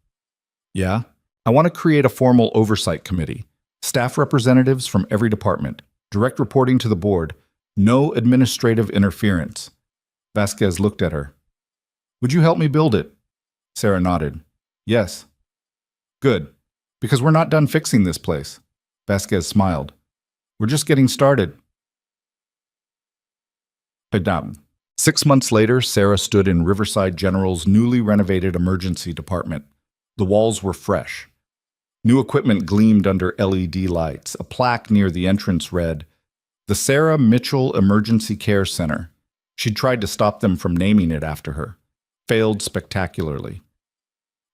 Speaker 1: Yeah? I want to create a formal oversight committee. Staff representatives from every department, direct reporting to the board, no administrative interference. Vasquez looked at her. Would you help me build it? Sarah nodded. Yes. Good. Because we're not done fixing this place. Vasquez smiled. We're just getting started. Padam. 6 months later, Sarah stood in Riverside General's newly renovated emergency department. The walls were fresh. New equipment gleamed under LED lights. A plaque near the entrance read, "The Sarah Mitchell Emergency Care Center." She'd tried to stop them from naming it after her. Failed spectacularly.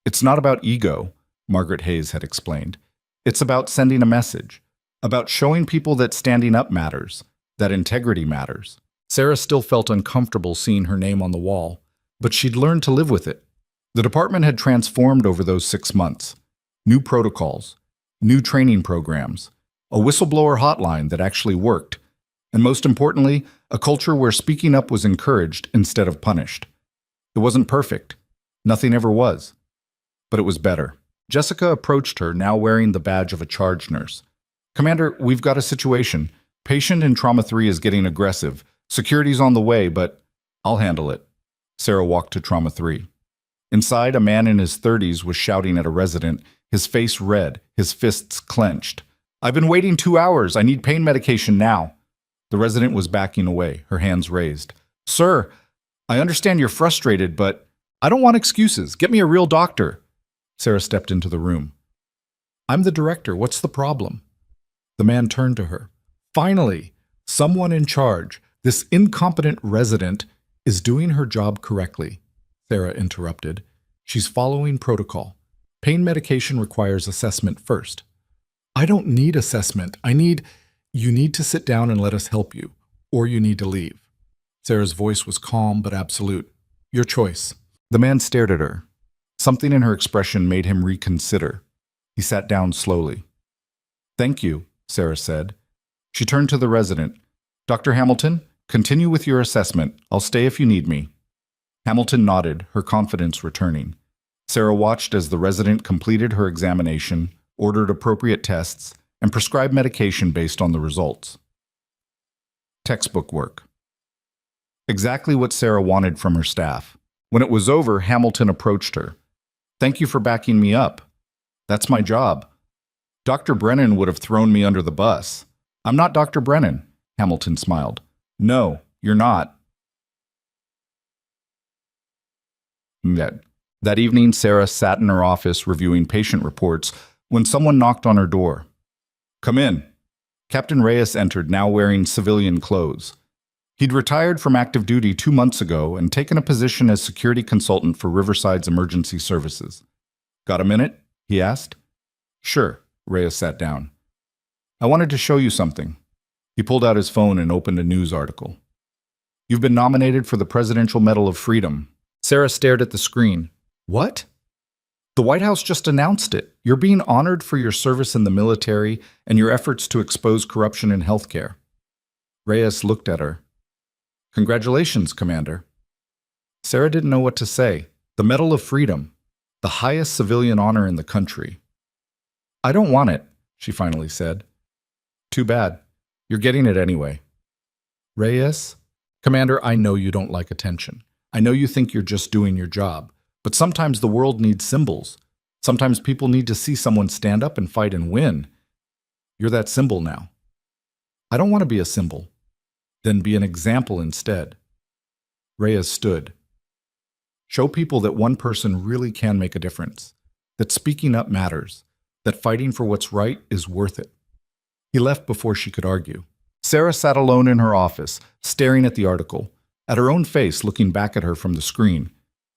Speaker 1: It's not about ego, Margaret Hayes had explained. It's about sending a message. About showing people that standing up matters, that integrity matters. Sarah still felt uncomfortable seeing her name on the wall, but she'd learned to live with it. The department had transformed over those 6 months. New protocols, new training programs, a whistleblower hotline that actually worked, And most importantly, a culture where speaking up was encouraged instead of punished. It wasn't perfect. Nothing ever was. But it was better. Jessica approached her, now wearing the badge of a charge nurse. "Commander, we've got a situation. Patient in Trauma 3 is getting aggressive. Security's on the way, but I'll handle it." Sarah walked to Trauma 3. Inside, a man in his 30s was shouting at a resident, his face red, his fists clenched. "I've been waiting 2 hours. I need pain medication now." The resident was backing away, her hands raised. "Sir, I understand you're frustrated, but I don't want excuses. Get me a real doctor." Sarah stepped into the room. "I'm the director. What's the problem?" The man turned to her. "Finally, someone in charge. This incompetent resident is doing her job correctly," Sarah interrupted. "She's following protocol. Pain medication requires assessment first." "I don't need assessment. You need to sit down and let us help you, or you need to leave." Sarah's voice was calm but absolute. "Your choice." The man stared at her. Something in her expression made him reconsider. He sat down slowly. "Thank you," Sarah said. She turned to the resident. "Dr. Hamilton, continue with your assessment. I'll stay if you need me." Hamilton nodded, her confidence returning. Sarah watched as the resident completed her examination, ordered appropriate tests, and prescribed medication based on the results. Textbook work. Exactly what Sarah wanted from her staff. When it was over, Hamilton approached her. "Thank you for backing me up. That's my job. Dr. Brennan would have thrown me under the bus." "I'm not Dr. Brennan," Hamilton smiled. "No, you're not." That evening, Sarah sat in her office reviewing patient reports when someone knocked on her door. "Come in." Captain Reyes entered, now wearing civilian clothes. He'd retired from active duty 2 months ago and taken a position as security consultant for Riverside's emergency services. "Got a minute?" he asked. "Sure." Reyes sat down. "I wanted to show you something." He pulled out his phone and opened a news article. "You've been nominated for the Presidential Medal of Freedom." Sarah stared at the screen. "What?" "The White House just announced it. You're being honored for your service in the military and your efforts to expose corruption in healthcare." Reyes looked at her. "Congratulations, Commander." Sarah didn't know what to say. The Medal of Freedom, the highest civilian honor in the country. "I don't want it," she finally said. "Too bad. You're getting it anyway." "Reyes?" "Commander, I know you don't like attention. I know you think you're just doing your job. But sometimes the world needs symbols. Sometimes people need to see someone stand up and fight and win. You're that symbol now." "I don't want to be a symbol." "Then be an example instead." Reyes stood. "Show people that one person really can make a difference, that speaking up matters, that fighting for what's right is worth it." He left before she could argue. Sarah sat alone in her office, staring at the article, at her own face looking back at her from the screen.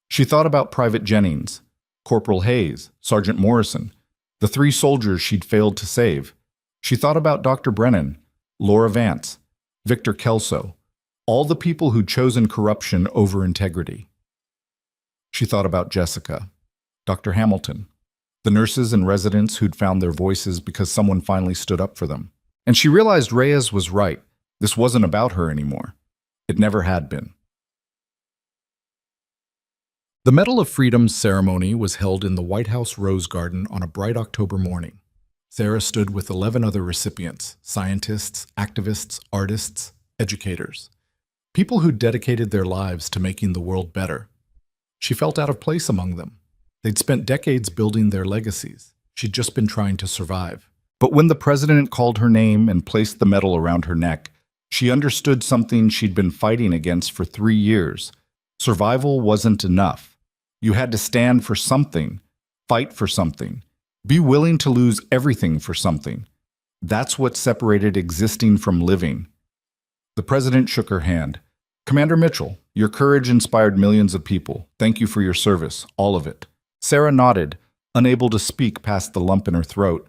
Speaker 1: She thought about Private Jennings, Corporal Hayes, Sergeant Morrison, the 3 soldiers she'd failed to save. She thought about Dr. Brennan, Laura Vance, Victor Kelso, all the people who'd chosen corruption over integrity. She thought about Jessica, Dr. Hamilton, the nurses and residents who'd found their voices because someone finally stood up for them. And she realized Reyes was right. This wasn't about her anymore. It never had been. The Medal of Freedom ceremony was held in the White House Rose Garden on a bright October morning. Sarah stood with 11 other recipients, scientists, activists, artists, educators, people who dedicated their lives to making the world better. She felt out of place among them. They'd spent decades building their legacies. She'd just been trying to survive. But when the president called her name and placed the medal around her neck, she understood something she'd been fighting against for 3 years. Survival wasn't enough. You had to stand for something, fight for something, be willing to lose everything for something. That's what separated existing from living. The president shook her hand. "Commander Mitchell, your courage inspired millions of people. Thank you for your service, all of it." Sarah nodded, unable to speak past the lump in her throat.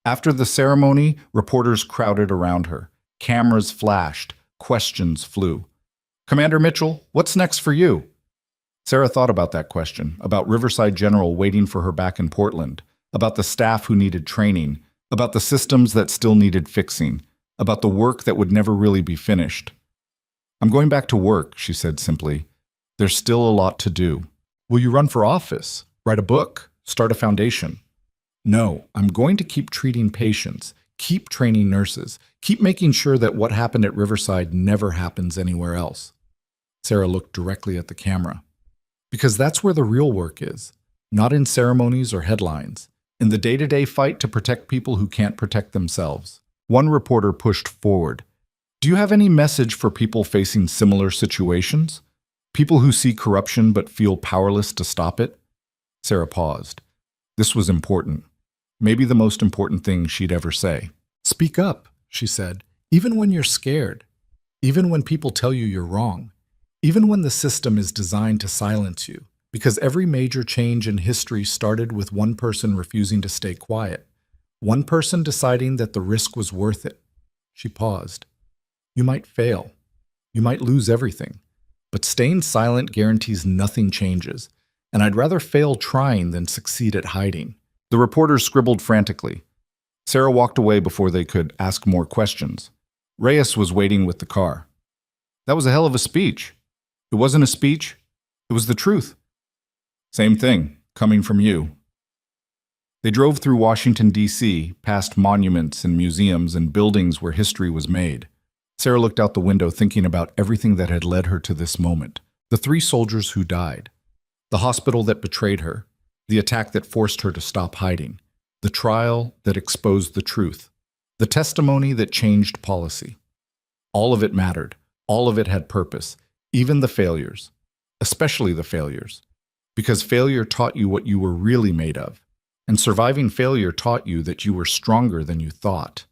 Speaker 1: After the ceremony, reporters crowded around her. Cameras flashed, questions flew. "Commander Mitchell, what's next for you?" Sarah thought about that question, about Riverside General waiting for her back in Portland, about the staff who needed training, about the systems that still needed fixing. about the work that would never really be finished. I'm going back to work, she said simply. There's still a lot to do. Will you run for office? Write a book? Start a foundation? No, I'm going to keep treating patients, keep training nurses, keep making sure that what happened at Riverside never happens anywhere else. Sarah looked directly at the camera. Because that's where the real work is, not in ceremonies or headlines, in the day-to-day fight to protect people who can't protect themselves. One reporter pushed forward. Do you have any message for people facing similar situations? People who see corruption but feel powerless to stop it? Sarah paused. This was important. Maybe the most important thing she'd ever say. Speak up, she said, even when you're scared, even when people tell you you're wrong, even when the system is designed to silence you, because every major change in history started with one person refusing to stay quiet, one person deciding that the risk was worth it. She paused. You might fail. You might lose everything. But staying silent guarantees nothing changes, and I'd rather fail trying than succeed at hiding. The reporters scribbled frantically. Sarah walked away before they could ask more questions. Reyes was waiting with the car. That was a hell of a speech. It wasn't a speech. It was the truth. Same thing, coming from you. They drove through Washington, D.C., past monuments and museums and buildings where history was made. Sarah looked out the window thinking about everything that had led her to this moment. The 3 soldiers who died. The hospital that betrayed her. The attack that forced her to stop hiding. The trial that exposed the truth. The testimony that changed policy. All of it mattered. All of it had purpose. Even the failures. Especially the failures. Because failure taught you what you were really made of. And surviving failure taught you that you were stronger than you thought.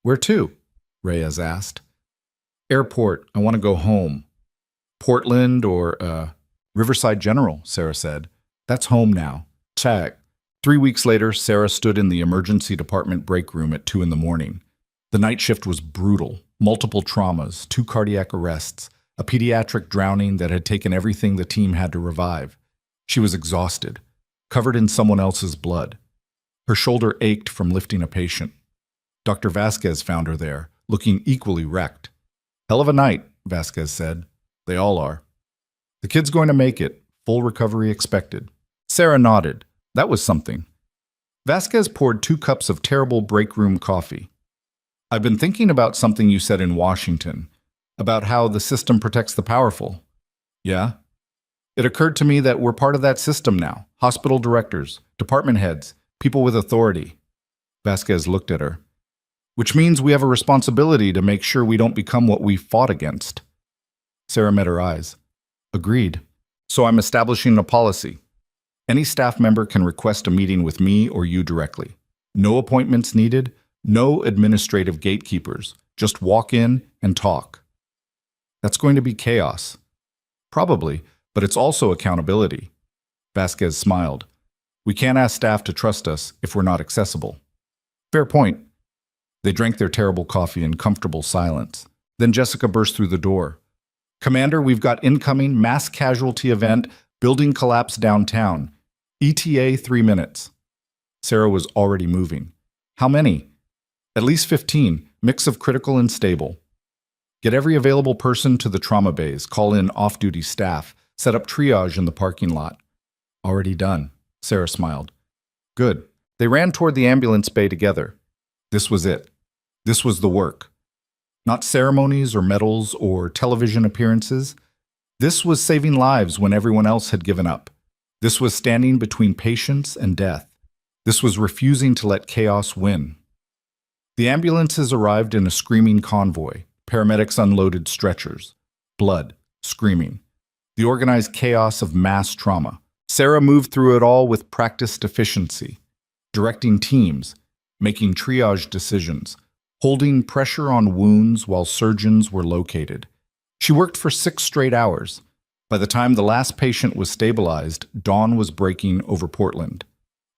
Speaker 1: Where to? Reyes asked. Airport. I want to go home. Portland or, Riverside General, Sarah said. That's home now. Check. 3 weeks later, Sarah stood in the emergency department break room at 2 in the morning. The night shift was brutal. Multiple traumas, 2 cardiac arrests, a pediatric drowning that had taken everything the team had to revive. She was exhausted, covered in someone else's blood. Her shoulder ached from lifting a patient. Dr. Vasquez found her there, looking equally wrecked. Hell of a night, Vasquez said. They all are. The kid's going to make it. Full recovery expected. Sarah nodded. That was something. Vasquez poured 2 cups of terrible break room coffee. I've been thinking about something you said in Washington, about how the system protects the powerful. Yeah? It occurred to me that we're part of that system now. Hospital directors, department heads, people with authority. Vasquez looked at her. Which means we have a responsibility to make sure we don't become what we fought against. Sarah met her eyes. Agreed. So I'm establishing a policy. Any staff member can request a meeting with me or you directly. No appointments needed, no administrative gatekeepers. Just walk in and talk. That's going to be chaos. Probably, but it's also accountability. Vasquez smiled. We can't ask staff to trust us if we're not accessible. Fair point. They drank their terrible coffee in comfortable silence. Then Jessica burst through the door. Commander, we've got incoming mass casualty event, building collapse downtown. ETA 3 minutes. Sarah was already moving. How many? At least 15, mix of critical and stable. Get every available person to the trauma bays, call in off-duty staff, set up triage in the parking lot. Already done, Sarah smiled. Good. They ran toward the ambulance bay together. This was it. This was the work. Not ceremonies or medals or television appearances. This was saving lives when everyone else had given up. This was standing between patients and death. This was refusing to let chaos win. The ambulances arrived in a screaming convoy. Paramedics unloaded stretchers. Blood. Screaming. The organized chaos of mass trauma. Sarah moved through it all with practiced efficiency. Directing teams. Making triage decisions. Holding pressure on wounds while surgeons were located. She worked for 6 straight hours. By the time the last patient was stabilized, dawn was breaking over Portland.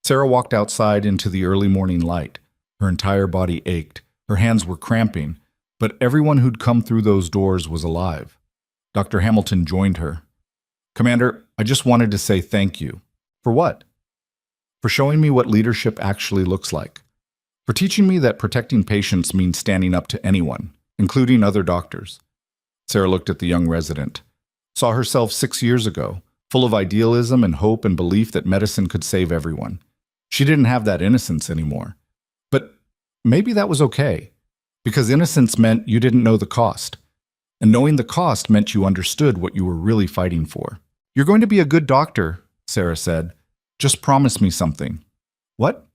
Speaker 1: Sarah walked outside into the early morning light. Her entire body ached. Her hands were cramping, but everyone who'd come through those doors was alive. Dr. Hamilton joined her. Commander, I just wanted to say thank you. For what? For showing me what leadership actually looks like. for teaching me that protecting patients means standing up to anyone, including other doctors. Sarah looked at the young resident, saw herself 6 years ago, full of idealism and hope and belief that medicine could save everyone. She didn't have that innocence anymore. But maybe that was okay, because innocence meant you didn't know the cost. And knowing the cost meant you understood what you were really fighting for. "You're going to be a good doctor," Sarah said. "Just promise me something." "What?"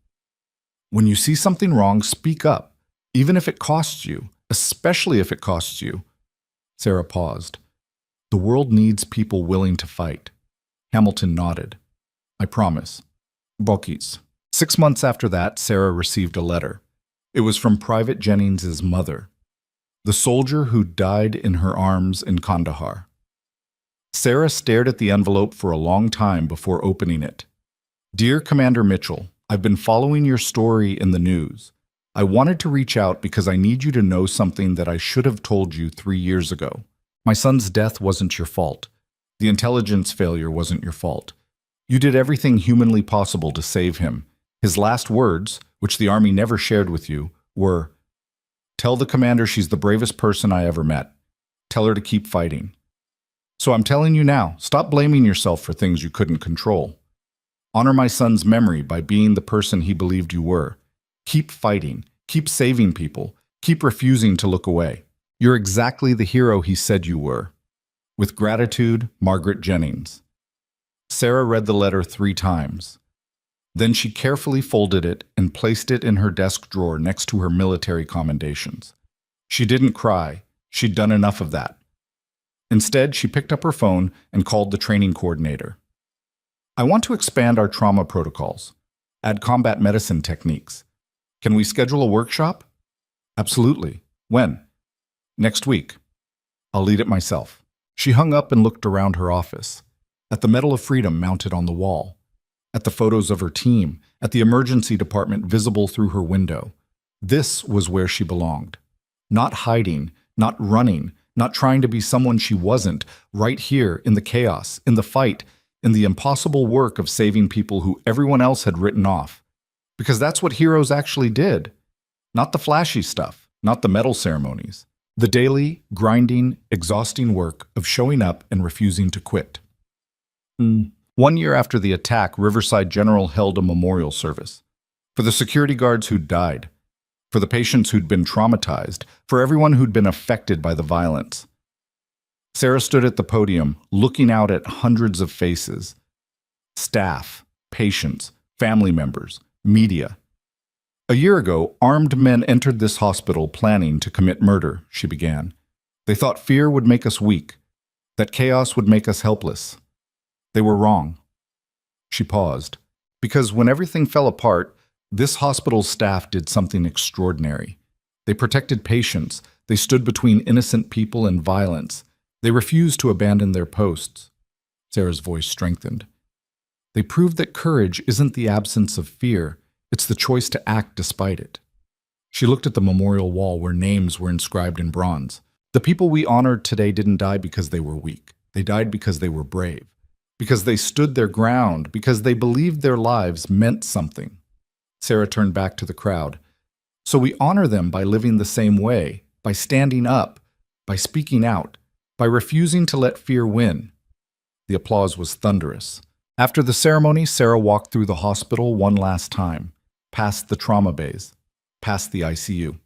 Speaker 1: "When you see something wrong, speak up, even if it costs you, especially if it costs you." Sarah paused. "The world needs people willing to fight." Hamilton nodded. "I promise." Bokis. 6 months after that, Sarah received a letter. It was from Private Jennings's mother, the soldier who died in her arms in Kandahar. Sarah stared at the envelope for a long time before opening it. "Dear Commander Mitchell, I've been following your story in the news. I wanted to reach out because I need you to know something that I should have told you 3 years ago. My son's death wasn't your fault. The intelligence failure wasn't your fault. You did everything humanly possible to save him. His last words, which the Army never shared with you, were, 'Tell the commander she's the bravest person I ever met. Tell her to keep fighting.' So I'm telling you now, stop blaming yourself for things you couldn't control. Honor my son's memory by being the person he believed you were. Keep fighting. Keep saving people. Keep refusing to look away. You're exactly the hero he said you were. With gratitude, Margaret Jennings." Sarah read the letter 3 times. Then she carefully folded it and placed it in her desk drawer next to her military commendations. She didn't cry. She'd done enough of that. Instead, she picked up her phone and called the training coordinator. "I want to expand our trauma protocols, add combat medicine techniques. Can we schedule a workshop?" "Absolutely. When?" "Next week. I'll lead it myself." She hung up and looked around her office, at the Medal of Freedom mounted on the wall, at the photos of her team, at the emergency department visible through her window. This was where she belonged. Not hiding, not running, not trying to be someone she wasn't, right here in the chaos, in the fight, in the impossible work of saving people who everyone else had written off. Because that's what heroes actually did. Not the flashy stuff, not the medal ceremonies. The daily, grinding, exhausting work of showing up and refusing to quit. 1 year after the attack, Riverside General held a memorial service. For the security guards who'd died, for the patients who'd been traumatized, for everyone who'd been affected by the violence. Sarah stood at the podium, looking out at hundreds of faces. Staff, patients, family members, media. "A year ago, armed men entered this hospital planning to commit murder," she began. "They thought fear would make us weak, that chaos would make us helpless. They were wrong." She paused, because when everything fell apart, this hospital's staff did something extraordinary. They protected patients. They stood between innocent people and violence. They refused to abandon their posts. Sarah's voice strengthened. They proved that courage isn't the absence of fear, it's the choice to act despite it. She looked at the memorial wall where names were inscribed in bronze. The people we honored today didn't die because they were weak. They died because they were brave, because they stood their ground, because they believed their lives meant something. Sarah turned back to the crowd. So we honor them by living the same way, by standing up, by speaking out, by refusing to let fear win. The applause was thunderous. After the ceremony, Sarah walked through the hospital one last time, past the trauma bays, past the ICU,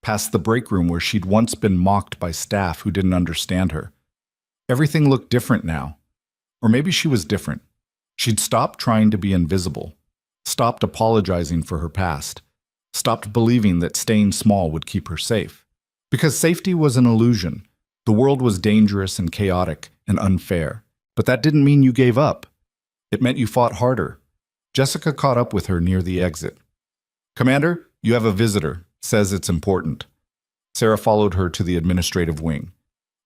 Speaker 1: past the break room where she'd once been mocked by staff who didn't understand her. Everything looked different now. Or maybe she was different. She'd stopped trying to be invisible, stopped apologizing for her past, stopped believing that staying small would keep her safe. Because safety was an illusion. The world was dangerous and chaotic and unfair. But that didn't mean you gave up. It meant you fought harder. Jessica caught up with her near the exit. "Commander, you have a visitor. Says it's important." Sarah followed her to the administrative wing.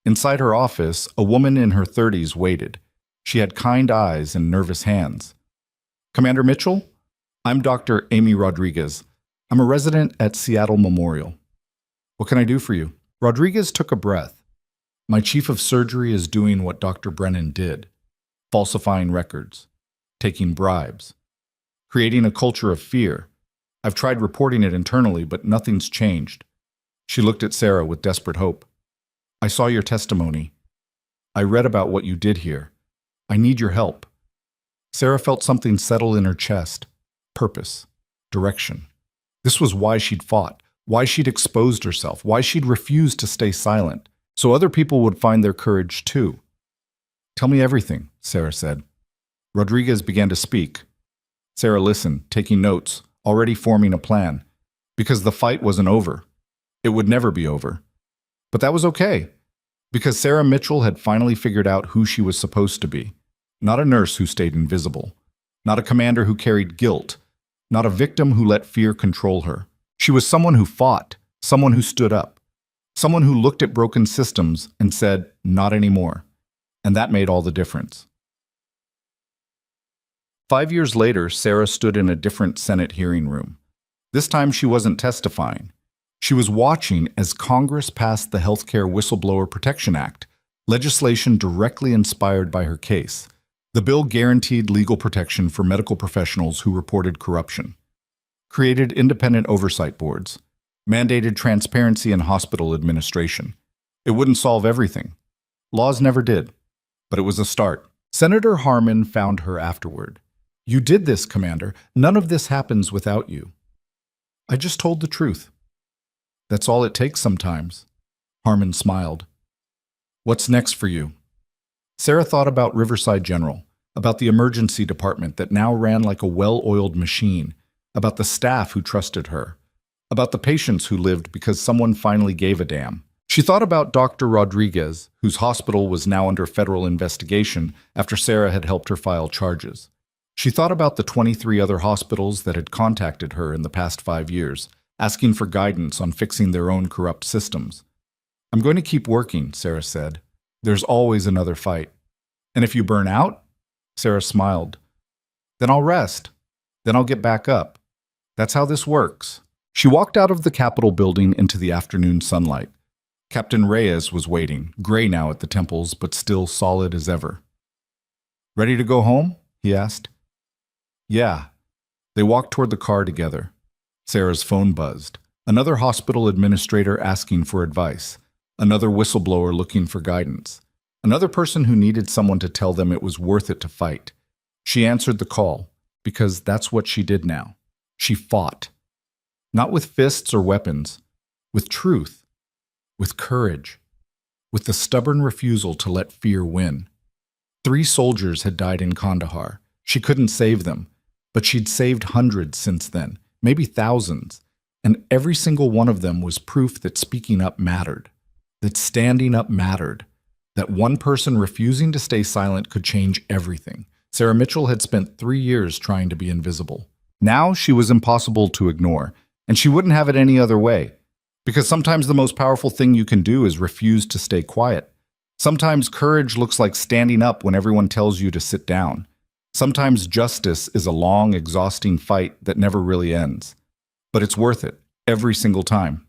Speaker 1: Inside her office, a woman in her 30s waited. She had kind eyes and nervous hands. "Commander Mitchell? I'm Dr. Amy Rodriguez. I'm a resident at Seattle Memorial. What can I do for you?" Rodriguez took a breath. "My chief of surgery is doing what Dr. Brennan did, falsifying records, taking bribes, creating a culture of fear. I've tried reporting it internally, but nothing's changed. She looked at Sarah with desperate hope. I saw your testimony. I read about what you did here. I need your help. Sarah felt something settle in her chest. Purpose. Direction. This was why she'd fought, why she'd exposed herself, why she'd refused to stay silent, so other people would find their courage too. Tell me everything, Sarah said. Rodriguez began to speak. Sarah listened, taking notes, already forming a plan, because the fight wasn't over. It would never be over. But that was okay, because Sarah Mitchell had finally figured out who she was supposed to be. Not a nurse who stayed invisible, not a commander who carried guilt, not a victim who let fear control her. She was someone who fought, someone who stood up, someone who looked at broken systems and said, not anymore. And that made all the difference. 5 years later, Sarah stood in a different Senate hearing room. This time she wasn't testifying. She was watching as Congress passed the Healthcare Whistleblower Protection Act, legislation directly inspired by her case. The bill guaranteed legal protection for medical professionals who reported corruption, created independent oversight boards, mandated transparency in hospital administration. It wouldn't solve everything. Laws never did, but it was a start. Senator Harmon found her afterward. You did this, Commander. None of this happens without you. I just told the truth. That's all it takes sometimes. Harmon smiled. What's next for you? Sarah thought about Riverside General, about the emergency department that now ran like a well-oiled machine, about the staff who trusted her, about the patients who lived because someone finally gave a damn. She thought about Dr. Rodriguez, whose hospital was now under federal investigation after Sarah had helped her file charges. She thought about the 23 other hospitals that had contacted her in the past 5 years, asking for guidance on fixing their own corrupt systems. I'm going to keep working, Sarah said. There's always another fight. And if you burn out? Sarah smiled. Then I'll rest. Then I'll get back up. That's how this works. She walked out of the Capitol building into the afternoon sunlight. Captain Reyes was waiting, gray now at the temples, but still solid as ever. Ready to go home? He asked. Yeah. They walked toward the car together. Sarah's phone buzzed. Another hospital administrator asking for advice. Another whistleblower looking for guidance. Another person who needed someone to tell them it was worth it to fight. She answered the call, because that's what she did now. She fought. Not with fists or weapons, with truth, with courage, with the stubborn refusal to let fear win. 3 soldiers had died in Kandahar. She couldn't save them, but she'd saved hundreds since then, maybe thousands, and every single one of them was proof that speaking up mattered, that standing up mattered, that one person refusing to stay silent could change everything. Sarah Mitchell had spent 3 years trying to be invisible. Now she was impossible to ignore, and she wouldn't have it any other way. Because sometimes the most powerful thing you can do is refuse to stay quiet. Sometimes courage looks like standing up when everyone tells you to sit down. Sometimes justice is a long, exhausting fight that never really ends. But it's worth it, every single time.